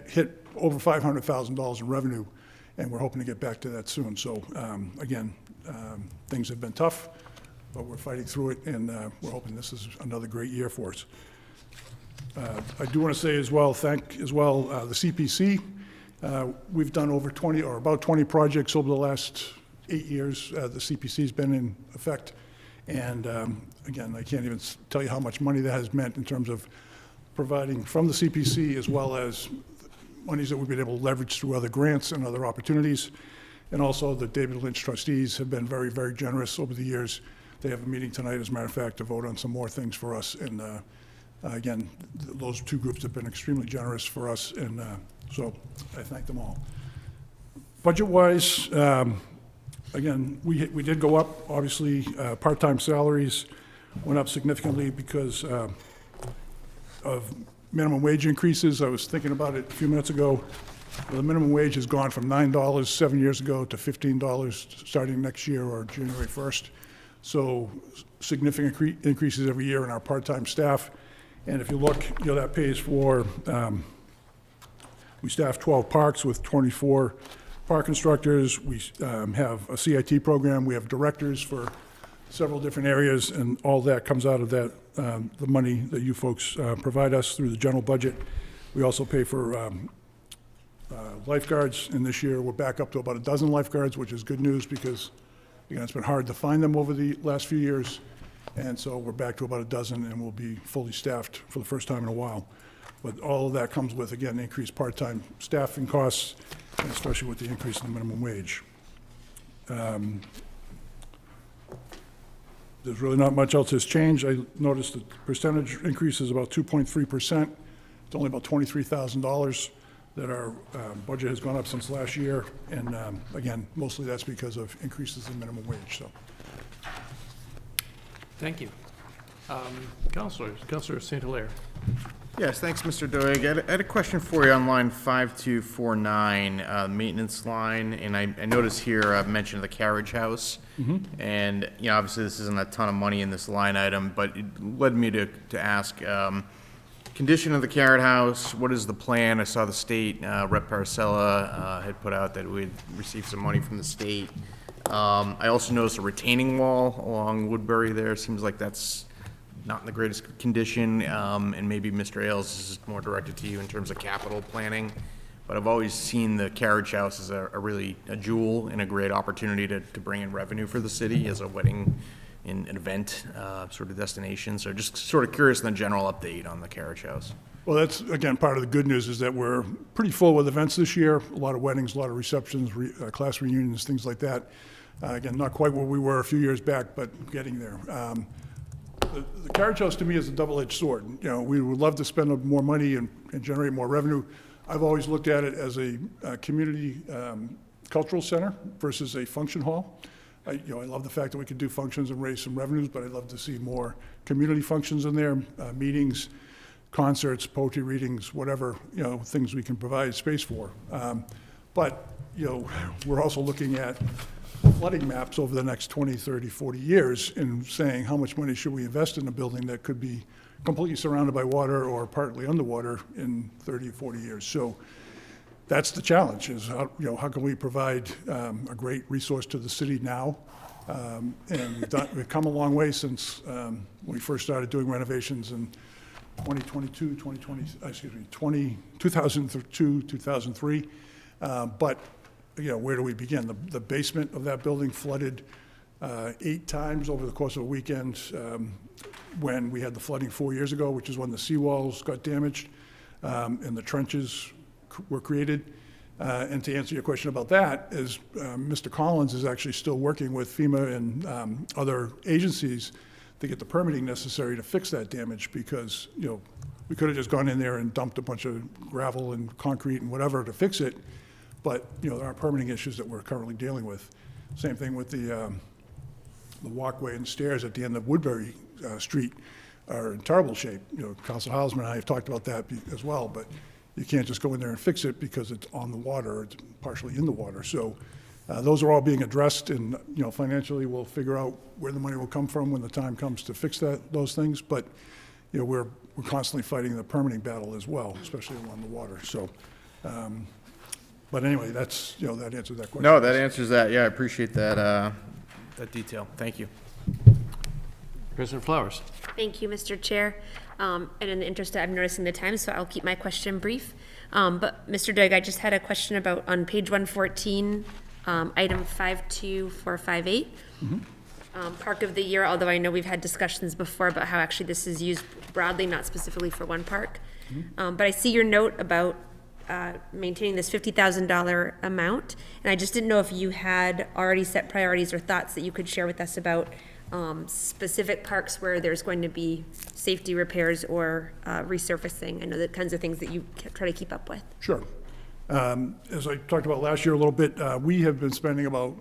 hit over $500,000 in revenue, and we're hoping to get back to that soon. So again, things have been tough, but we're fighting through it, and we're hoping this is another great year for us. I do want to say as well, thank the CPC. We've done over 20 or about 20 projects over the last 8 years. The CPC's been in effect, and again, I can't even tell you how much money that has meant in terms of providing from the CPC, as well as monies that we've been able to leverage through other grants and other opportunities. And also the David Lynch trustees have been very, very generous over the years. They have a meeting tonight, as a matter of fact, to vote on some more things for us. And again, those two groups have been extremely generous for us, and so I thank them all. Budget-wise, again, we did go up. Obviously, part-time salaries went up significantly because of minimum wage increases. I was thinking about it a few minutes ago. The minimum wage has gone from $9 7 years ago to $15 starting next year or January 1st. So significant increases every year in our part-time staff. And if you look, that pays for, we staff 12 parks with 24 park instructors. We have a CIT program. We have directors for several different areas, and all that comes out of that, the money that you folks provide us through the general budget. We also pay for lifeguards, and this year we're back up to about a dozen lifeguards, which is good news because Again, it's been hard to find them over the last few years, and so we're back to about a dozen, and we'll be fully staffed for the first time in a while. But all of that comes with, again, increased part-time staffing costs, and especially with the increase in the minimum wage. There's really not much else has changed. I noticed the percentage increase is about 2.3%. It's only about $23,000 that our budget has gone up since last year. And again, mostly that's because of increases in minimum wage, so. Thank you. Councilor St. Hilaire. Yes, thanks, Mr. Doig. I had a question for you on line 5249, maintenance line, and I noticed here a mention of the carriage house. And, you know, obviously this isn't a ton of money in this line item, but it led me to ask, condition of the carriage house, what is the plan? I saw the state, Rep. Parcella had put out that we'd received some money from the state. I also noticed a retaining wall along Woodbury there. Seems like that's not in the greatest condition, and maybe Mr. Ailes, this is more directed to you in terms of capital planning. But I've always seen the carriage house as a really a jewel and a great opportunity to bring in revenue for the city as a wedding and an event sort of destination. So just sort of curious on the general update on the carriage house. Well, that's, again, part of the good news is that we're pretty full with events this year. A lot of weddings, a lot of receptions, class reunions, things like that. Again, not quite where we were a few years back, but getting there. The carriage house to me is a double-edged sword. You know, we would love to spend more money and generate more revenue. I've always looked at it as a community cultural center versus a function hall. I love the fact that we could do functions and raise some revenues, but I'd love to see more community functions in there, meetings, concerts, poetry readings, whatever, things we can provide space for. But, we're also looking at flooding maps over the next 20, 30, 40 years and saying how much money should we invest in a building that could be completely surrounded by water or partly underwater in 30 or 40 years. So that's the challenge, is how can we provide a great resource to the city now? And we've come a long way since we first started doing renovations in 2002, 2003. But where do we begin? The basement of that building flooded 8 times over the course of a weekend when we had the flooding 4 years ago, which is when the seawalls got damaged and the trenches were created. And to answer your question about that is Mr. Collins is actually still working with FEMA and other agencies to get the permitting necessary to fix that damage, because we could have just gone in there and dumped a bunch of gravel and concrete and whatever to fix it. But, there are permitting issues that we're currently dealing with. Same thing with the walkway and stairs at the end of Woodbury Street are in terrible shape. Council Hausman and I have talked about that as well, but you can't just go in there and fix it because it's on the water, it's partially in the water. So those are all being addressed, and, financially we'll figure out where the money will come from when the time comes to fix those things. But, we're constantly fighting the permitting battle as well, especially along the water. So, but anyway, that's, that answers that question. No, that answers that. Yeah, I appreciate that, that detail. Thank you. President Flowers. Thank you, Mr. Chair. And in the interest of, I'm noticing the time, so I'll keep my question brief. But Mr. Doig, I just had a question about on page 114, item 52458. Park of the Year, although I know we've had discussions before about how actually this is used broadly, not specifically for one park. But I see your note about maintaining this $50,000 amount, and I just didn't know if you had already set priorities or thoughts that you could share with us about specific parks where there's going to be safety repairs or resurfacing. I know the kinds of things that you try to keep up with. Sure. As I talked about last year a little bit, we have been spending about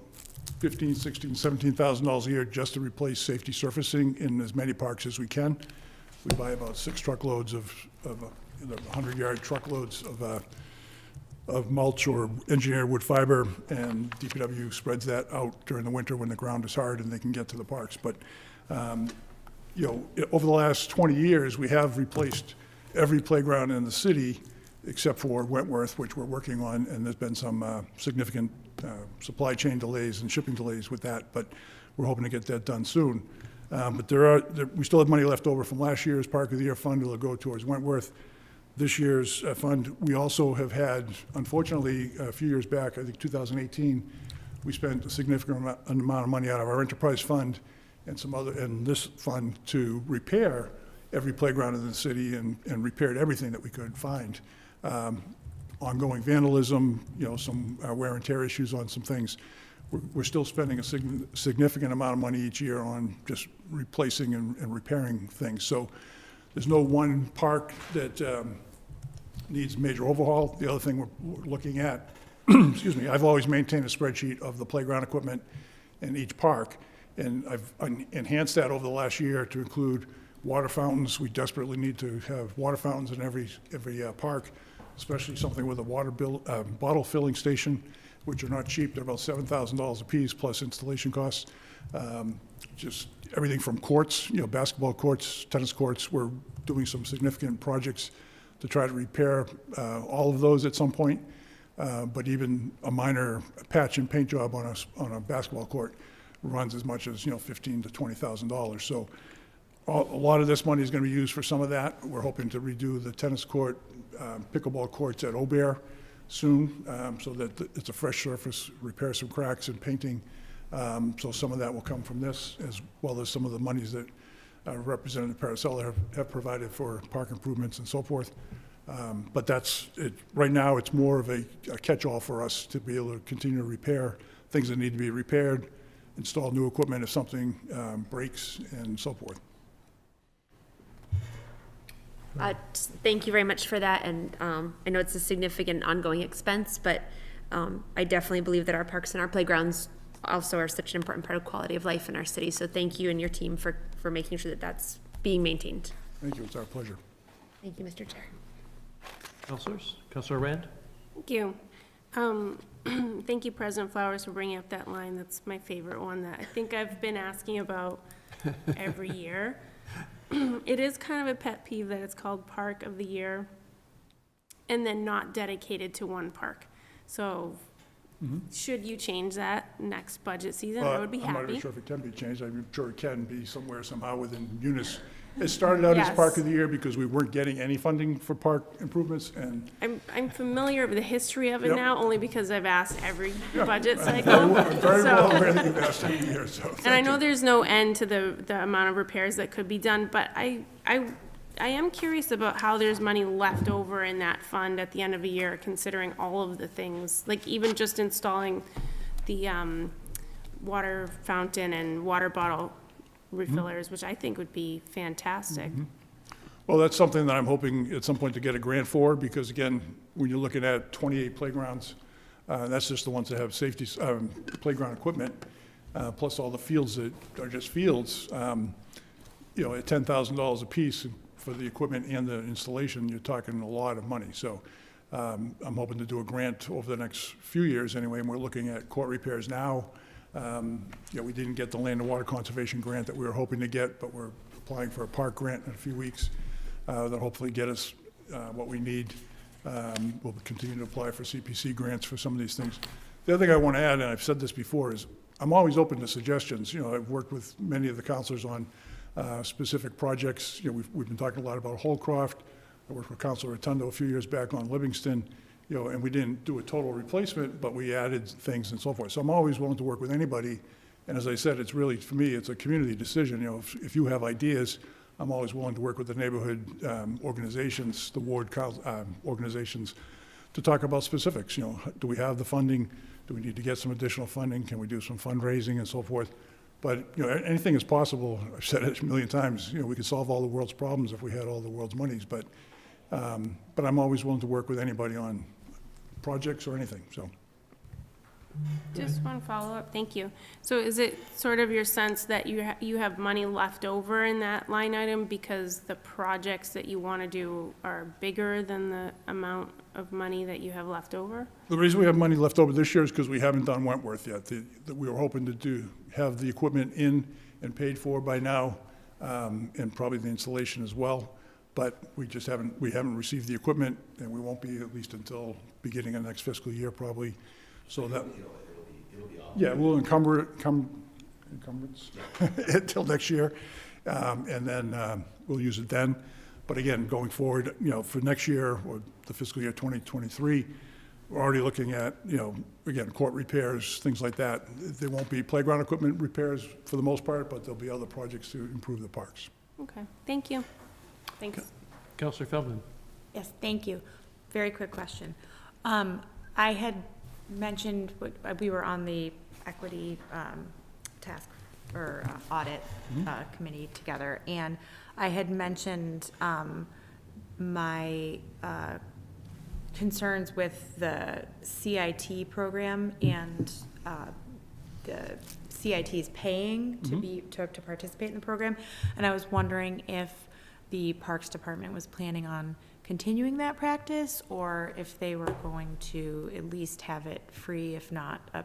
$15,000, $16,000, $17,000 a year just to replace safety surfacing in as many parks as we can. We buy about 6 truckloads of 100-yard truckloads of mulch or engineered wood fiber, and DPW spreads that out during the winter when the ground is hard and they can get to the parks. But, over the last 20 years, we have replaced every playground in the city except for Wentworth, which we're working on, and there's been some significant supply chain delays and shipping delays with that, but we're hoping to get that done soon. But we still have money left over from last year's Park of the Year fund that will go towards Wentworth. This year's fund, we also have had, unfortunately, a few years back, I think 2018, we spent a significant amount of money out of our enterprise fund and and this fund to repair every playground in the city and repaired everything that we could find. Ongoing vandalism, some wear and tear issues on some things. We're still spending a significant amount of money each year on just replacing and repairing things. So there's no one park that needs major overhaul. The other thing we're looking at, excuse me, I've always maintained a spreadsheet of the playground equipment in each park, and I've enhanced that over the last year to include water fountains. We desperately need to have water fountains in every park, especially something with a bottle filling station, which are not cheap. They're about $7,000 a piece plus installation costs. Just everything from courts, basketball courts, tennis courts. We're doing some significant projects to try to repair all of those at some point. But even a minor patch and paint job on a basketball court runs as much as $15,000 to $20,000. So a lot of this money is going to be used for some of that. We're hoping to redo the tennis court, pickleball courts at Aubert soon, so that it's a fresh surface, repair some cracks and painting. So some of that will come from this, as well as some of the monies that Representative Paracella have provided for park improvements and so forth. But that's it. Right now, it's more of a catch-all for us to be able to continue to repair things that need to be repaired, install new equipment if something breaks, and so forth. Thank you very much for that, and I know it's a significant ongoing expense, but I definitely believe that our parks and our playgrounds also are such an important part of quality of life in our city, so thank you and your team for making sure that that's being maintained. Thank you. It's our pleasure. Thank you, Mr. Chair. Councilors? Councilor Rand? Thank you. Thank you, President Flowers, for bringing up that line. That's my favorite one that I think I've been asking about every year. It is kind of a pet peeve that it's called Park of the Year and then not dedicated to one park. So should you change that next budget season, I would be happy. I'm not even sure if it can be changed. I'm sure it can be somewhere somehow within Munis. It started out as Park of the Year because we weren't getting any funding for park improvements, and I'm familiar with the history of it Yep. now, only because I've asked every budget I'm cycle. very well aware that you've asked every year, so And I thank know you. there's no end to the amount of repairs that could be done, but I am curious about how there's money left over in that fund at the end of a year, considering all of the things, like even just installing the water fountain and water bottle refillers, which I think would be fantastic. Well, that's something that I'm hoping at some point to get a grant for, because again, when you're looking at 28 playgrounds, that's just the ones that have safety, playground equipment, plus all the fields that are just fields. At $10,000 a piece for the equipment and the installation, you're talking a lot of money. So I'm hoping to do a grant over the next few years anyway, and we're looking at court repairs now. We didn't get the land and water conservation grant that we were hoping to get, but we're applying for a park grant in a few weeks that'll hopefully get us what we need. We'll continue to apply for CPC grants for some of these things. The other thing I want to add, and I've said this before, is I'm always open to suggestions. I've worked with many of the councilors on specific projects. We've been talking a lot about Holcroft. I worked with Councilor Rotundo a few years back on Livingston. And we didn't do a total replacement, but we added things and so forth. So I'm always willing to work with anybody. And as I said, it's really, for me, it's a community decision. If you have ideas, I'm always willing to work with the neighborhood organizations, the ward organizations, to talk about specifics. Do we have the funding? Do we need to get some additional funding? Can we do some fundraising and so forth? But anything is possible. I've said it a million times. We could solve all the world's problems if we had all the world's monies. But I'm always willing to work with anybody on projects or anything, so. Just one follow-up, thank you. So is it sort of your sense that you have money left over in that line item because the projects that you want to do are bigger than the amount of money that you have left over? The reason we have money left over this year is because we haven't done Wentworth yet. We were hoping to have the equipment in and paid for by now, and probably the installation as well. But we haven't received the equipment, and we won't be at least until beginning of next fiscal year probably. So that, yeah, we'll encumbrance until next year, and then we'll use it then. But again, going forward, for next year or the fiscal year 2023, We're already looking at, again, court repairs, things like that. There won't be playground equipment repairs for the most part, but there'll be other projects to improve the parks. Okay, thank you. Thanks. Counselor Feldman? Yes, thank you. Very quick question. I had mentioned, we were on the equity task or audit committee together, and I had mentioned my concerns with the CIT program and the CITs paying to participate in the program, and I was wondering if the Parks Department was planning on continuing that practice, or if they were going to at least have it free, if not a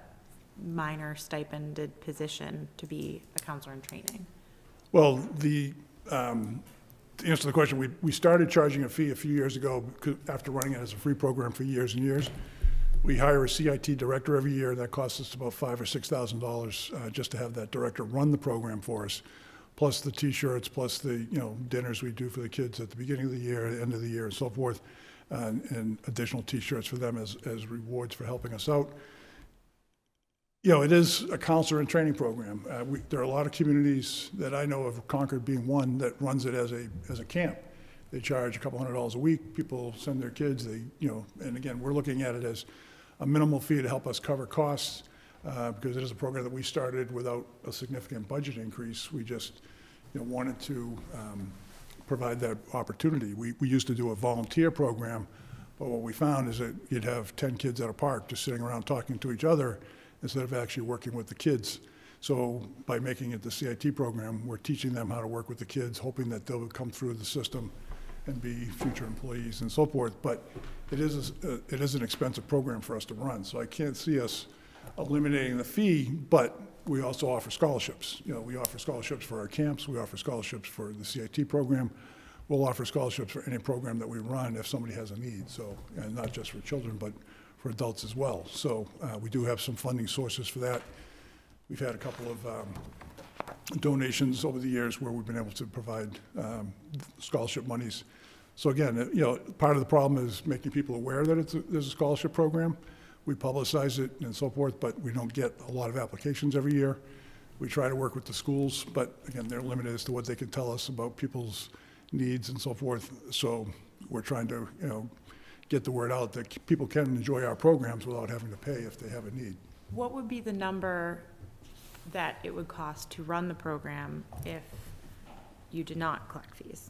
minor stipended position to be a counselor in training. Well, to answer the question, we started charging a fee a few years ago after running it as a free program for years and years. We hire a CIT director every year. That costs us about $5,000 or $6,000 just to have that director run the program for us, plus the T-shirts, plus the dinners we do for the kids at the beginning of the year, the end of the year, and so forth, and additional T-shirts for them as rewards for helping us out. It is a counselor and training program. There are a lot of communities that I know of, Concord being one, that runs it as a camp. They charge a couple $100 a week. People send their kids. And again, we're looking at it as a minimal fee to help us cover costs because it is a program that we started without a significant budget increase. We just wanted to provide that opportunity. We used to do a volunteer program, but what we found is that you'd have 10 kids at a park just sitting around talking to each other instead of actually working with the kids. So by making it the CIT program, we're teaching them how to work with the kids, hoping that they'll come through the system and be future employees and so forth. But it is an expensive program for us to run, so I can't see us eliminating the fee, but we also offer scholarships. We offer scholarships for our camps, we offer scholarships for the CIT program. We'll offer scholarships for any program that we run if somebody has a need, and not just for children, but for adults as well. So we do have some funding sources for that. We've had a couple of donations over the years where we've been able to provide scholarship monies. So again, part of the problem is making people aware that there's a scholarship program. We publicize it and so forth, but we don't get a lot of applications every year. We try to work with the schools, but again, they're limited as to what they can tell us about people's needs and so forth. So we're trying to, get the word out that people can enjoy our programs without having to pay if they have a need. What would be the number that it would cost to run the program if you did not collect fees?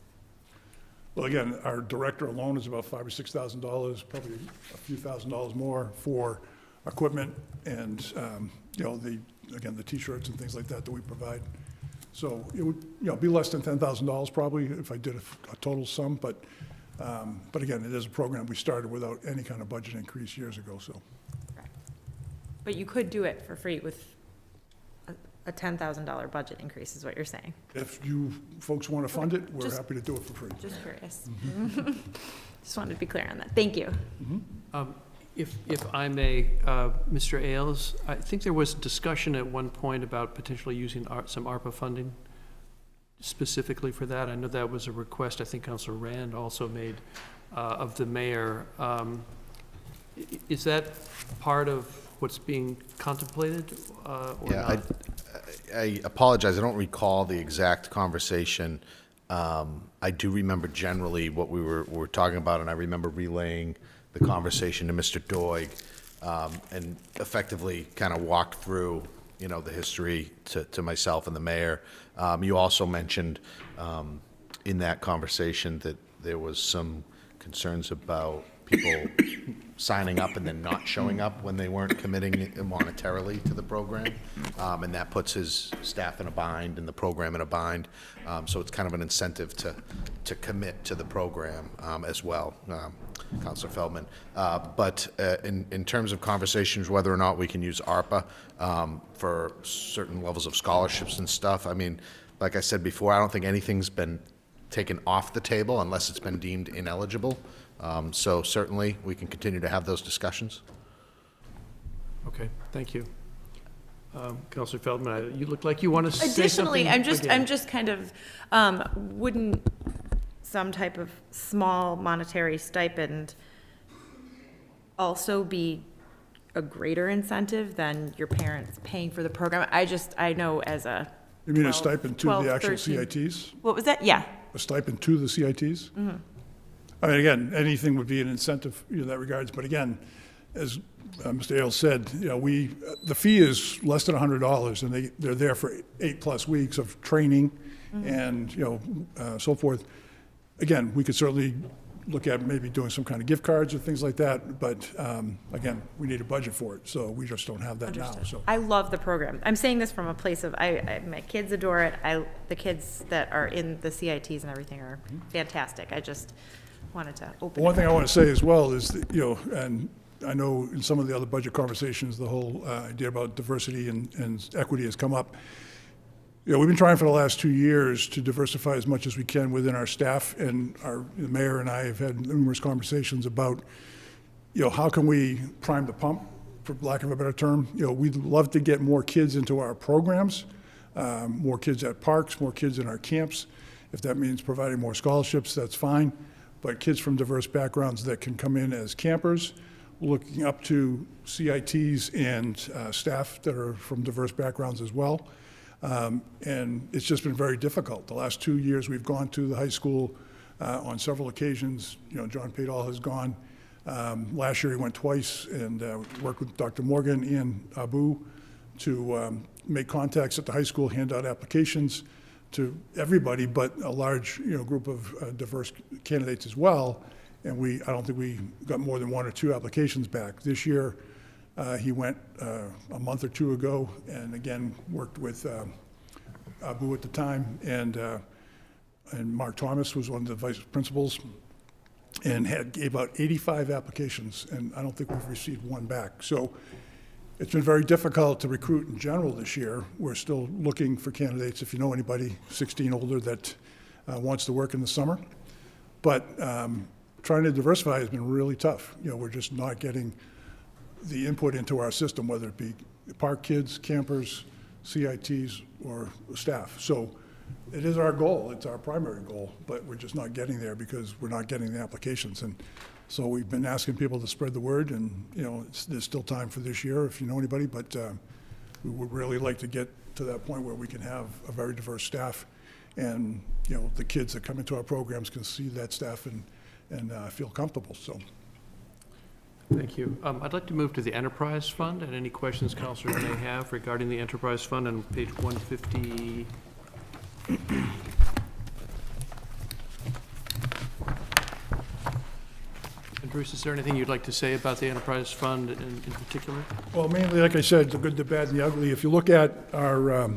Well, again, our director alone is about $5,000 or $6,000, probably a few $1,000s more for equipment and, the T-shirts and things like that we provide. So it would, be less than $10,000 probably if I did a total sum, but again, it is a program we started without any kind of budget increase years ago, so. Correct. But you could do it for free with a $10,000 budget increase, is what you're saying? If you folks want to fund it, we're happy to do it for free. Just curious. Just wanted to be clear on that. Thank you. If I may, Mr. Ailes, I think there was discussion at one point about potentially using some ARPA funding specifically for that. I know that was a request I think Councilor Rand also made of the mayor. Is that part of what's being contemplated or not? I apologize, I don't recall the exact conversation. I do remember generally what we were talking about, and I remember relaying the conversation to Mr. Doig, and effectively kind of walked through, the history to myself and the mayor. You also mentioned in that conversation that there was some concerns about people signing up and then not showing up when they weren't committing monetarily to the program. And that puts his staff in a bind and the program in a bind. So it's kind of an incentive to commit to the program as well, Councilor Feldman. But in terms of conversations, whether or not we can use ARPA for certain levels of scholarships and stuff, I mean, like I said before, I don't think anything's been taken off the table unless it's been deemed ineligible. So certainly, we can continue to have those discussions. Okay, thank you. Councilor Feldman, you look like you want to say something. Additionally, I'm just kind of, wouldn't some type of small monetary stipend also be a greater incentive than your parents paying for the program? I know as a You mean a 12 stipend to 12, the actual 13. CITs? What was that? Yeah. A stipend to the CITs? I mean, again, anything would be an incentive in that regards, but again, as Mr. Ailes said, the fee is less than $100, and they're there for 8+ weeks of training and, so forth. Again, we could certainly look at maybe doing some kind of gift cards or things like that, but again, we need a budget for it, so we just don't have that now, so. I love the program. I'm saying this from a place of, my kids adore it. The kids that are in the CITs and everything are fantastic. I just wanted to open. One thing I want to say as well is, that, and I know in some of the other budget conversations, the whole idea about diversity and equity has come up. We've been trying for the last 2 years to diversify as much as we can within our staff, and the mayor and I have had numerous conversations about, how can we prime the pump, for lack of a better term. We'd love to get more kids into our programs, more kids at parks, more kids in our camps. If that means providing more scholarships, that's fine. But kids from diverse backgrounds that can come in as campers, looking up to CITs and staff that are from diverse backgrounds as well. And it's just been very difficult. The last 2 years, we've gone to the high school on several occasions. John Padall has gone. Last year, he went twice and worked with Dr. Morgan and Abu to make contacts at the high school, hand out applications to everybody, but a large group of diverse candidates as well. And I don't think we got more than 1 or 2 applications back. This year, he went a month or 2 ago, and again worked with Abu at the time, and Mark Thomas was one of the vice principals, and gave out 85 applications, and I don't think we've received 1 back. So it's been very difficult to recruit in general this year. We're still looking for candidates, if you know anybody 16 older that wants to work in the summer. But trying to diversify has been really tough. We're just not getting the input into our system, whether it be park kids, campers, CITs, or staff. So it is our goal, it's our primary goal, but we're just not getting there because we're not getting the applications. And so we've been asking people to spread the word, and there's still time for this year if you know anybody, but we would really like to get to that point where we can have a very diverse staff, and the kids that come into our programs can see that staff and feel comfortable. So. Thank you. I'd like to move to the Enterprise Fund, and any questions councilors may have regarding the Enterprise Fund on page 150. And Bruce, is there anything you'd like to say about the Enterprise Fund in particular? Well, mainly, like I said, the good, the bad, and the ugly. If you look at our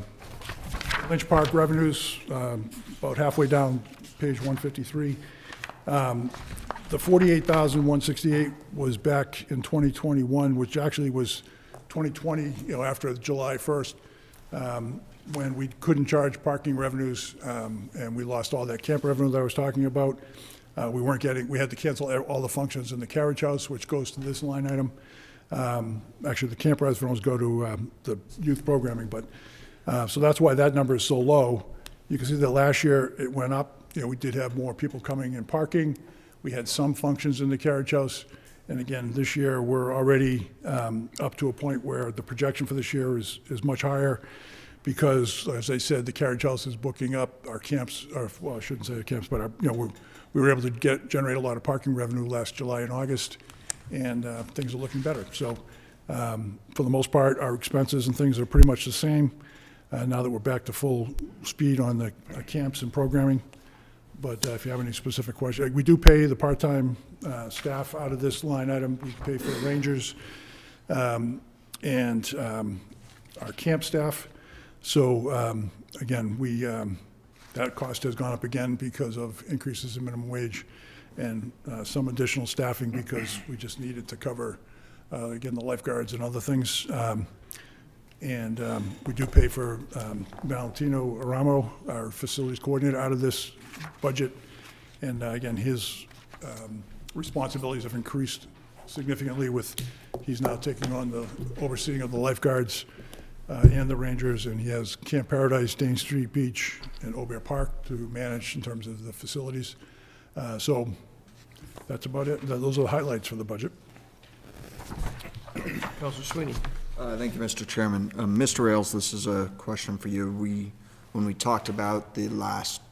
Lynch Park revenues, about halfway down page 153, the $48,168 was back in 2021, which actually was 2020, after July 1st, when we couldn't charge parking revenues, and we lost all that camp revenue that I was talking about. We had to cancel all the functions in the carriage house, which goes to this line item. Actually, the camp revenues go to the youth programming, but so that's why that number is so low. You can see that last year it went up. We did have more people coming in parking. We had some functions in the carriage house. And again, this year, we're already up to a point where the projection for this year is much higher because, as I said, the carriage house is booking up. Our camps, well, I shouldn't say the camps, but we were able to generate a lot of parking revenue last July and August, and things are looking better. So for the most part, our expenses and things are pretty much the same now that we're back to full speed on the camps and programming. But if you have any specific questions, we do pay the part-time staff out of this line item. We pay for the rangers and our camp staff. So again, that cost has gone up again because of increases in minimum wage and some additional staffing because we just needed to cover, again, the lifeguards and other things. And we do pay for Valentino Aramo, our facilities coordinator, out of this budget. And again, his responsibilities have increased significantly he's now taking on the overseeing of the lifeguards and the rangers, and he has Camp Paradise, Dane Street Beach, and Aubert Park to manage in terms of the facilities. So that's about it. Those are the highlights for the budget. Counselor Sweeney. Thank you, Mr. Chairman. Mr. Ailes, this is a question for you. When we talked about the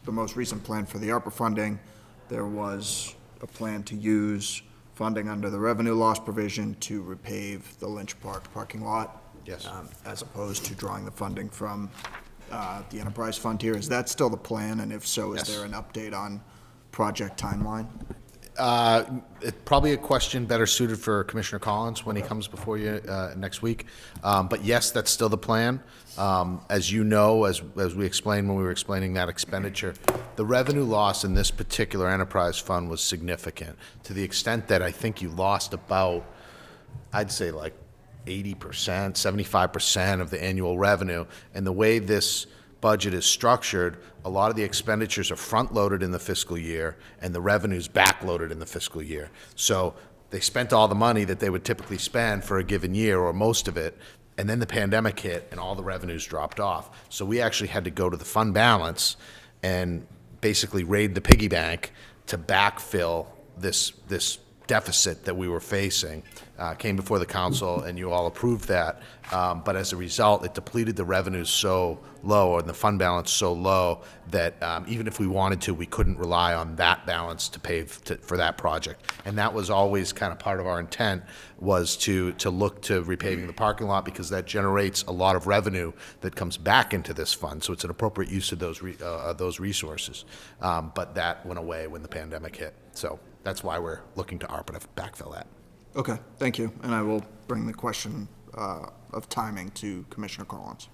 most recent plan for the ARPA funding, there was a plan to use funding under the revenue loss provision to repave the Lynch Park parking lot. Yes. As opposed to drawing the funding from the enterprise fund here. Is that still the plan? And if so, is there an update on project timeline? Probably a question better suited for Commissioner Collins when he comes before you next week. But yes, that's still the plan. As you know, as we explained when we were explaining that expenditure, the revenue loss in this particular enterprise fund was significant to the extent that I think you lost about, I'd say like 80%, 75% of the annual revenue. And the way this budget is structured, a lot of the expenditures are front-loaded in the fiscal year and the revenue's back-loaded in the fiscal year. So they spent all the money that they would typically spend for a given year, or most of it, and then the pandemic hit and all the revenues dropped off. So we actually had to go to the fund balance and basically raid the piggy bank to backfill this deficit that we were facing. Came before the council and you all approved that, but as a result it depleted the revenues so low, and the fund balance so low, that even if we wanted to, we couldn't rely on that balance to pay for that project. And that was always kind of part of our intent, was to look to repaving the parking lot, because that generates a lot of revenue that comes back into this fund, so it's an appropriate use of those resources. But that went away when the pandemic hit, so that's why we're looking to ARPA to backfill that. Okay, thank you. And I will bring the question of timing to Commissioner Collins.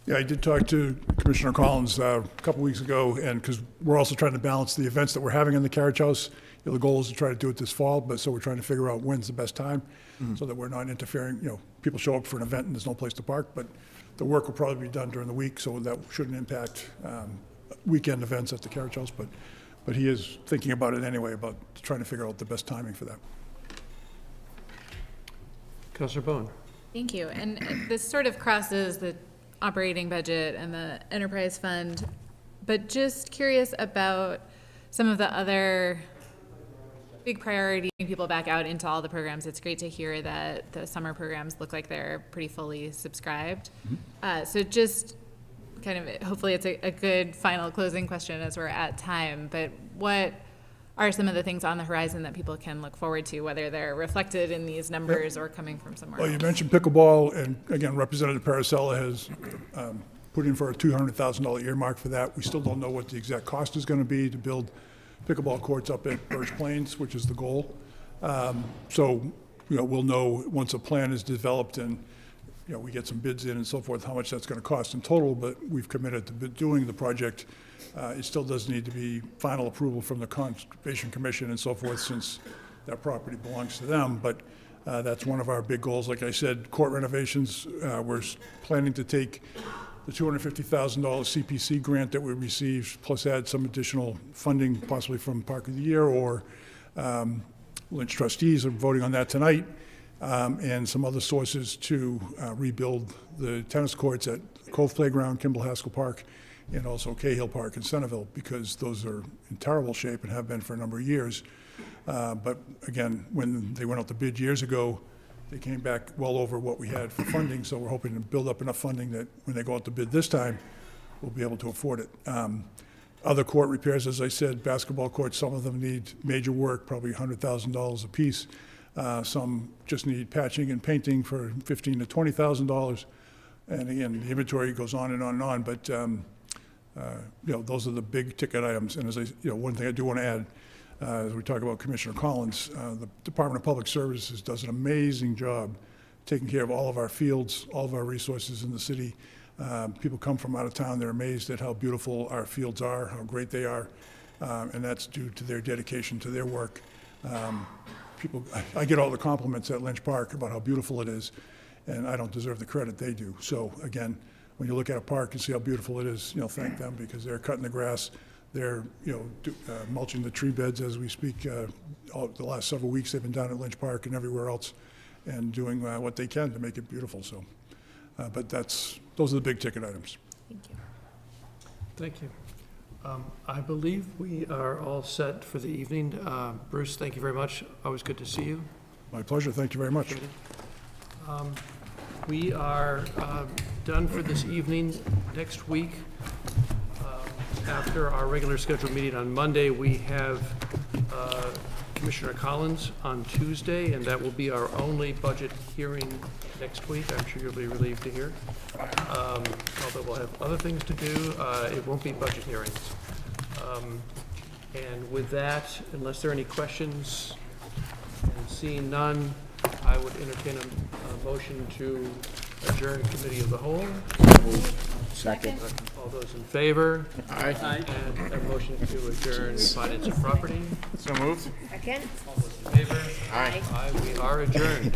Yeah, I did talk to Commissioner Collins a couple weeks ago, and because we're also trying to balance the events that we're having in the carriage house. You know, the goal is to try to do it this fall, but so we're trying to figure out when's the best time, so that we're not interfering. You know, people show up for an event and there's no place to park, but the work will probably be done during the week, so that shouldn't impact weekend events at the carriage house. But he is thinking about it anyway, about trying to figure out the best timing for that. Counselor Bone. Thank you. And this sort of crosses the operating budget and the enterprise fund, but just curious about some of the other big priority people back out into all the programs. It's great to hear that the summer programs look like they're pretty fully subscribed. So just kind of, hopefully it's a good final closing question as we're at time, but what are some of the things on the horizon that people can look forward to, whether they're reflected in these numbers or coming from somewhere Well, else? you mentioned pickleball, and again, Representative Paracella has put in for a $200,000 earmark for that. We still don't know what the exact cost is going to be to build pickleball courts up at Birch Plains, which is the goal. So, you know, we'll know once a plan is developed and, you know, we get some bids in and so forth, how much that's going to cost in total, but we've committed to doing the project. It still does need to be final approval from the Conservation Commission and so forth, since that property belongs to them, but that's one of our big goals. Like I said, court renovations, we're planning to take the $250,000 CPC grant that we received, plus add some additional funding, possibly from Park of the Year, or Lynch trustees are voting on that tonight, and some other sources to rebuild the tennis courts at Cove Playground, Kimball Haskell Park, and also Cahill Park in Centerville, because those are in terrible shape and have been for a number of years. But again, when they went out to bid years ago, they came back well over what we had for funding, so we're hoping to build up enough funding that when they go out to bid this time, we'll be able to afford it. Other court repairs, as I said, basketball courts, some of them need major work, probably $100,000 a piece. Some just need patching and painting for $15,000 to $20,000. And again, the inventory goes on and on and on, but you know, those are the big ticket items. And as one thing I do want to add, as we talk about Commissioner Collins, the Department of Public Services does an amazing job taking care of all of our fields, all of our resources in the city. People come from out of town, they're amazed at how beautiful our fields are, how great they are, and that's due to their dedication to their work. I get all the compliments at Lynch Park about how beautiful it is, and I don't deserve the credit they do. So again, when you look at a park and see how beautiful it is, thank them, because they're cutting the grass, they're mulching the tree beds as we speak. The last several weeks they've been down at Lynch Park and everywhere else, and doing what they can to make it beautiful. So, but those are the big ticket items. Thank you. Thank you. I believe we are all set for the evening. Bruce, thank you very much. Always good to see you. My pleasure. Thank you very much. We are done for this evening. Next week, after our regular scheduled meeting on Monday, we have Commissioner Collins on Tuesday, and that will be our only budget hearing next week. I'm sure you'll be relieved to hear. Although we'll have other things to do, it won't be budget hearings. And with that, unless there are any questions, and seeing none, I would entertain a motion to adjourn committee of the whole. Second. All those in favor? Aye. And a motion to adjourn finance and property. So moved. Second? All those in favor? Aye. Aye, we are adjourned.